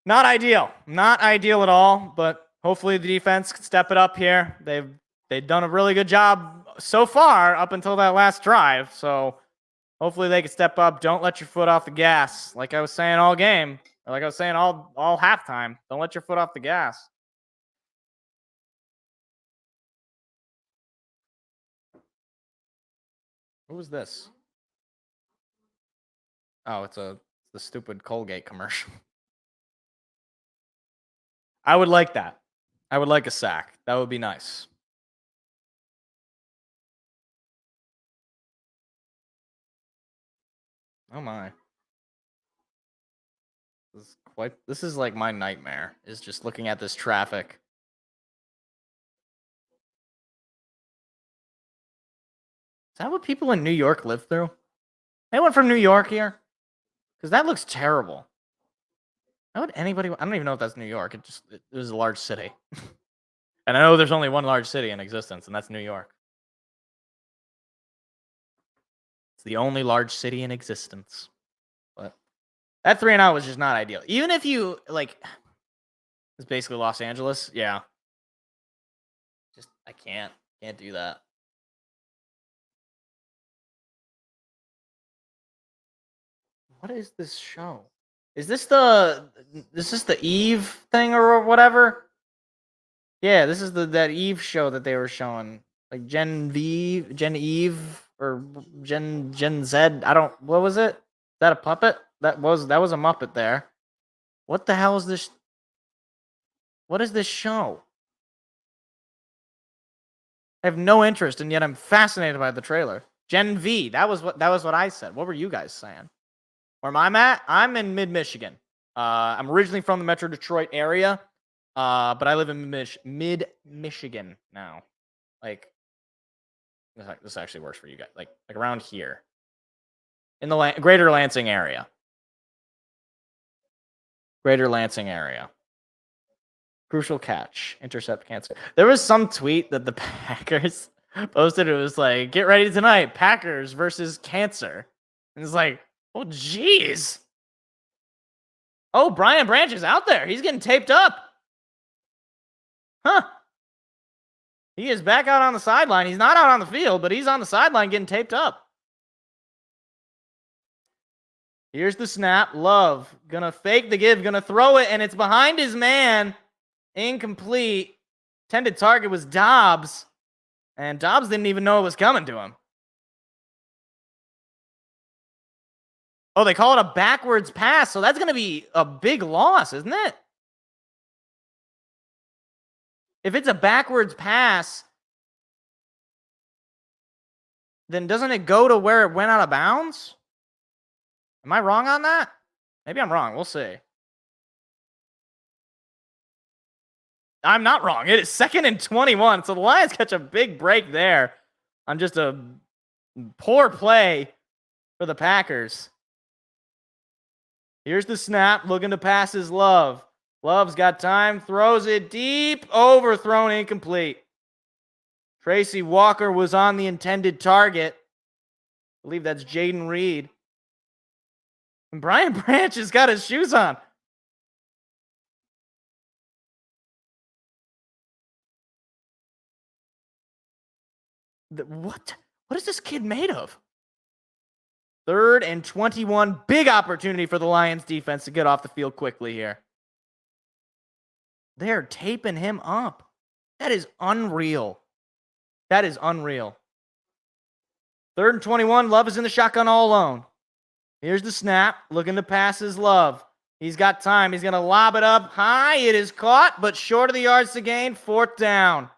Not ideal. Not ideal at all, but hopefully the defense can step it up here. They've done a really good job so far up until that last drive. So hopefully they can step up. Don't let your foot off the gas. Like I was saying all game, or like I was saying all halftime. Don't let your foot off the gas. Who was this? Oh, it's the stupid Colgate commercial. I would like that. I would like a sack. That would be nice. Oh my. This is like my nightmare, is just looking at this traffic. Is that what people in New York live through? Anyone from New York here? Because that looks terrible. How would anybody? I don't even know if that's New York. It was a large city. And I know there's only one large city in existence, and that's New York. It's the only large city in existence. But that 3-and-out was just not ideal. Even if you, like, it's basically Los Angeles. Yeah. I can't do that. What is this show? Is this the Eve thing or whatever? Yeah, this is that Eve show that they were showing. Like Gen Eve or Gen Z. What was it? Is that a puppet? That was a Muppet there. What the hell is this? What is this show? I have no interest, and yet I'm fascinated by the trailer. Gen V. That was what I said. What were you guys saying? Where I'm at? I'm in mid-Michigan. I'm originally from the Metro Detroit area, but I live in mid-Michigan now. Like, this actually works for you guys. Like around here. In the greater Lansing area. Greater Lansing area. Crucial catch. Intercept cancer. There was some tweet that the Packers posted. It was like, get ready tonight. Packers versus cancer. And it's like, oh, jeez. Oh, Brian Branch is out there. He's getting taped up. Huh. He is back out on the sideline. He's not out on the field, but he's on the sideline getting taped up. Here's the snap. Love. Gonna fake the give. Gonna throw it, and it's behind his man. Incomplete. Intended target was Dobbs. And Dobbs didn't even know it was coming to him. Oh, they call it a backwards pass, so that's going to be a big loss, isn't it? If it's a backwards pass, then doesn't it go to where it went out of bounds? Am I wrong on that? Maybe I'm wrong. We'll see. I'm not wrong. It is 2nd and 21, so the Lions catch a big break there on just a Poor play for the Packers. Here's the snap, looking to pass his Love. Love's got time, throws it deep, overthrown, incomplete. Tracy Walker was on the intended target. I believe that's Jaden Reed. And Brian Branch has got his shoes on. What? What is this kid made of? 3rd and 21. Big opportunity for the Lions defense to get off the field quickly here. They're taping him up. That is unreal. That is unreal. 3rd and 21. Love is in the shotgun all alone. Here's the snap. Looking to pass his Love. He's got time. He's going to lob it up high. It is caught, but short of the yards to gain. 4th down.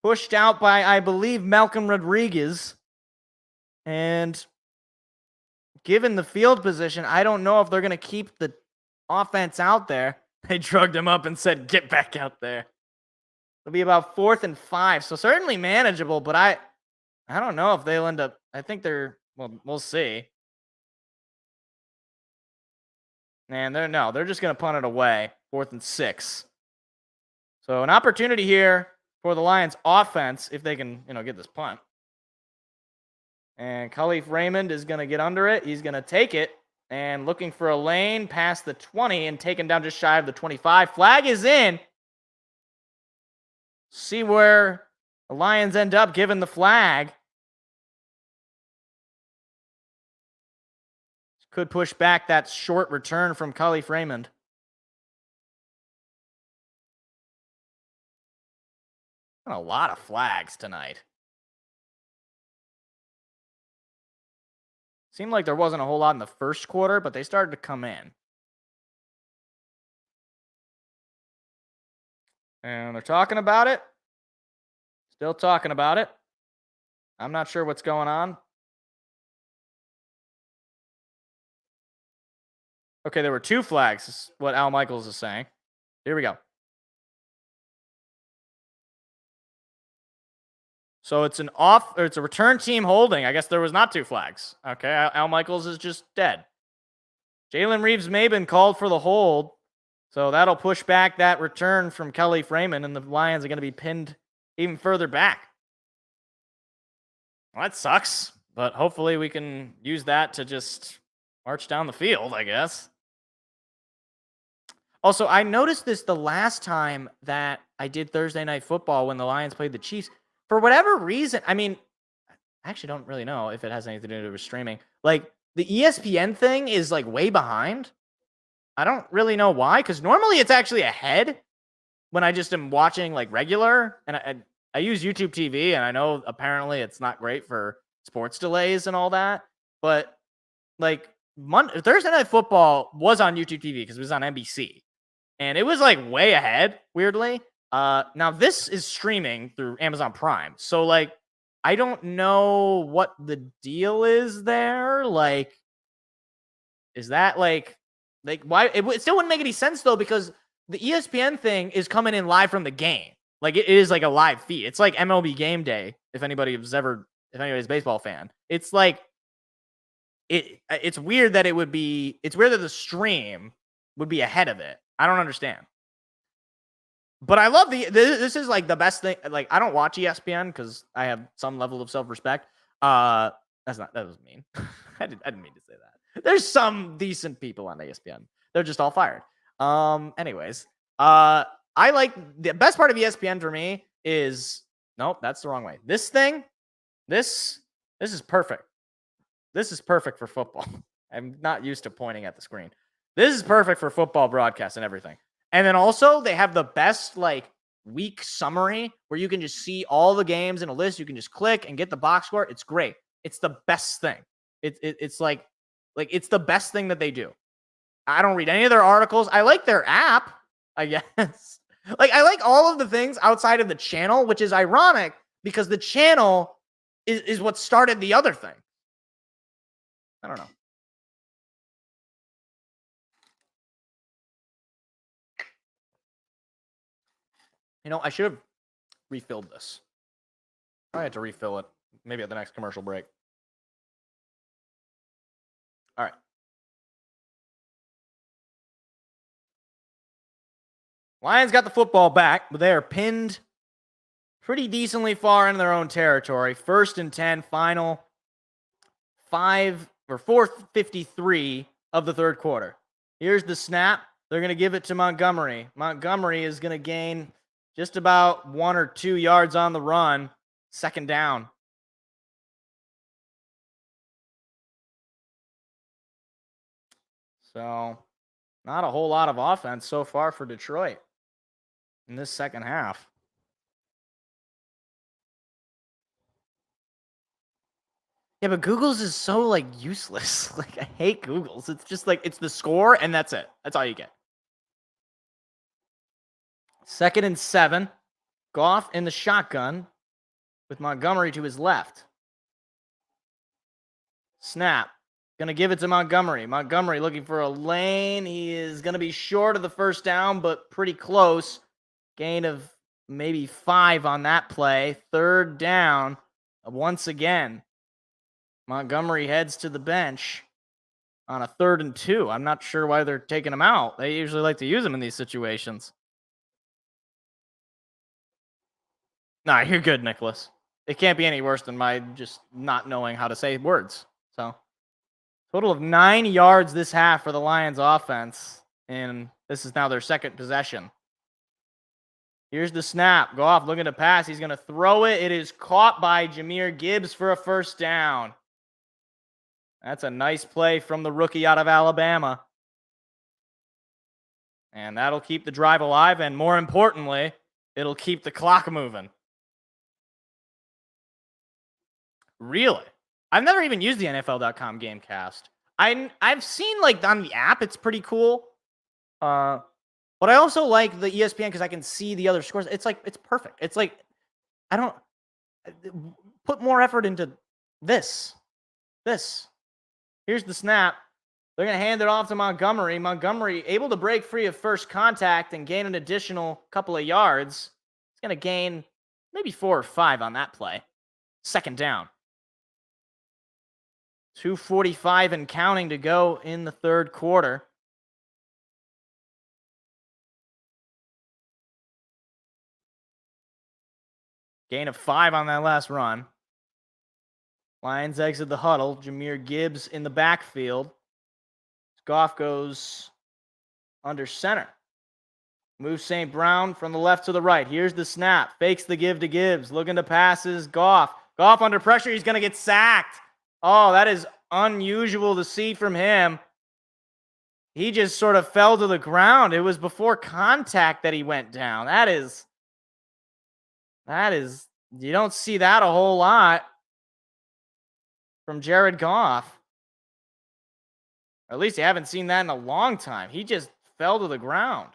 Pushed out by, I believe, Malcolm Rodriguez. And given the field position, I don't know if they're going to keep the offense out there. They drugged him up and said, get back out there. It'll be about 4th and 5. So certainly manageable, but I don't know if they'll end up. I think they're, well, we'll see. And they're just going to punt it away. 4th and 6. So an opportunity here for the Lions offense if they can, get this punt. And Khalif Raymond is going to get under it. He's going to take it and looking for a lane past the 20 and taken down just shy of the 25. Flag is in. See where the Lions end up given the flag. Could push back that short return from Khalif Raymond. A lot of flags tonight. Seemed like there wasn't a whole lot in the first quarter, but they started to come in. And they're talking about it. Still talking about it. I'm not sure what's going on. Okay, there were 2 flags, is what Al Michaels is saying. Here we go. So it's it's a return team holding. I guess there was not 2 flags. Okay, Al Michaels is just dead. Jalen Reeves-Maben called for the hold. So that'll push back that return from Khalif Raymond, and the Lions are going to be pinned even further back. Well, that sucks, but hopefully we can use that to just march down the field, I guess. Also, I noticed this the last time that I did Thursday Night Football when the Lions played the Chiefs. For whatever reason, I mean, I actually don't really know if it has anything to do with streaming. Like, the ESPN thing is, like, way behind. I don't really know why, because normally it's actually ahead when I just am watching, like, regular. And I use YouTube TV, and I know apparently it's not great for sports delays and all that. But, like, Thursday Night Football was on YouTube TV because it was on NBC. And it was, like, way ahead, weirdly. Now this is streaming through Amazon Prime. So like, I don't know what the deal is there. Like, is that like why it still wouldn't make any sense though, because the ESPN thing is coming in live from the game. Like it is like a live feed. It's like MLB Game Day. If anybody's a baseball fan, it's like, it's weird that it's weird that the stream would be ahead of it. I don't understand. But I love this is like the best thing. Like, I don't watch ESPN because I have some level of self-respect. That was mean. I didn't mean to say that. There's some decent people on ESPN. They're just all fired. Anyways, I like the best part of ESPN for me is, nope, that's the wrong way. This thing, this is perfect. This is perfect for football. I'm not used to pointing at the screen. This is perfect for football broadcast and everything. And then also they have the best like week summary where you can just see all the games in a list. You can just click and get the box score. It's great. It's the best thing. It's like it's the best thing that they do. I don't read any of their articles. I like their app, I guess. Like, I like all of the things outside of the channel, which is ironic because the channel is what started the other thing. I don't know. You know, I should have refilled this. I had to refill it maybe at the next commercial break. All right. Lions got the football back, but they are pinned pretty decently far into their own territory. 1st and 10, final 4:53 of the third quarter. Here's the snap. They're going to give it to Montgomery. Montgomery is going to gain just about 1 or 2 yards on the run. 2nd down. So, not a whole lot of offense so far for Detroit in this second half. Yeah, but Google's is so, useless. I hate Google's. It's just, it's the score, and that's it. That's all you get. 2nd and 7. Goff in the shotgun with Montgomery to his left. Snap. Going to give it to Montgomery. Montgomery looking for a lane. He is going to be short of the 1st down, but pretty close. Gain of maybe 5 on that play. 3rd down. Once again, Montgomery heads to the bench on a 3rd and 2. I'm not sure why they're taking him out. They usually like to use him in these situations. Nah, you're good, Nicholas. It can't be any worse than my just not knowing how to say words. So, total of 9 yards this half for the Lions offense, and this is now their 2nd possession. Here's the snap. Goff looking to pass. He's going to throw it. It is caught by Jahmyr Gibbs for a 1st down. That's a nice play from the rookie out of Alabama. And that'll keep the drive alive, and more importantly, it'll keep the clock moving. Really? I've never even used the NFL.com Gamecast. I've seen, on the app, it's pretty cool. But I also like the ESPN because I can see the other scores. It's perfect. It's I don't put more effort into this. Here's the snap. They're going to hand it off to Montgomery. Montgomery able to break free of first contact and gain an additional couple of yards. He's going to gain maybe 4 or 5 on that play. 2nd down. 2:45 and counting to go in the third quarter. Gain of 5 on that last run. Lions exit the huddle. Jahmyr Gibbs in the backfield. Goff goes under center. Moves St. Brown from the left to the right. Here's the snap. Fakes the give to Gibbs. Looking to passes Goff. Goff under pressure. He's going to get sacked. Oh, that is unusual to see from him. He just sort of fell to the ground. It was before contact that he went down. That is, you don't see that a whole lot from Jared Goff. Or at least you haven't seen that in a long time. He just fell to the ground.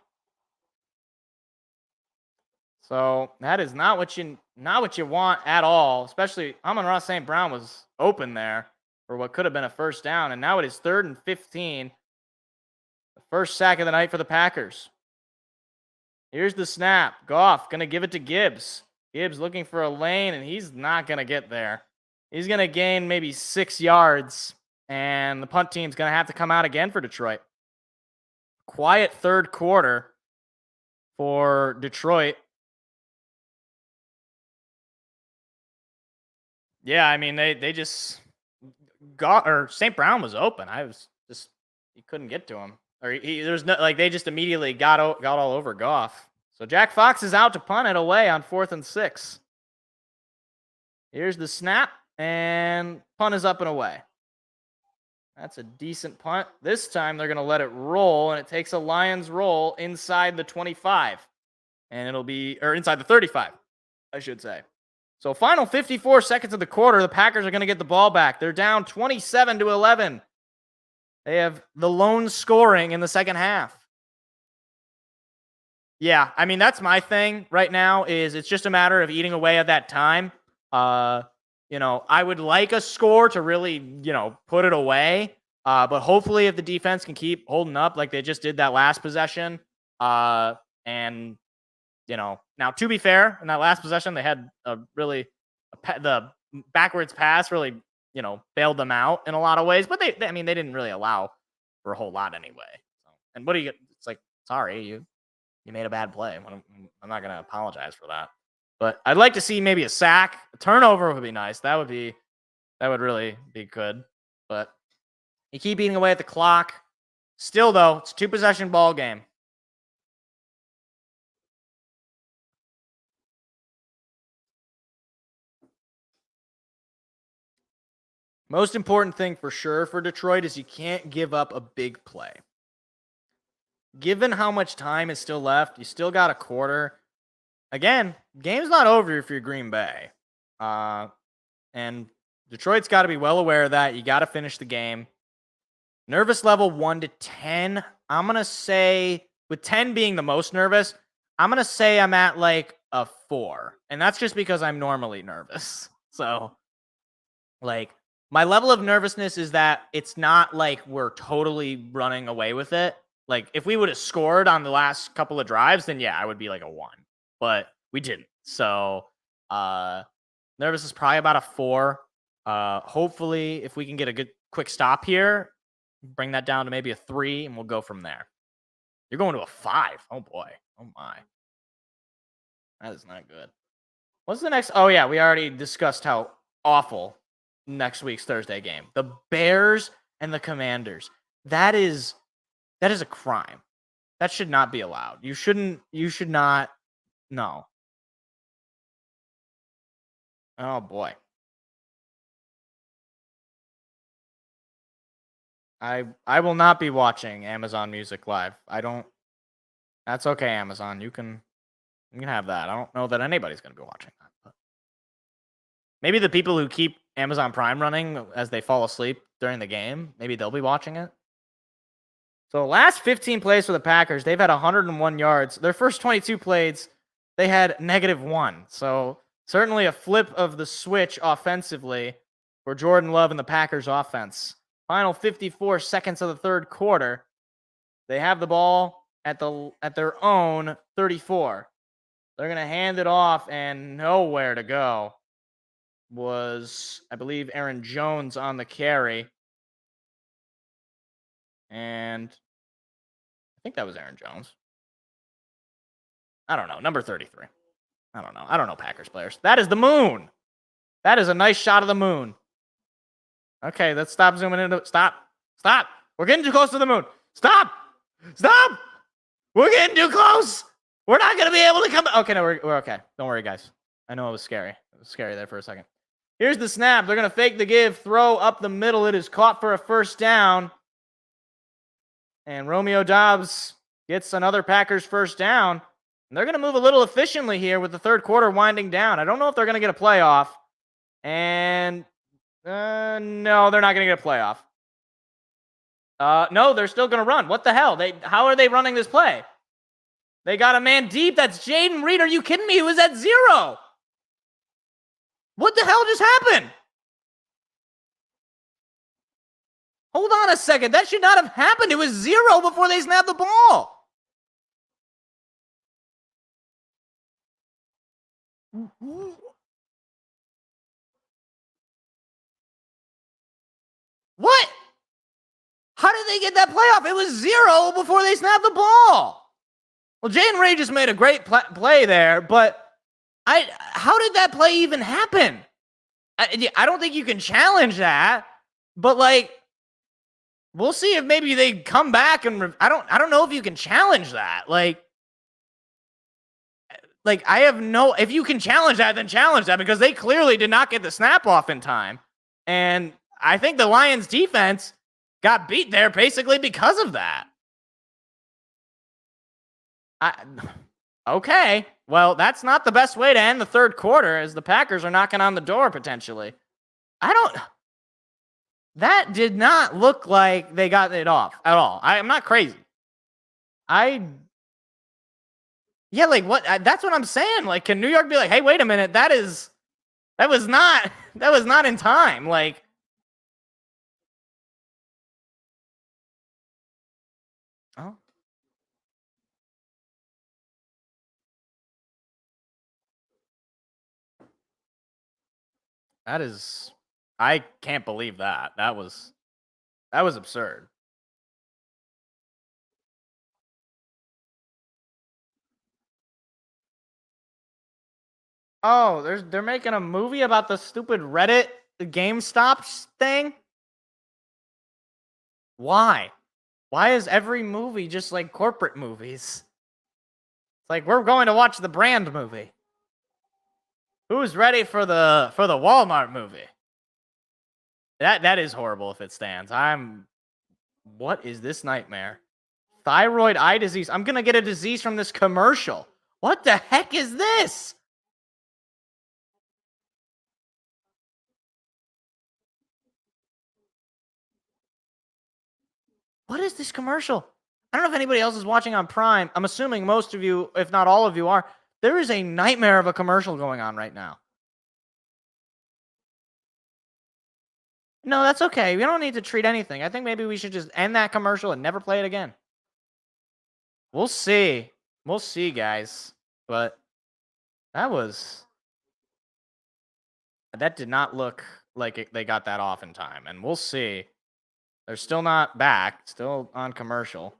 So that is not what you want at all. Especially Amon-Ra St. Brown was open there for what could have been a 1st down. And now it is 3rd and 15. The first sack of the night for the Packers. Here's the snap. Goff going to give it to Gibbs. Gibbs looking for a lane, and he's not going to get there. He's going to gain maybe 6 yards, and the punt team's going to have to come out again for Detroit. Quiet third quarter for Detroit. Yeah, I mean, they just got, or St. Brown was open. He couldn't get to him. Or there's no, they just immediately got all over Goff. So Jack Fox is out to punt it away on 4th and 6. Here's the snap, and punt is up and away. That's a decent punt. This time they're going to let it roll, and it takes a Lions roll inside the 25. And it'll be, or inside the 35, I should say. So final 54 seconds of the quarter, the Packers are going to get the ball back. They're down 27-11. They have the lone scoring in the second half. Yeah, I mean, that's my thing right now is it's just a matter of eating away at that time. I would like a score to really, put it away. But hopefully if the defense can keep holding up like they just did that last possession. Now to be fair, in that last possession, they had the backwards pass really, bailed them out in a lot of ways. But they didn't really allow for a whole lot anyway. So, and what do you? It's like, sorry, you made a bad play. I'm not gonna apologize for that. But I'd like to see maybe a sack, a turnover would be nice. That would really be good. But you keep eating away at the clock. Still, though, it's a 2-possession ball game. Most important thing for sure for Detroit is you can't give up a big play. Given how much time is still left, you still got a quarter. Again, game's not over if you're Green Bay. And Detroit's got to be well aware of that. You got to finish the game. Nervous level 1 to 10. I'm going to say, with 10 being the most nervous, I'm going to say I'm at like a 4. And that's just because I'm normally nervous. So, like, my level of nervousness is that it's not like we're totally running away with it. Like, if we would have scored on the last couple of drives, then yeah, I would be like a 1. But we didn't. So, nervous is probably about a 4. Hopefully, if we can get a good quick stop here, bring that down to maybe a 3, and we'll go from there. You're going to a 5. Oh, boy. Oh, my. That is not good. What's the next? Oh, yeah, we already discussed how awful next week's Thursday game. The Bears and the Commanders. That is a crime. That should not be allowed. You should not. No. Oh, boy. I will not be watching Amazon Music Live. That's okay, Amazon. You can have that. I don't know that anybody's going to be watching that. But maybe the people who keep Amazon Prime running as they fall asleep during the game, maybe they'll be watching it. So last 15 plays for the Packers, they've had 101 yards. Their first 22 plays, they had -1. So certainly a flip of the switch offensively for Jordan Love and the Packers offense. Final 54 seconds of the third quarter. They have the ball at their own 34. They're going to hand it off, and nowhere to go was, I believe, Aaron Jones on the carry. And I think that was Aaron Jones. I don't know. Number 33. I don't know. I don't know Packers players. That is the moon. That is a nice shot of the moon. Okay, let's stop zooming into. Stop. We're getting too close to the moon. Stop. We're getting too close. We're not going to be able to come. Okay, no, we're okay. Don't worry, guys. I know it was scary. It was scary there for a second. Here's the snap. They're going to fake the give. Throw up the middle. It is caught for a first down. And Romeo Doubs gets another Packers first down. And they're going to move a little efficiently here with the third quarter winding down. I don't know if they're going to get a playoff. And no, they're not going to get a playoff. No, they're still going to run. What the hell? How are they running this play? They got a man deep. That's Jaden Reed. Are you kidding me? He was at 0. What the hell just happened? Hold on a second. That should not have happened. It was 0 before they snapped the ball. What? How did they get that playoff? It was 0 before they snapped the ball. Well, Jaden Ray just made a great play there, but how did that play even happen? I don't think you can challenge that, but like, we'll see if maybe they come back and I don't know if you can challenge that. Like I have no. If you can challenge that, then challenge that, because they clearly did not get the snap off in time, and I think the Lions defense got beat there basically because of that. Okay. Well, that's not the best way to end the third quarter, as the Packers are knocking on the door potentially. That did not look like they got it off at all. I'm not crazy. Yeah, like what? That's what I'm saying. Like, can New York be like, hey, wait a minute, that was not in time. Like, oh. That is, I can't believe that. That was absurd. Oh, they're making a movie about the stupid Reddit GameStop thing? Why? Why is every movie just like corporate movies? It's like we're going to watch the brand movie. Who's ready for the Walmart movie? That is horrible if it stands. What is this nightmare? Thyroid eye disease. I'm going to get a disease from this commercial. What the heck is this? What is this commercial? I don't know if anybody else is watching on Prime. I'm assuming most of you, if not all of you, are. There is a nightmare of a commercial going on right now. No, that's okay. We don't need to treat anything. I think maybe we should just end that commercial and never play it again. We'll see. We'll see, guys. But that did not look like they got that off in time. And we'll see. They're still not back. Still on commercial.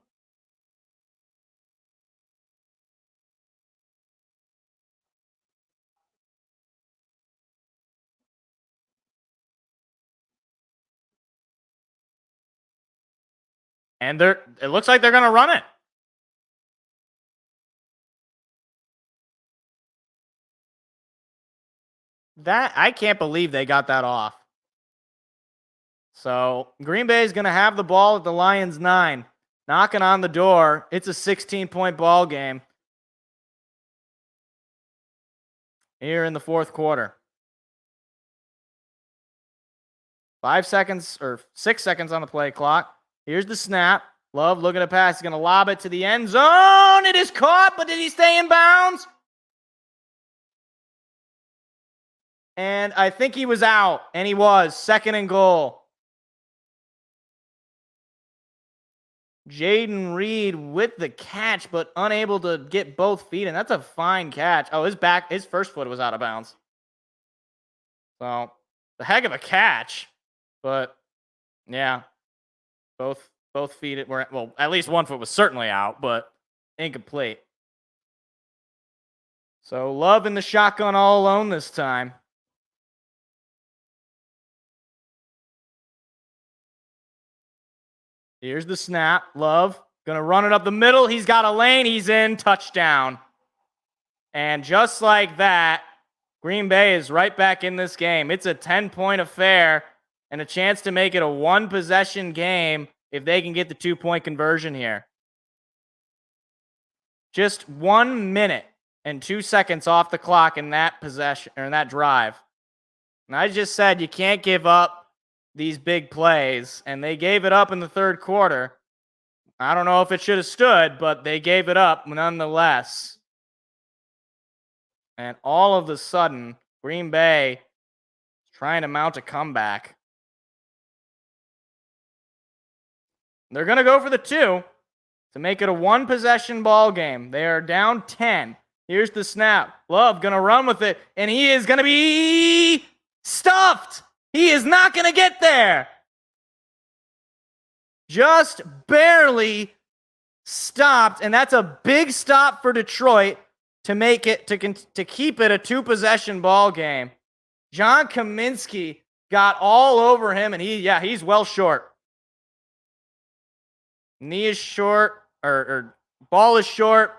And it looks like they're going to run it. I can't believe they got that off. So Green Bay is going to have the ball at the Lions 9. Knocking on the door. It's a 16-point ball game here in the fourth quarter. 5 seconds or 6 seconds on the play clock. Here's the snap. Love looking to pass. He's going to lob it to the end zone. It is caught, but did he stay in bounds? And I think he was out, and he was. 2nd and goal. Jaden Reed with the catch, but unable to get both feet, and that's a fine catch. Oh, his first foot was out of bounds. So, the heck of a catch, but yeah, both feet were, well, at least one foot was certainly out, but incomplete. So, Love in the shotgun all alone this time. Here's the snap. Love going to run it up the middle. He's got a lane. He's in. Touchdown. And just like that, Green Bay is right back in this game. It's a 10-point affair and a chance to make it a one-possession game if they can get the 2-point conversion here. Just 1 minute and 2 seconds off the clock in that possession or in that drive. And I just said you can't give up these big plays, and they gave it up in the third quarter. I don't know if it should have stood, but they gave it up nonetheless. And all of a sudden, Green Bay is trying to mount a comeback. They're going to go for the 2 to make it a one-possession ball game. They are down 10. Here's the snap. Love going to run with it, and he is going to be stuffed. He is not going to get there. Just barely stopped, and that's a big stop for Detroit to make it to keep it a 2-possession ball game. John Kaminsky got all over him, and he's well short. Knee is short, or ball is short,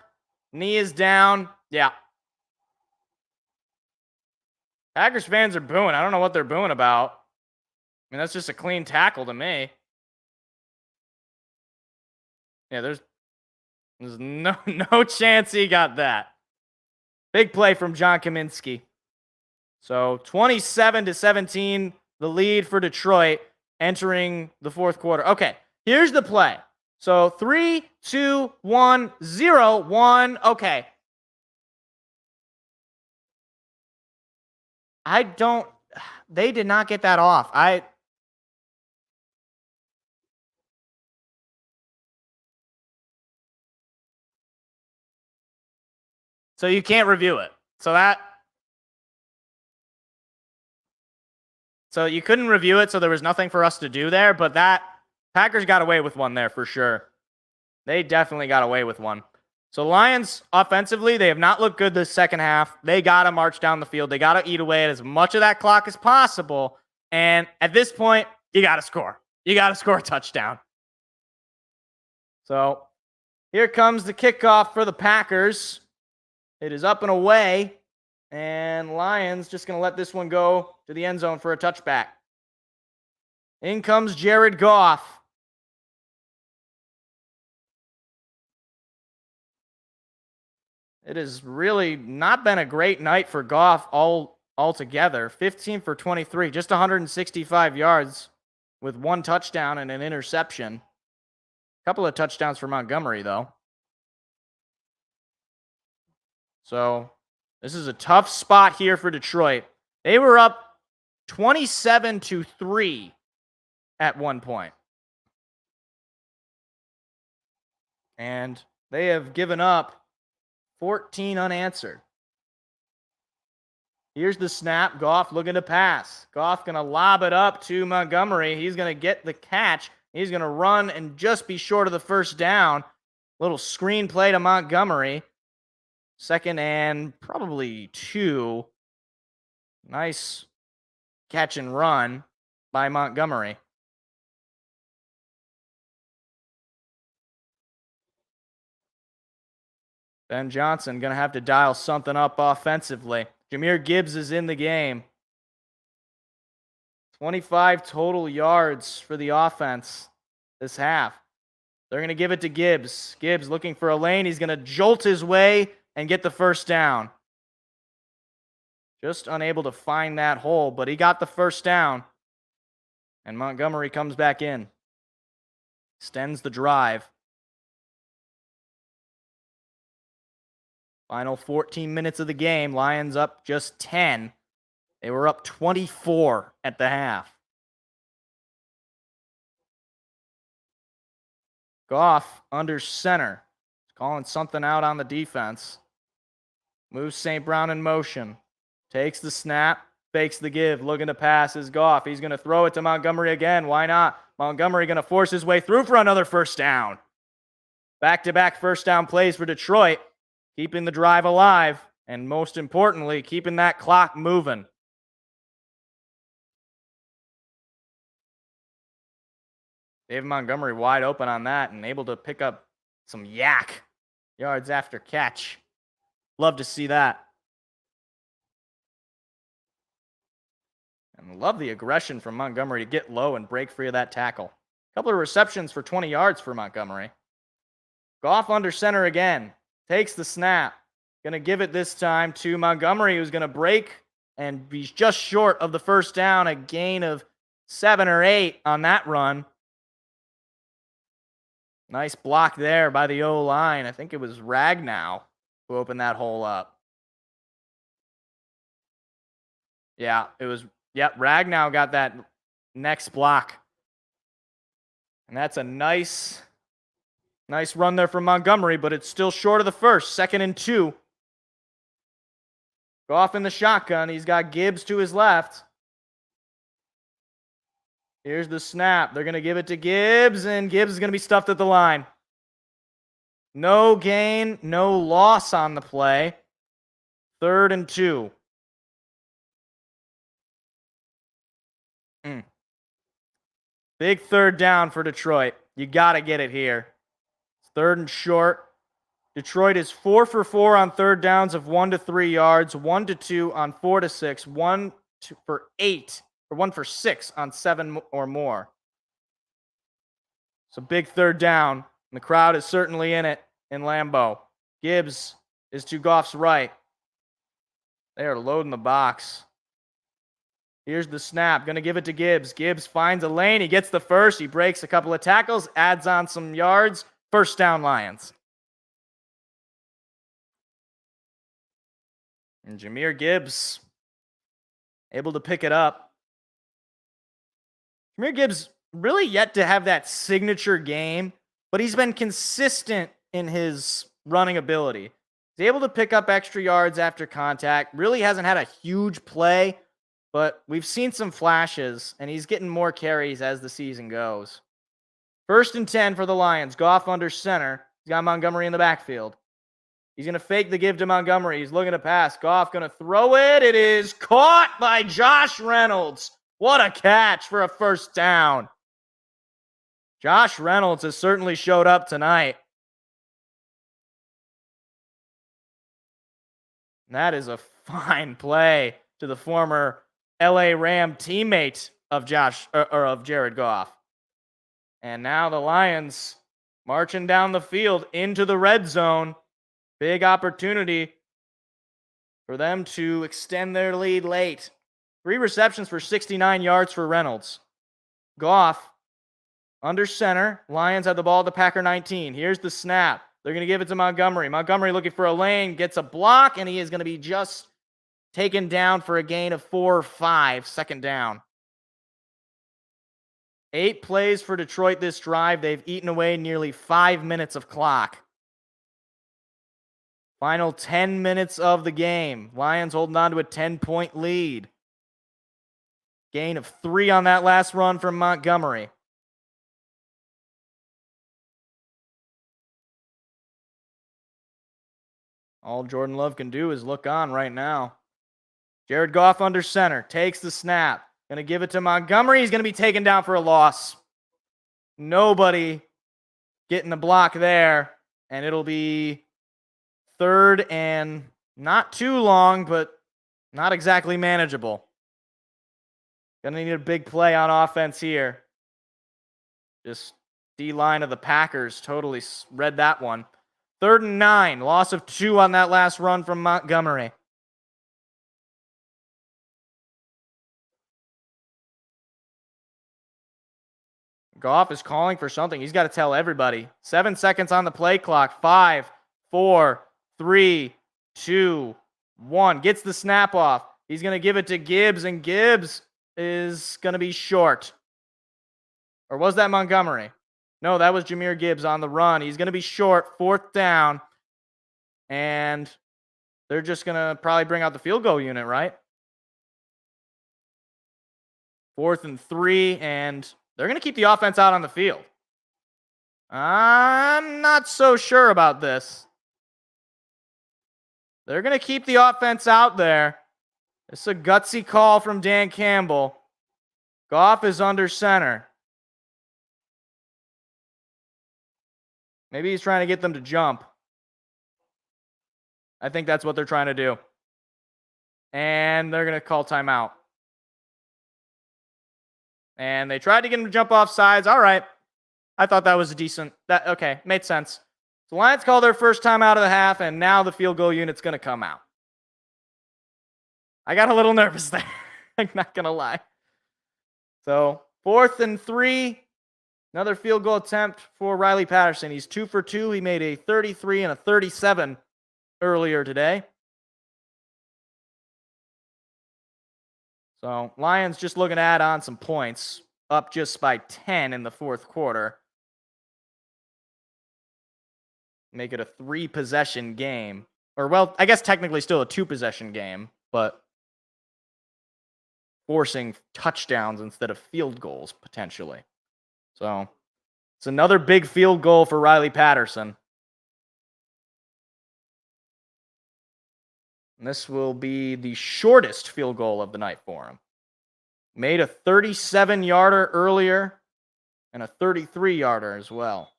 knee is down. Yeah. Packers fans are booing. I don't know what they're booing about. I mean, that's just a clean tackle to me. Yeah, there's no chance he got that. Big play from John Kaminsky. So 27-17, the lead for Detroit entering the fourth quarter. Okay, here's the play. So 3, 2, 1, 0, 1. Okay. They did not get that off. So you can't review it. So So you couldn't review it, so there was nothing for us to do there, but that Packers got away with one there for sure. They definitely got away with one. So Lions, offensively, they have not looked good this second half. They got to march down the field. They got to eat away at as much of that clock as possible. And at this point, you got to score. You got to score a touchdown. So here comes the kickoff for the Packers. It is up and away. And Lions just going to let this one go to the end zone for a touchback. In comes Jared Goff. It has really not been a great night for Goff altogether. 15 for 23, just 165 yards with one touchdown and an interception. A couple of touchdowns for Montgomery, though. So this is a tough spot here for Detroit. They were up 27-3 at one point. And they have given up 14 unanswered. Here's the snap. Goff looking to pass. Goff going to lob it up to Montgomery. He's going to get the catch. He's going to run and just be short of the first down. Little screen play to Montgomery. 2nd and probably 2. Nice catch and run by Montgomery. Ben Johnson going to have to dial something up offensively. Jahmyr Gibbs is in the game. 25 total yards for the offense this half. They're going to give it to Gibbs. Gibbs looking for a lane. He's going to jolt his way and get the first down. Just unable to find that hole, but he got the first down. And Montgomery comes back in. Extends the drive. Final 14 minutes of the game. Lions up just 10. They were up 24 at the half. Goff under center. Calling something out on the defense. Moves St. Brown in motion. Takes the snap. Fakes the give. Looking to pass is Goff. He's going to throw it to Montgomery again. Why not? Montgomery going to force his way through for another first down. Back-to-back first down plays for Detroit. Keeping the drive alive, and most importantly, keeping that clock moving. David Montgomery wide open on that and able to pick up some yards after catch. Love to see that. And love the aggression from Montgomery to get low and break free of that tackle. A couple of receptions for 20 yards for Montgomery. Goff under center again. Takes the snap. Going to give it this time to Montgomery, who's going to break and be just short of the first down. A gain of 7 or 8 on that run. Nice block there by the O-line. I think it was Ragnow who opened that hole up. Yeah, it was. Yep, Ragnow got that next block. And that's a nice run there from Montgomery, but it's still short of the first. 2nd and 2. Goff in the shotgun. He's got Gibbs to his left. Here's the snap. They're going to give it to Gibbs, and Gibbs is going to be stuffed at the line. No gain, no loss on the play. 3rd and 2. Big third down for Detroit. You got to get it here. 3rd and short. Detroit is 4 for 4 on third downs of 1 to 3 yards, 1 to 2 on 4 to 6, 1 for 8, or 1 for 6 on 7 or more. So big third down. And the crowd is certainly in it in Lambeau. Gibbs is to Goff's right. They are loading the box. Here's the snap. Going to give it to Gibbs. Gibbs finds a lane. He gets the first. He breaks a couple of tackles, adds on some yards. First down, Lions. And Jahmyr Gibbs able to pick it up. Jahmyr Gibbs really yet to have that signature game, but he's been consistent in his running ability. He's able to pick up extra yards after contact. Really hasn't had a huge play, but we've seen some flashes, and he's getting more carries as the season goes. 1st and 10 for the Lions. Goff under center. He's got Montgomery in the backfield. He's going to fake the give to Montgomery. He's looking to pass. Goff going to throw it. It is caught by Josh Reynolds. What a catch for a first down. Josh Reynolds has certainly showed up tonight. That is a fine play to the former LA Ram teammate of Jared Goff. And now the Lions marching down the field into the red zone. Big opportunity for them to extend their lead late. 3 receptions for 69 yards for Reynolds. Goff under center. Lions have the ball at the Packer 19. Here's the snap. They're going to give it to Montgomery. Montgomery looking for a lane, gets a block, and he is going to be just taken down for a gain of 4 or 5, second down. 8 plays for Detroit this drive. They've eaten away nearly 5 minutes of clock. Final 10 minutes of the game. Lions holding on to a 10-point lead. Gain of 3 on that last run from Montgomery. All Jordan Love can do is look on right now. Jared Goff under center. Takes the snap. Going to give it to Montgomery. He's going to be taken down for a loss. Nobody getting the block there. And it'll be 3rd and not too long, but not exactly manageable. Going to need a big play on offense here. Just D-line of the Packers totally read that one. 3rd and 9. Loss of 2 on that last run from Montgomery. Goff is calling for something. He's got to tell everybody. 7 seconds on the play clock. 5, 4, 3, 2, 1. Gets the snap off. He's going to give it to Gibbs, and Gibbs is going to be short. Or was that Montgomery? No, that was Jahmyr Gibbs on the run. He's going to be short, 4th down. And they're just going to probably bring out the field goal unit, right? 4th and 3, and they're going to keep the offense out on the field. I'm not so sure about this. They're going to keep the offense out there. It's a gutsy call from Dan Campbell. Goff is under center. Maybe he's trying to get them to jump. I think that's what they're trying to do. And they're going to call timeout. And they tried to get him to jump off sides. All right. I thought that was a decent. Okay, made sense. So Lions call their first time out of the half, and now the field goal unit's going to come out. I got a little nervous there. I'm not going to lie. So 4th and 3. Another field goal attempt for Riley Patterson. He's 2 for 2. He made a 33 and a 37 earlier today. So Lions just looking to add on some points. Up just by 10 in the 4th quarter. Make it a 3-possession game. Or, well, I guess technically still a 2-possession game, but forcing touchdowns instead of field goals, potentially. So, it's another big field goal for Riley Patterson. And this will be the shortest field goal of the night for him. Made a 37-yarder earlier and a 33-yarder as well.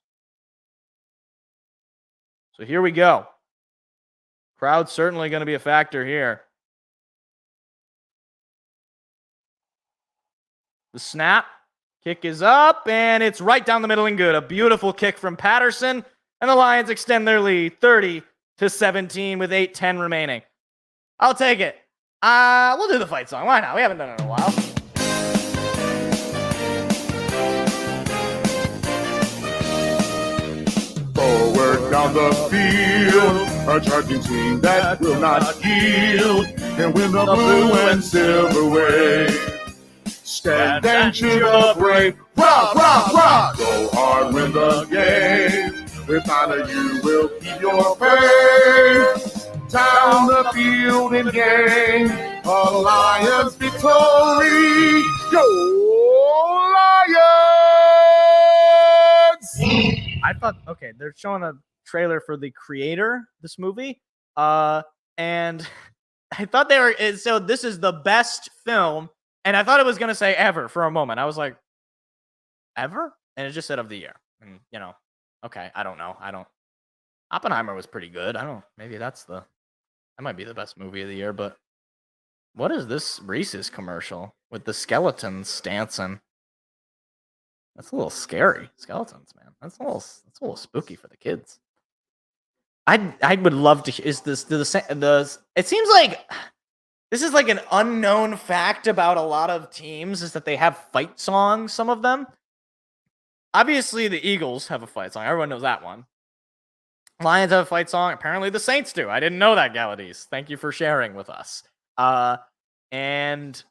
So here we go. Crowd's certainly going to be a factor here. The snap. Kick is up, and it's right down the middle and good. A beautiful kick from Patterson, and the Lions extend their lead 30-17 with 8:10 remaining. I'll take it. We'll do the fight song. Why not? We haven't done it in a while. Forward down the field, a charging team that will not yield, and win the blue and silver wave. Stand and cheer the brave, rock, rock, rock. Go hard, win the game. With honor you will keep your faith. Down the field in game, A Lions victory. Go Lions! I thought, okay, they're showing a trailer for the creator, this movie. And I thought they were, so this is the best film. And I thought it was going to say ever for a moment. I was like, ever? And it just said of the year. And, you know, okay, I don't know. Oppenheimer was pretty good. Maybe that might be the best movie of the year, but what is this Reese's commercial with the skeletons dancing? That's a little scary. Skeletons, man. That's a little spooky for the kids. I would love to. Is this the? It seems like this is like an unknown fact about a lot of teams is that they have fight songs. Some of them. Obviously, the Eagles have a fight song. Everyone knows that one. Lions have a fight song. Apparently, the Saints do. I didn't know that, Galadis. Thank you for sharing with us. And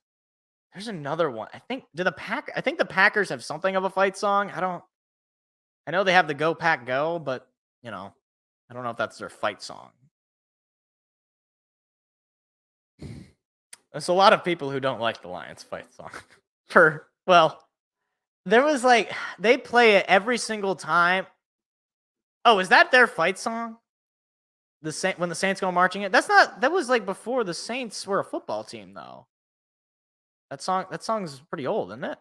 there's another one. I think the Packers have something of a fight song. I know they have the Go Pack Go, but you know, I don't know if that's their fight song. There's a lot of people who don't like the Lions fight song. There was like they play it every single time. Oh, is that their fight song? When the Saints go marching it? That was like before the Saints were a football team though. That song's pretty old, isn't it?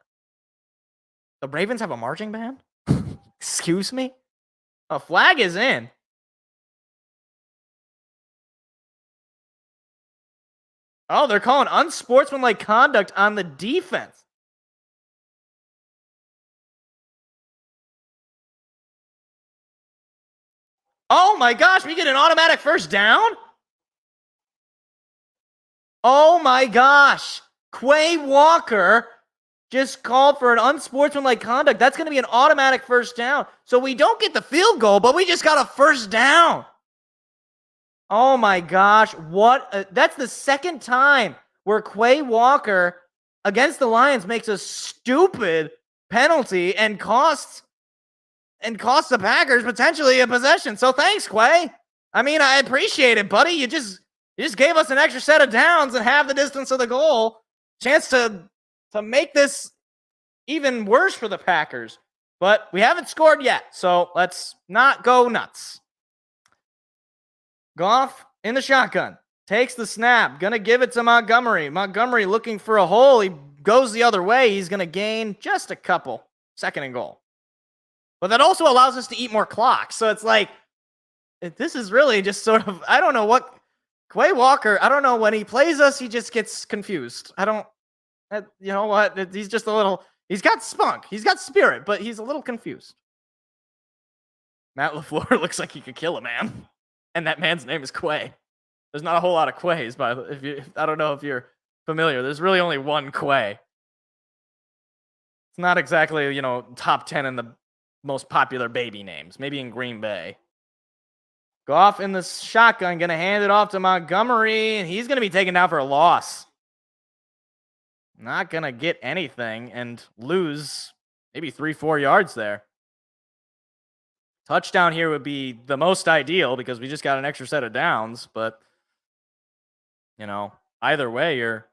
The Ravens have a marching band? Excuse me? A flag is in. Oh, they're calling unsportsmanlike conduct on the defense. Oh my gosh, we get an automatic first down? Oh my gosh. Quay Walker just called for an unsportsmanlike conduct. That's going to be an automatic first down. So we don't get the field goal, but we just got a first down. Oh my gosh. That's the second time where Quay Walker against the Lions makes a stupid penalty and costs the Packers potentially a possession. So thanks, Quay. I mean, I appreciate it, buddy. You just gave us an extra set of downs and half the distance of the goal. Chance to make this even worse for the Packers. But we haven't scored yet, so let's not go nuts. Goff in the shotgun. Takes the snap. Gonna give it to Montgomery. Montgomery looking for a hole. He goes the other way. He's gonna gain just a couple. 2nd and goal. But that also allows us to eat more clock. So it's like, this is really just sort of, I don't know what, Quay Walker, I don't know, when he plays us, he just gets confused. You know what, he's just a little, he's got spunk, he's got spirit, but he's a little confused. Matt LaFleur looks like he could kill a man. And that man's name is Quay. There's not a whole lot of Quays, but I don't know if you're familiar. There's really only one Quay. It's not exactly, top 10 in the most popular baby names, maybe in Green Bay. Goff in the shotgun, going to hand it off to Montgomery, and he's going to be taken down for a loss. Not going to get anything and lose maybe 3-4 yards there. Touchdown here would be the most ideal because we just got an extra set of downs, but, either way, you're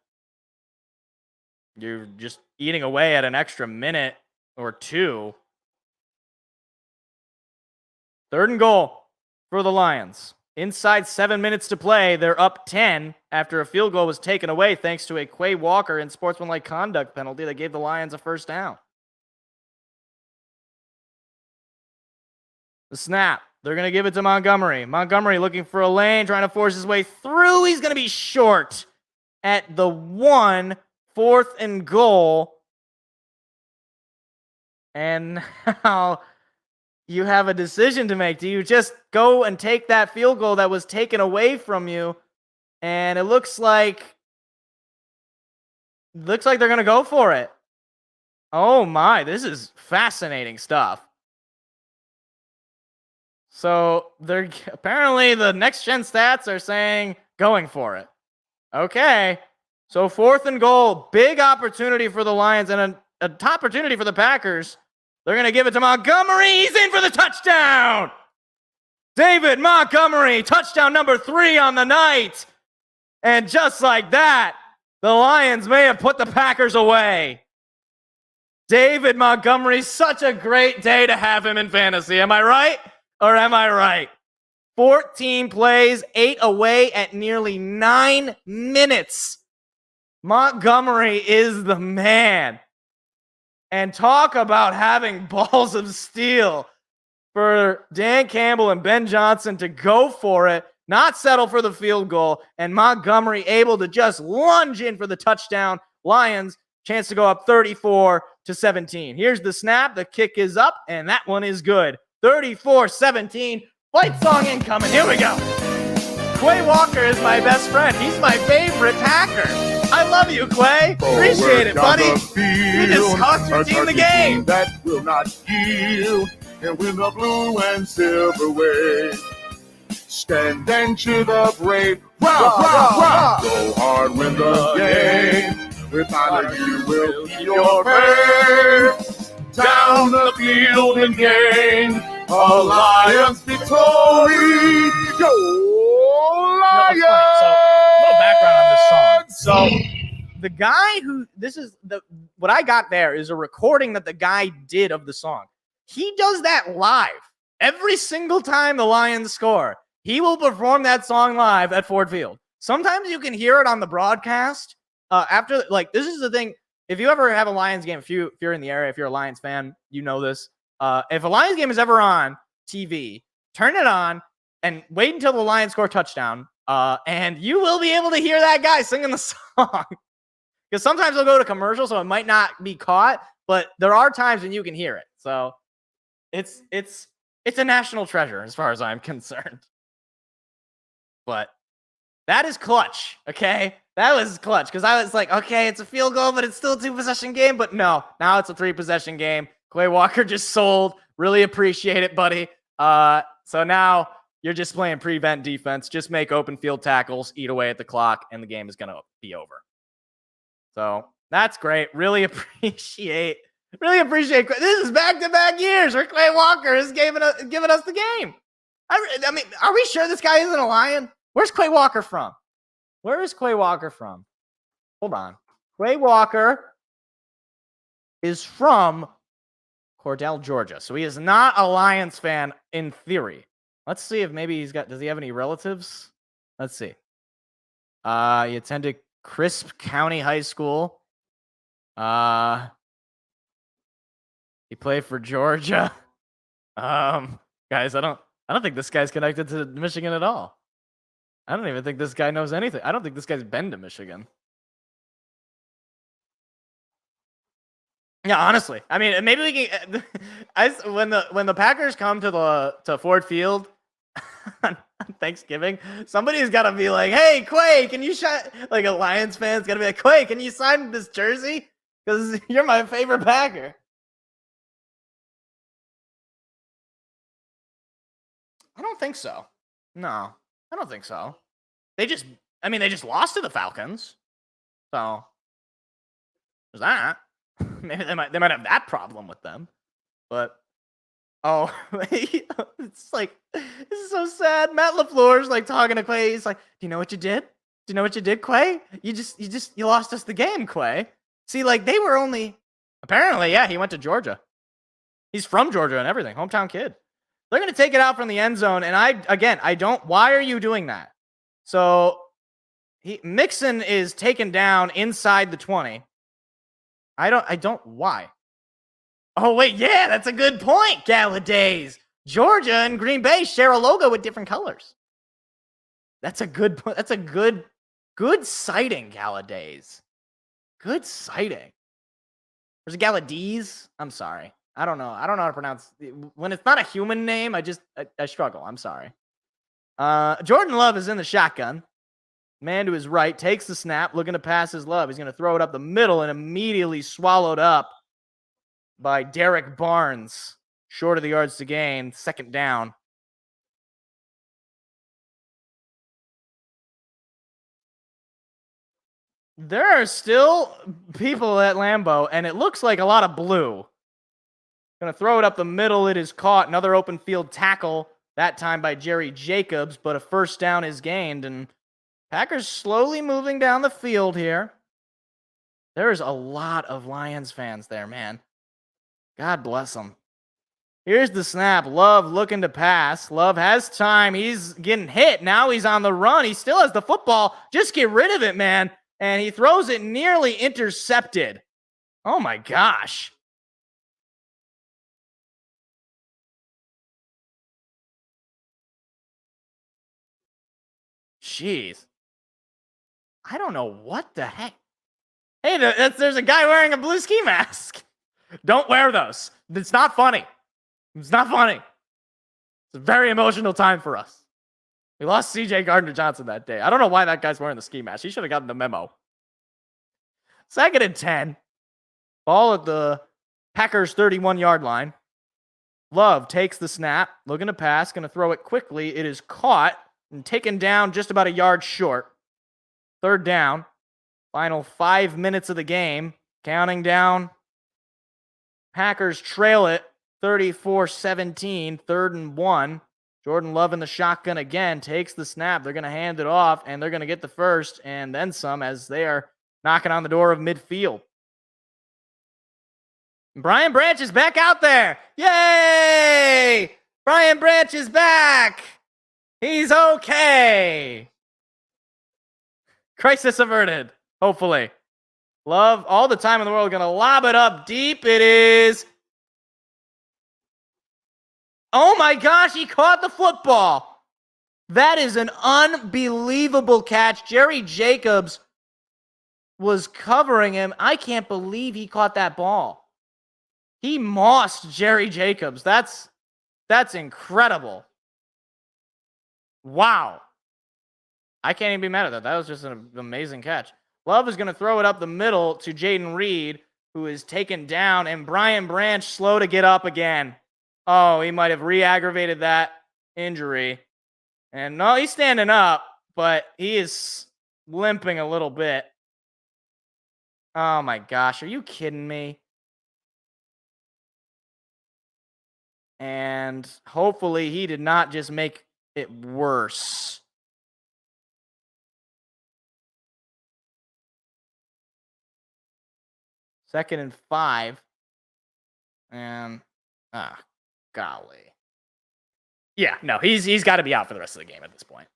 just eating away at an extra minute or two. 3rd and goal for the Lions. Inside 7 minutes to play, they're up 10 after a field goal was taken away thanks to a Quay Walker and sportsmanlike conduct penalty that gave the Lions a first down. The snap. They're going to give it to Montgomery. Montgomery looking for a lane, trying to force his way through. He's going to be short at the 1, 4th and goal. And now you have a decision to make. Do you just go and take that field goal that was taken away from you? And it looks like they're going to go for it. Oh my, this is fascinating stuff. So apparently the next gen stats are saying going for it. Okay. So 4th and goal, big opportunity for the Lions and a top opportunity for the Packers. They're going to give it to Montgomery. He's in for the touchdown. David Montgomery, touchdown number 3 on the night. And just like that, The Lions may have put the Packers away. David Montgomery, such a great day to have him in fantasy. Am I right? Or am I right? 14 plays, 8 away at nearly 9 minutes. Montgomery is the man. And talk about having balls of steel for Dan Campbell and Ben Johnson to go for it, not settle for the field goal, and Montgomery able to just lunge in for the touchdown. Lions, chance to go up 34-17. Here's the snap. The kick is up, and that one is good. 34-17. Fight song incoming. Here we go. Quay Walker is my best friend. He's my favorite Packer. I love you, Quay. Appreciate it, buddy. You just cost your team the game. That will not yield and win the blue and silver wave. Stand and cheer the brave. Rah, rah, rah. Go hard, win the game. With honor, you will be your fame. Down the field and gain a Lions victory. Go Lions! So, a little background on this song. So, the guy who what I got there is a recording that the guy did of the song. He does that live every single time the Lions score. He will perform that song live at Ford Field. Sometimes you can hear it on the broadcast. After, like, this is the thing. If you ever have a Lions game, if you're in the area, if you're a Lions fan, you know this. If a Lions game is ever on TV, turn it on and wait until the Lions score a touchdown, and you will be able to hear that guy singing the song. Because sometimes they'll go to commercial, so it might not be caught, but there are times when you can hear it. So it's a national treasure as far as I'm concerned. But that is clutch, okay? That was clutch, because I was like, okay, it's a field goal, but it's still a 2-possession game. But no, now it's a 3-possession game. Quay Walker just sold. Really appreciate it, buddy. So now you're just playing prevent defense. Just make open field tackles, eat away at the clock, and the game is going to be over. So that's great. Really appreciate. This is back-to-back years where Quay Walker is giving us the game. I mean, are we sure this guy isn't a Lion? Where's Quay Walker from? Where is Quay Walker from? Hold on. Quay Walker is from Cordell, Georgia. So he is not a Lions fan in theory. Let's see if maybe does he have any relatives? Let's see. He attended Crisp County High School. He played for Georgia. Guys, I don't think this guy's connected to Michigan at all. I don't even think this guy knows anything. I don't think this guy's been to Michigan. Yeah, honestly. I mean, maybe we can. When the Packers come to Ford Field on Thanksgiving, somebody's got to be like, "Hey, Quay, can you like a Lions fan's got to be like, Quay, can you sign this jersey? Because you're my favorite Packer." I don't think so. No, I don't think so. They just lost to the Falcons. So there's that. Maybe they might have that problem with them. But it's like, this is so sad. Matt LaFleur's like talking to Quay. He's like, "Do you know what you did? Do you know what you did, Quay? You lost us the game, Quay." See, like, they were only apparently, yeah, he went to Georgia. He's from Georgia and everything, hometown kid. They're going to take it out from the end zone, and I don't. Why are you doing that? So Mixon is taken down inside the 20. I don't. Why? Oh wait, yeah, that's a good point, Galladays. Georgia and Green Bay share a logo with different colors. That's a good point. That's a good sighting, Galladays. Good sighting. There's a Galladays. I'm sorry. I don't know how to pronounce when it's not a human name. I struggle. I'm sorry. Jordan Love is in the shotgun. Man to his right takes the snap, looking to pass his Love. He's going to throw it up the middle and immediately swallowed up by Derek Barnes. Short of the yards to gain. Second down. There are still people at Lambeau, and it looks like a lot of blue. Going to throw it up the middle. It is caught. Another open field tackle, that time by Jerry Jacobs, but a first down is gained. And Packers slowly moving down the field here. There's a lot of Lions fans there, man. God bless them. Here's the snap. Love looking to pass. Love has time. He's getting hit. Now he's on the run. He still has the football. Just get rid of it, man. And he throws it nearly intercepted. Oh, my gosh. Jeez. I don't know what the heck. Hey, there's a guy wearing a blue ski mask. Don't wear those. It's not funny. It's not funny. It's a very emotional time for us. We lost C.J. Gardner-Johnson that day. I don't know why that guy's wearing the ski mask. He should have gotten the memo. 2nd and 10. Ball at the Packers' 31-yard line. Love takes the snap. Looking to pass. Going to throw it quickly. It is caught and taken down just about a yard short. 3rd down. Final 5 minutes of the game. Counting down. Packers trail it 34-17. 3rd and 1. Jordan Love in the shotgun again. Takes the snap. They're going to hand it off, and they're going to get the first and then some as they are knocking on the door of midfield. Brian Branch is back out there. Yay! Brian Branch is back. He's okay. Crisis averted, hopefully. Love, all the time in the world, going to lob it up deep. It is. Oh my gosh, he caught the football. That is an unbelievable catch. Jerry Jacobs was covering him. I can't believe he caught that ball. He mossed Jerry Jacobs. That's incredible. Wow. I can't even be mad at that. That was just an amazing catch. Love is going to throw it up the middle to Jaden Reed, who is taken down, and Brian Branch slow to get up again. Oh, he might have re-aggravated that injury. And no, he's standing up, but he is limping a little bit. Oh my gosh, are you kidding me? And hopefully he did not just make it worse. Second and 5. And, golly. Yeah, no, he's got to be out for the rest of the game at this point.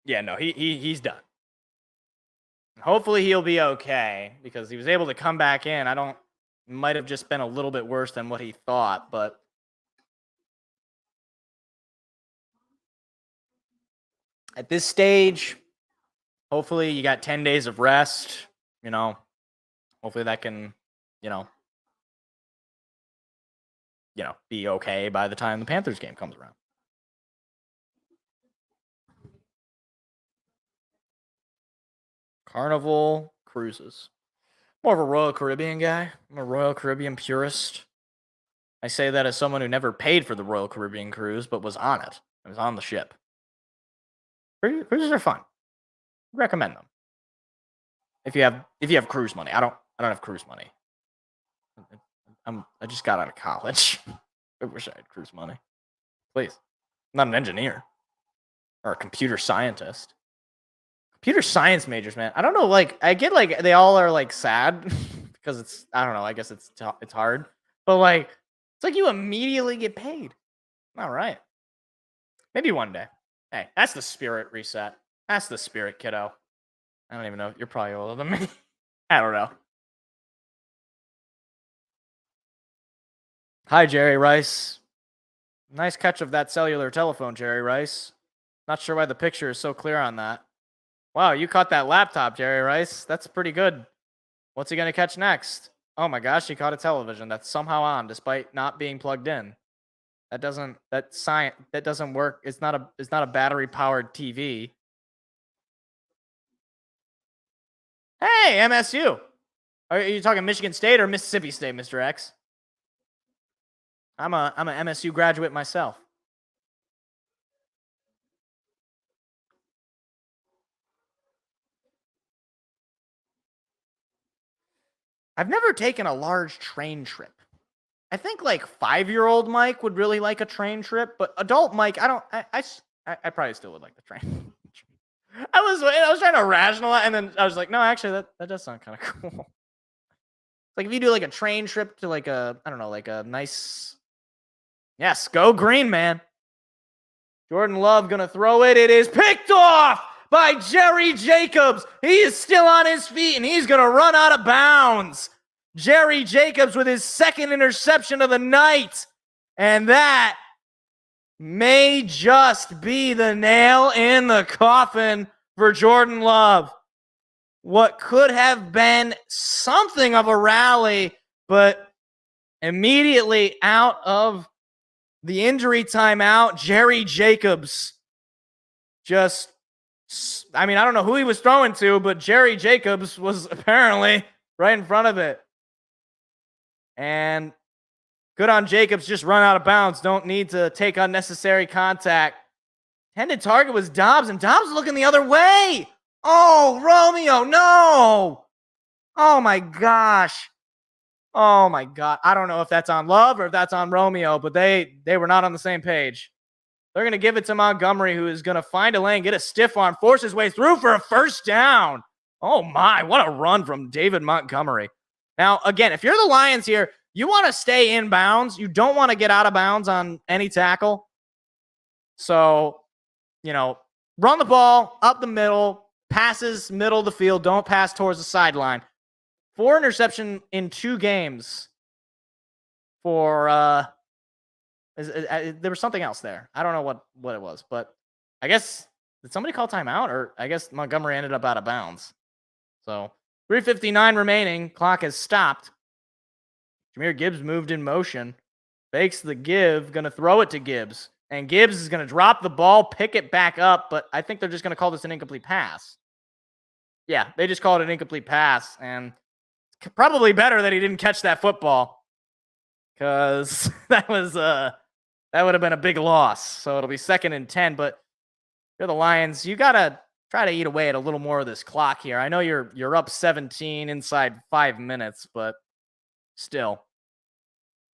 Yeah, no, he's done. Hopefully he'll be okay because he was able to come back in. Might have just been a little bit worse than what he thought, but at this stage, hopefully you got 10 days of rest, hopefully that can, be okay by the time the Panthers game comes around. Carnival Cruises. More of a Royal Caribbean guy. I'm a Royal Caribbean purist. I say that as someone who never paid for the Royal Caribbean cruise, but was on it. I was on the ship. Cruises are fun. Recommend them. If you have cruise money. I don't have cruise money. I just got out of college. I wish I had cruise money. Please. I'm not an engineer or a computer scientist. Computer science majors, man. I don't know, I get they all are sad because it's, I don't know, I guess it's hard. But it's you immediately get paid. All right. Maybe one day. Hey, that's the spirit, Reset. That's the spirit, kiddo. I don't even know. You're probably older than me. I don't know. Hi, Jerry Rice. Nice catch of that cellular telephone, Jerry Rice. Not sure why the picture is so clear on that. Wow, you caught that laptop, Jerry Rice. That's pretty good. What's he going to catch next? Oh my gosh, he caught a television that's somehow on despite not being plugged in. That doesn't work. It's not a battery powered TV. Hey, MSU. Are you talking Michigan State or Mississippi State, Mr. X? I'm a MSU graduate myself. I've never taken a large train trip. I think 5-year-old Mike would really like a train trip, but adult Mike, I probably still would like the train. I was trying to rationalize, and then I was like, no, actually, that does sound kind of cool. Like if you do like a train trip to like a, I don't know, like a nice, yes, go green, man. Jordan Love gonna throw it. It is picked off by Jerry Jacobs. He is still on his feet, and he's gonna run out of bounds. Jerry Jacobs with his second interception of the night. And that may just be the nail in the coffin for Jordan Love. What could have been something of a rally, but immediately out of the injury timeout, Jerry Jacobs just, I mean, I don't know who he was throwing to, but Jerry Jacobs was apparently right in front of it. And good on Jacobs, just run out of bounds. Don't need to take unnecessary contact. Intended target was Dobbs, and Dobbs looking the other way. Oh, Romeo, no. Oh, my gosh. Oh, my God. I don't know if that's on Love or if that's on Romeo, but they were not on the same page. They're going to give it to Montgomery, who is going to find a lane, get a stiff arm, force his way through for a first down. Oh, my. What a run from David Montgomery. Now, again, if you're the Lions here, you want to stay in bounds. You don't want to get out of bounds on any tackle. So, run the ball up the middle, passes middle of the field, don't pass towards the sideline. 4 interception in 2 games for, there was something else there. I don't know what it was, but I guess, did somebody call timeout? Or I guess Montgomery ended up out of bounds. So, 3:59 remaining. Clock has stopped. Jahmyr Gibbs moved in motion. Fakes the give. Going to throw it to Gibbs. And Gibbs is going to drop the ball, pick it back up. But I think they're just going to call this an incomplete pass. Yeah, they just called it an incomplete pass. And probably better that he didn't catch that football. Because that would have been a big loss. So it'll be 2nd and 10. But you're the Lions. You got to try to eat away at a little more of this clock here. I know you're up 17 inside 5 minutes, but still,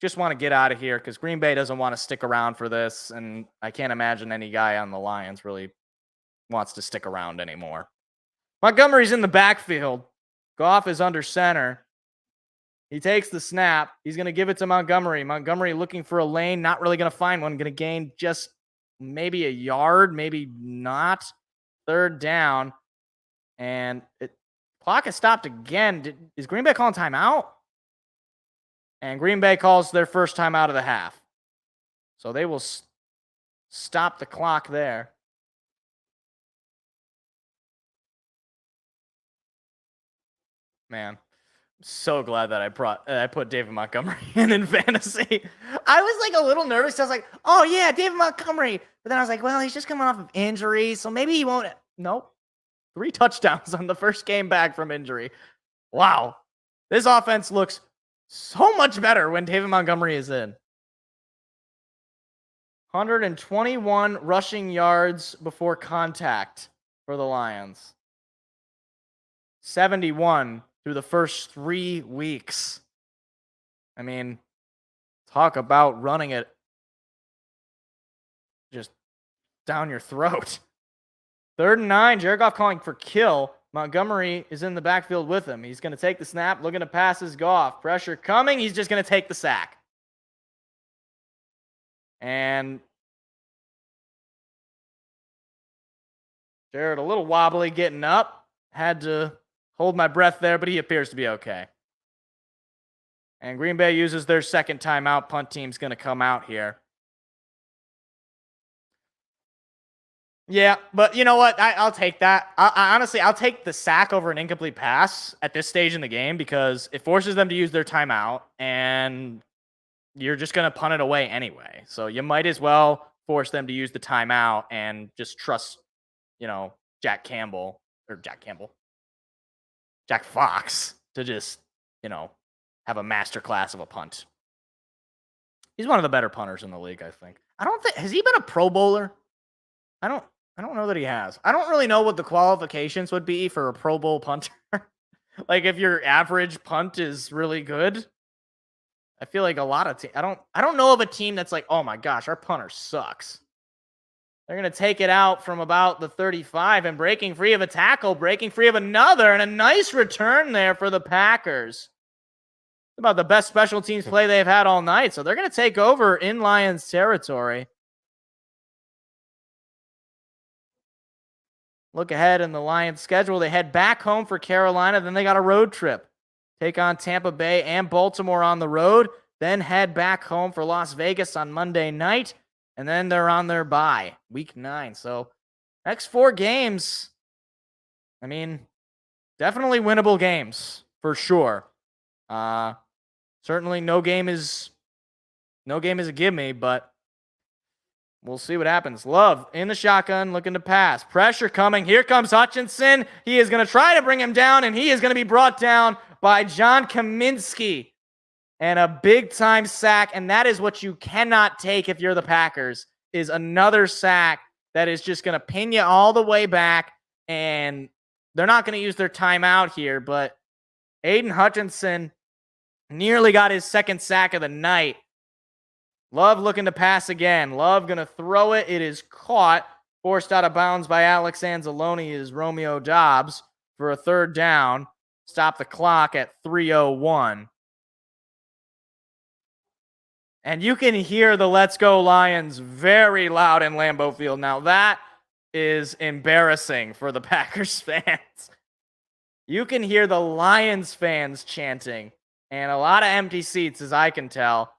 just want to get out of here because Green Bay doesn't want to stick around for this, and I can't imagine any guy on the Lions really wants to stick around anymore. Montgomery's in the backfield. Goff is under center. He takes the snap. He's going to give it to Montgomery. Montgomery looking for a lane, not really going to find one. Going to gain just maybe a yard, maybe not. 3rd down, and clock has stopped again. Is Green Bay calling timeout? And Green Bay calls their first timeout of the half. So they will stop the clock there. Man, I'm so glad that I put David Montgomery in fantasy. I was like a little nervous. I was like, oh yeah, David Montgomery. But then I was like, well, he's just coming off of injury, so maybe he won't. Nope. 3 touchdowns on the first game back from injury. Wow. This offense looks so much better when David Montgomery is in. 121 rushing yards before contact for the Lions. 71 through the first 3 weeks. I mean, talk about running it just down your throat. 3rd and 9, Jared Goff calling for kill. Montgomery is in the backfield with him. He's going to take the snap, looking to pass his Goff. Pressure coming. He's just going to take the sack. And Jared a little wobbly getting up. Had to hold my breath there, but he appears to be okay. And Green Bay uses their 2nd timeout. Punt team's going to come out here. Yeah, but you know what? I'll take that. I honestly, I'll take the sack over an incomplete pass at this stage in the game because it forces them to use their timeout, and you're just going to punt it away anyway. So you might as well force them to use the timeout and just trust, Jack Fox to just, have a masterclass of a punt. He's one of the better punters in the league, I think. Has he been a Pro Bowler? I don't know that he has. I don't really know what the qualifications would be for a Pro Bowl punter. Like if your average punt is really good. I feel like a lot of I don't know of a team that's like, oh my gosh, our punter sucks. They're going to take it out from about the 35 and breaking free of a tackle, breaking free of another, and a nice return there for the Packers. About the best special teams play they've had all night. So they're going to take over in Lions territory. Look ahead in the Lions schedule. They head back home for Carolina. Then they got a road trip. Take on Tampa Bay and Baltimore on the road. Then head back home for Las Vegas on Monday night. And then they're on their bye, week 9. So next 4 games, I mean, definitely winnable games for sure. Certainly no game is a gimme, but we'll see what happens. Love in the shotgun, looking to pass. Pressure coming. Here comes Hutchinson. He is going to try to bring him down, and he is going to be brought down by John Kaminsky. And a big-time sack, and that is what you cannot take if you're the Packers, is another sack that is just going to pin you all the way back, and they're not going to use their timeout here, but Aiden Hutchinson nearly got his second sack of the night. Love looking to pass again. Love going to throw it. It is caught, forced out of bounds by Alex Anzalone as Romeo Dobbs for a 3rd down. Stop the clock at 3:01. And you can hear the Let's Go Lions very loud in Lambeau Field. Now, that is embarrassing for the Packers fans. You can hear the Lions fans chanting, and a lot of empty seats, as I can tell.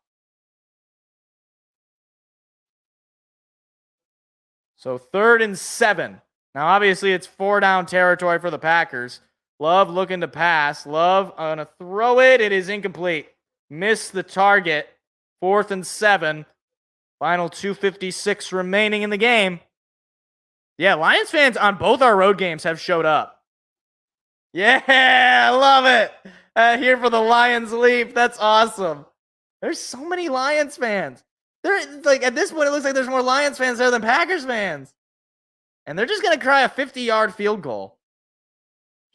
So 3rd and 7. Now, obviously, it's 4-down territory for the Packers. Love looking to pass. Love going to throw it. It is incomplete. Missed the target. 4th and 7. Final 2:56 remaining in the game. Yeah, Lions fans on both our road games have showed up. Yeah, I love it. Here for the Lions leap. That's awesome. There's so many Lions fans. Like at this point, it looks like there's more Lions fans there than Packers fans. And they're just going to try a 50-yard field goal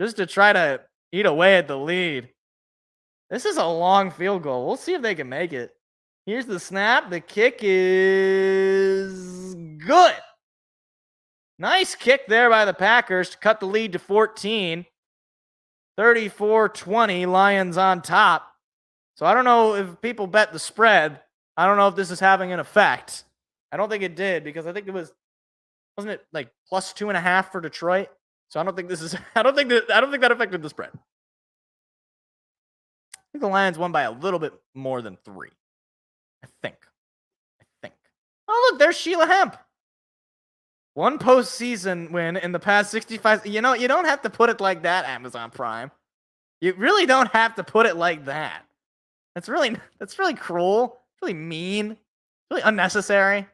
just to try to eat away at the lead. This is a long field goal. We'll see if they can make it. Here's the snap. The kick is good. Nice kick there by the Packers to cut the lead to 14. 34-20, Lions on top. So I don't know if people bet the spread. I don't know if this is having an effect. I don't think it did because I think wasn't it like plus 2.5 for Detroit? So I don't think that affected the spread. I think the Lions won by a little bit more than 3. I think. Oh, look, there's Sheila Hemp. 1 postseason win in the past 65. You know, you don't have to put it like that, Amazon Prime. You really don't have to put it like that. That's really cruel. Really mean. Really unnecessary.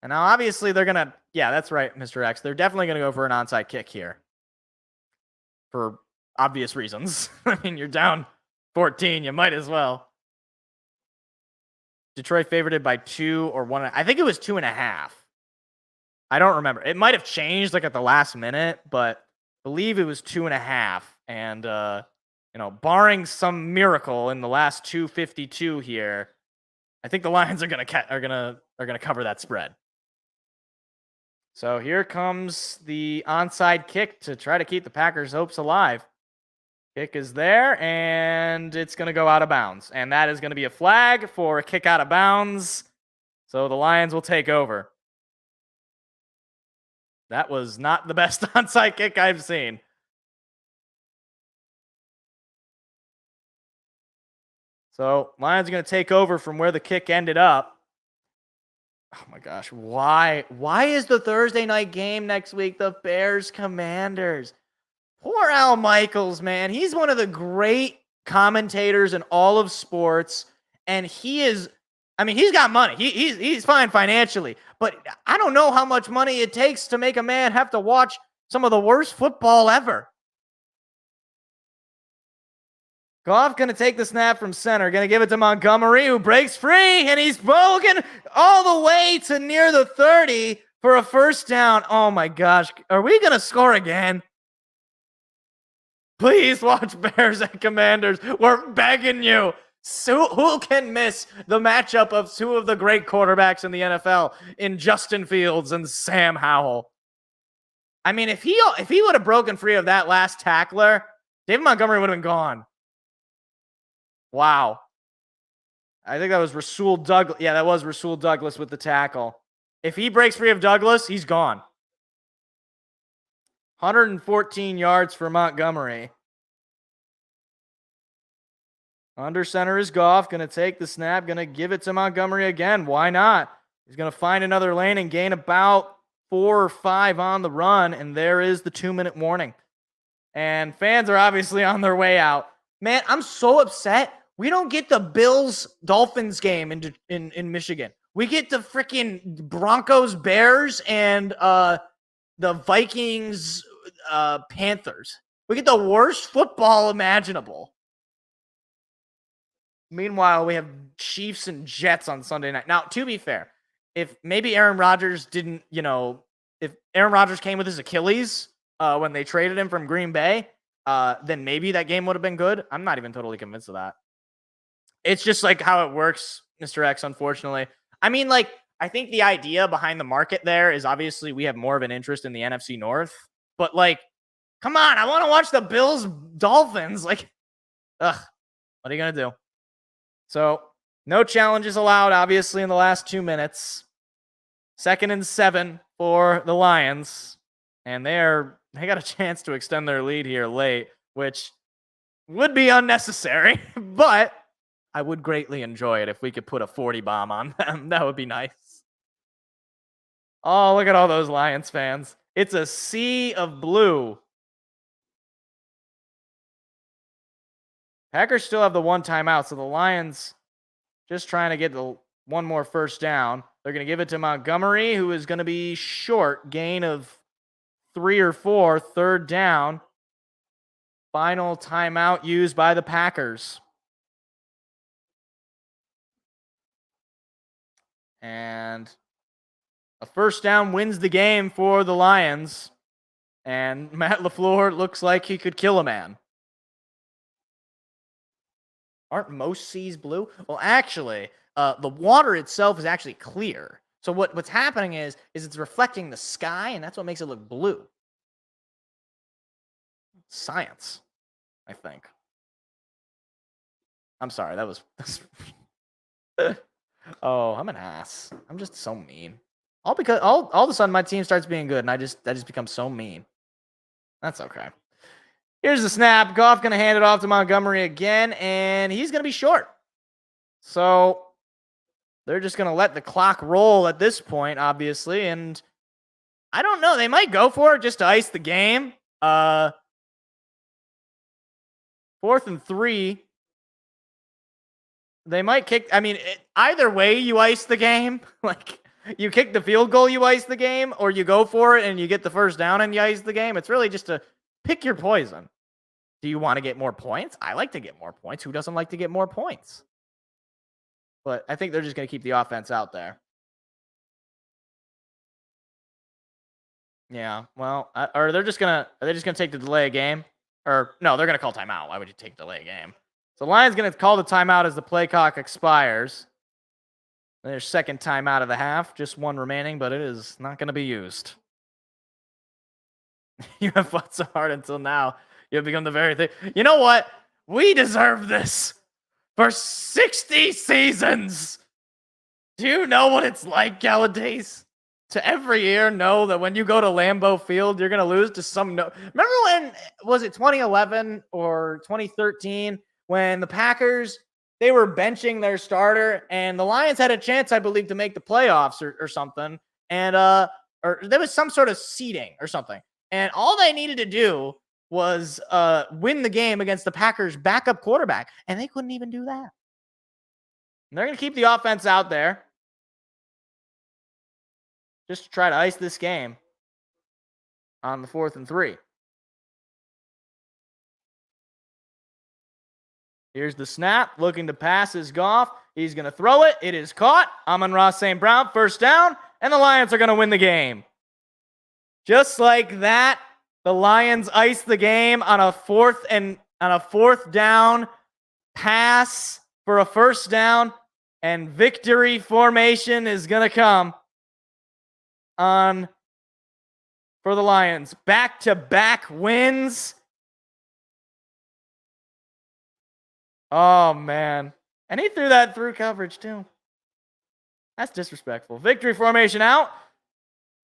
And now, obviously, they're going to... Yeah, that's right, Mr. X. They're definitely going to go for an onside kick here. For obvious reasons. I mean, you're down 14. You might as well. Detroit favored it by 2 or 1. I think it was 2.5. I don't remember. It might have changed like at the last minute, but I believe it was 2.5. And barring some miracle in the last 2:52 here, I think the Lions are gonna cover that spread. So here comes the onside kick to try to keep the Packers' hopes alive. Kick is there, and it's going to go out of bounds. And that is going to be a flag for a kick out of bounds. So the Lions will take over. That was not the best onside kick I've seen. So Lions are going to take over from where the kick ended up. Oh my gosh, why is the Thursday night game next week the Bears Commanders? Poor Al Michaels, man. He's one of the great commentators in all of sports, and he's got money. He's fine financially, but I don't know how much money it takes to make a man have to watch some of the worst football ever. Goff going to take the snap from center, going to give it to Montgomery, who breaks free, and he's broken all the way to near the 30 for a first down. Oh my gosh, are we going to score again? Please watch Bears and Commanders. We're begging you. So who can miss the matchup of two of the great quarterbacks in the NFL in Justin Fields and Sam Howell? I mean, if he would have broken free of that last tackler, David Montgomery would have been gone. Wow. I think that was Rasul Douglas. Yeah, that was Rasul Douglas with the tackle. If he breaks free of Douglas, he's gone. 114 yards for Montgomery. Under center is Goff. Going to take the snap. Going to give it to Montgomery again. Why not? He's going to find another lane and gain about 4 or 5 on the run. And there is the 2-minute warning. And fans are obviously on their way out. Man, I'm so upset. We don't get the Bills-Dolphins game in Michigan. We get the freaking Broncos-Bears and the Vikings-Panthers. We get the worst football imaginable. Meanwhile, we have Chiefs and Jets on Sunday night. Now, to be fair, if maybe Aaron Rodgers didn't, if Aaron Rodgers came with his Achilles when they traded him from Green Bay, then maybe that game would have been good. I'm not even totally convinced of that. It's just like how it works, Mr. X, unfortunately. I mean, like, I think the idea behind the market there is obviously we have more of an interest in the NFC North. But, like, come on, I want to watch the Bills-Dolphins. Like, what are you going to do? So, no challenges allowed, obviously, in the last 2 minutes. 2nd and 7 for the Lions. And they got a chance to extend their lead here late, which would be unnecessary. But I would greatly enjoy it if we could put a 40 bomb on them. That would be nice. Oh, look at all those Lions fans. It's a sea of blue. Packers still have the 1 timeout, so the Lions just trying to get the 1 more first down. They're going to give it to Montgomery, who is going to be short. Gain of 3 or 4, 3rd down. Final timeout used by the Packers. And a first down wins the game for the Lions. And Matt LaFleur looks like he could kill a man. Aren't most seas blue? Well, actually, the water itself is actually clear. So what's happening is it's reflecting the sky, and that's what makes it look blue. Science, I think. I'm sorry, that was... Oh, I'm an ass. I'm just so mean. All of a sudden my team starts being good, and I just become so mean. That's okay. Here's the snap. Goff going to hand it off to Montgomery again, and he's going to be short. So they're just going to let the clock roll at this point, obviously, and I don't know. They might go for it just to ice the game. 4th and 3. They might kick. I mean, either way, you ice the game. Like, you kick the field goal, you ice the game, or you go for it and you get the first down and you ice the game. It's really just to pick your poison. Do you want to get more points? I like to get more points. Who doesn't like to get more points? But I think they're just going to keep the offense out there. Yeah, well, or are they just going to take the delay game? Or no, they're going to call timeout. Why would you take delay game? So Lions going to call the timeout as the play clock expires. There's 2nd timeout of the half. Just 1 remaining, but it is not going to be used. You have fought so hard until now. You have become the very thing. You know what? We deserve this for 60 seasons. Do you know what it's like, Galladace? To every year know that when you go to Lambeau Field, you're going to lose to some... Remember when, was it 2011 or 2013, when the Packers, they were benching their starter, and the Lions had a chance, I believe, to make the playoffs or something, and or there was some sort of seeding or something, and all they needed to do was win the game against the Packers' backup quarterback, and they couldn't even do that. And they're going to keep the offense out there just to try to ice this game on the 4th and 3. Here's the snap. Looking to pass is Goff. He's going to throw it. It is caught. Amon-Ra St. Brown, first down, and the Lions are going to win the game. Just like that, the Lions ice the game on a 4th down pass for a first down, and victory formation is going to come on for the Lions. Back-to-back wins. Oh, man. And he threw that through coverage, too. That's disrespectful. Victory formation out.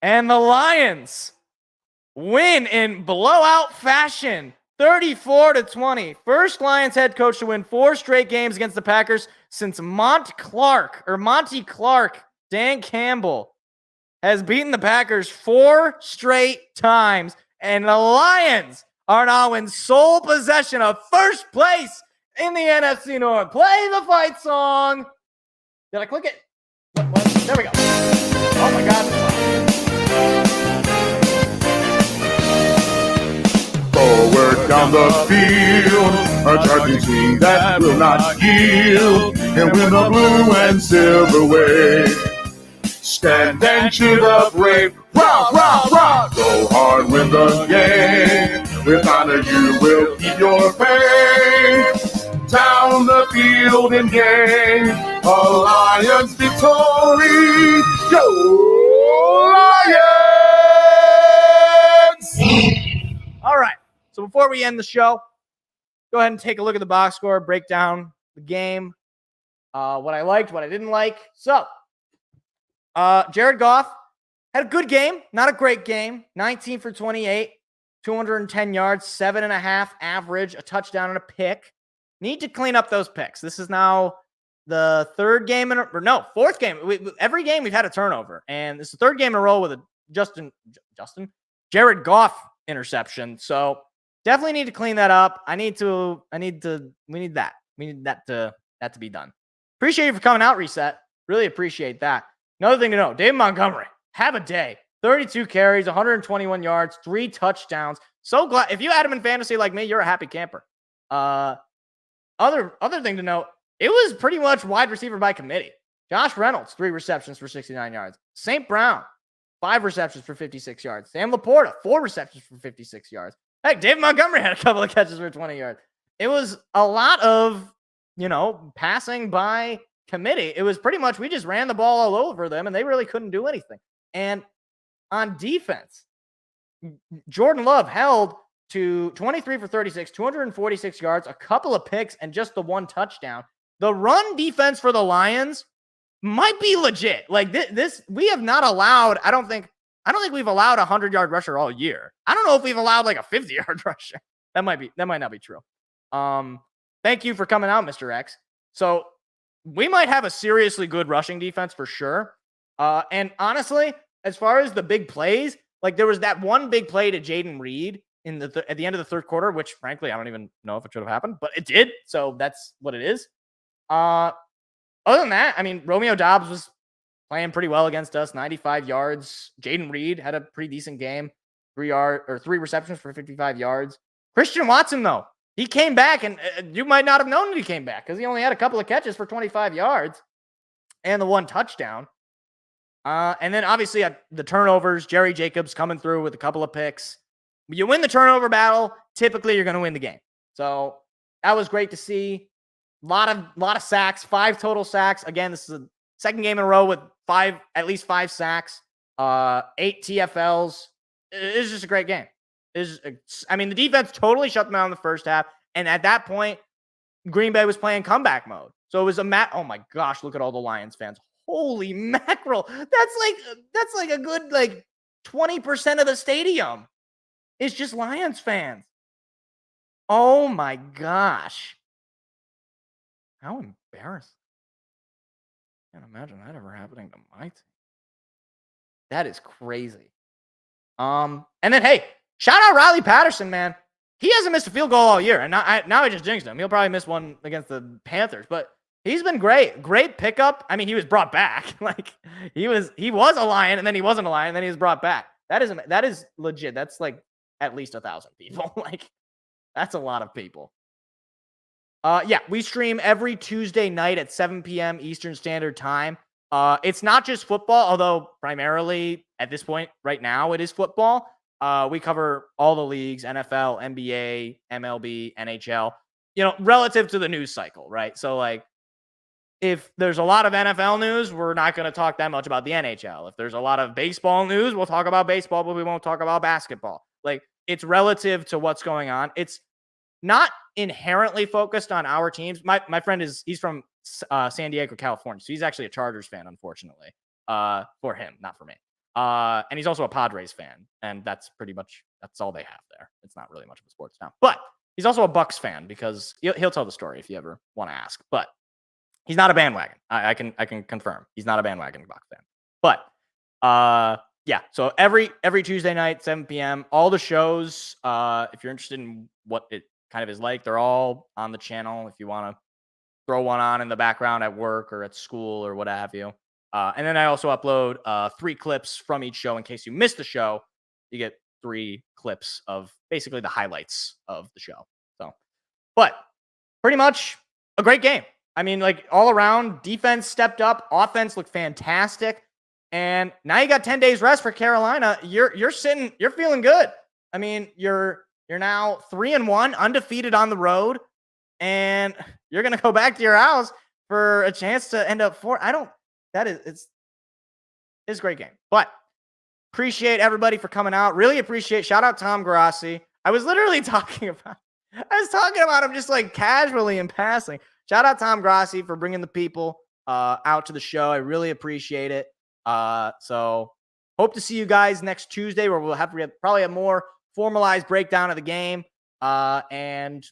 And the Lions win in blowout fashion. 34-20. First Lions head coach to win 4 straight games against the Packers since Monty Clark, Dan Campbell, has beaten the Packers 4 straight times. And the Lions are now in sole possession of first place in the NFC North. Play the fight song. Did I click it? What? There we go. Oh my God. Forward down the field, a charging team that will not yield, and win the blue and silver wave. Stand and cheer the brave, rock, rock, rock. Go hard, win the game. With honor, you will keep your faith. Down the field in game, a Lions victory. Go Lions! All right. So before we end the show, go ahead and take a look at the box score, break down the game, what I liked, what I didn't like. So, Jared Goff had a good game, not a great game. 19 for 28, 210 yards, 7.5 average, a touchdown and a pick. Need to clean up those picks. This is now the fourth game. Every game we've had a turnover, and this is the third game in a row with a Jared Goff interception. So definitely need to clean that up. We need that to be done. Appreciate you for coming out, Reset. Really appreciate that. Another thing to know, David Montgomery, have a day. 32 carries, 121 yards, 3 touchdowns. So glad. If you had him in fantasy like me, you're a happy camper. Other thing to note, it was pretty much wide receiver by committee. Josh Reynolds, 3 receptions for 69 yards. St. Brown, 5 receptions for 56 yards. Sam Laporta, 4 receptions for 56 yards. Heck, David Montgomery had a couple of catches for 20 yards. It was a lot of, passing by committee. It was pretty much we just ran the ball all over them, and they really couldn't do anything. And on defense, Jordan Love held to 23 for 36, 246 yards, a couple of picks, and just the 1 touchdown. The run defense for the Lions might be legit. Like this we have not allowed, I don't think we've allowed a 100-yard rusher all year. I don't know if we've allowed like a 50-yard rusher. That might not be true. Thank you for coming out, Mr. X. So we might have a seriously good rushing defense for sure. And honestly, as far as the big plays, like there was that one big play to Jaden Reed at the end of the third quarter, which frankly, I don't even know if it should have happened, but it did. So that's what it is. Other than that, I mean, Romeo Doubs was playing pretty well against us, 95 yards. Jaden Reed had a pretty decent game, 3 receptions for 55 yards. Christian Watson, though, he came back, and you might not have known that he came back because he only had a couple of catches for 25 yards and the 1 touchdown. And then obviously the turnovers, Jerry Jacobs coming through with a couple of picks. When you win the turnover battle, typically you're going to win the game. So that was great to see. A lot of sacks, 5 total sacks. Again, this is the second game in a row with at least 5 sacks, 8 TFLs. It's just a great game. The defense totally shut them out in the first half. And at that point, Green Bay was playing comeback mode. So it was oh my gosh, look at all the Lions fans. Holy mackerel. That's like a good 20% of the stadium. It's just Lions fans. Oh my gosh. How embarrassing. Can't imagine that ever happening to my team. That is crazy. And then, hey, shout out Riley Patterson, man. He hasn't missed a field goal all year. And now I just jinxed him. He'll probably miss one against the Panthers. But he's been great. Great pickup. I mean, he was brought back. He was a Lion, and then he wasn't a Lion, and then he was brought back. That is legit. That's at least 1,000 people. That's a lot of people. We stream every Tuesday night at 7 p.m. Eastern Standard Time. It's not just football, although primarily at this point right now it is football. We cover all the leagues, NFL, NBA, MLB, NHL, relative to the news cycle, right? So if there's a lot of NFL news, we're not going to talk that much about the NHL. If there's a lot of baseball news, we'll talk about baseball, but we won't talk about basketball. Like, it's relative to what's going on. It's not inherently focused on our teams. My friend he's from San Diego, California. So he's actually a Chargers fan, unfortunately, for him, not for me. And he's also a Padres fan. And that's all they have there. It's not really much of a sports town, but he's also a Bucks fan because he'll tell the story if you ever want to ask, but he's not a bandwagon. I can confirm he's not a bandwagon Bucks fan, but, yeah. So every Tuesday night, 7 p.m., all the shows, if you're interested in what it kind of is like, they're all on the channel. If you want to throw one on in the background at work or at school or what have you. And then I also upload 3 clips from each show in case you missed the show. You get 3 clips of basically the highlights of the show. So, but pretty much a great game. I mean, like, all around, defense stepped up, offense looked fantastic. And now you got 10 days rest for Carolina. You're feeling good. I mean, you're now 3-1, undefeated on the road, and you're gonna go back to your house for a chance to end up 4. It's a great game. But appreciate everybody for coming out. Really appreciate. Shout out Tom Grassi. I was talking about him just like casually in passing. Shout out Tom Grassi for bringing the people out to the show. I really appreciate it. So hope to see you guys next Tuesday where we'll probably a more formalized breakdown of the game and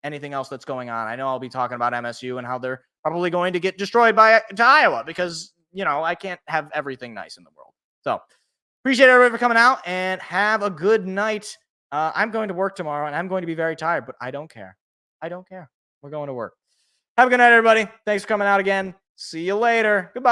anything else that's going on. I know I'll be talking about MSU and how they're probably going to get destroyed to Iowa because, I can't have everything nice in the world. So appreciate everybody for coming out and have a good night. I'm going to work tomorrow and I'm going to be very tired, but I don't care. We're going to work. Have a good night, everybody. Thanks for coming out again. See you later. Goodbye.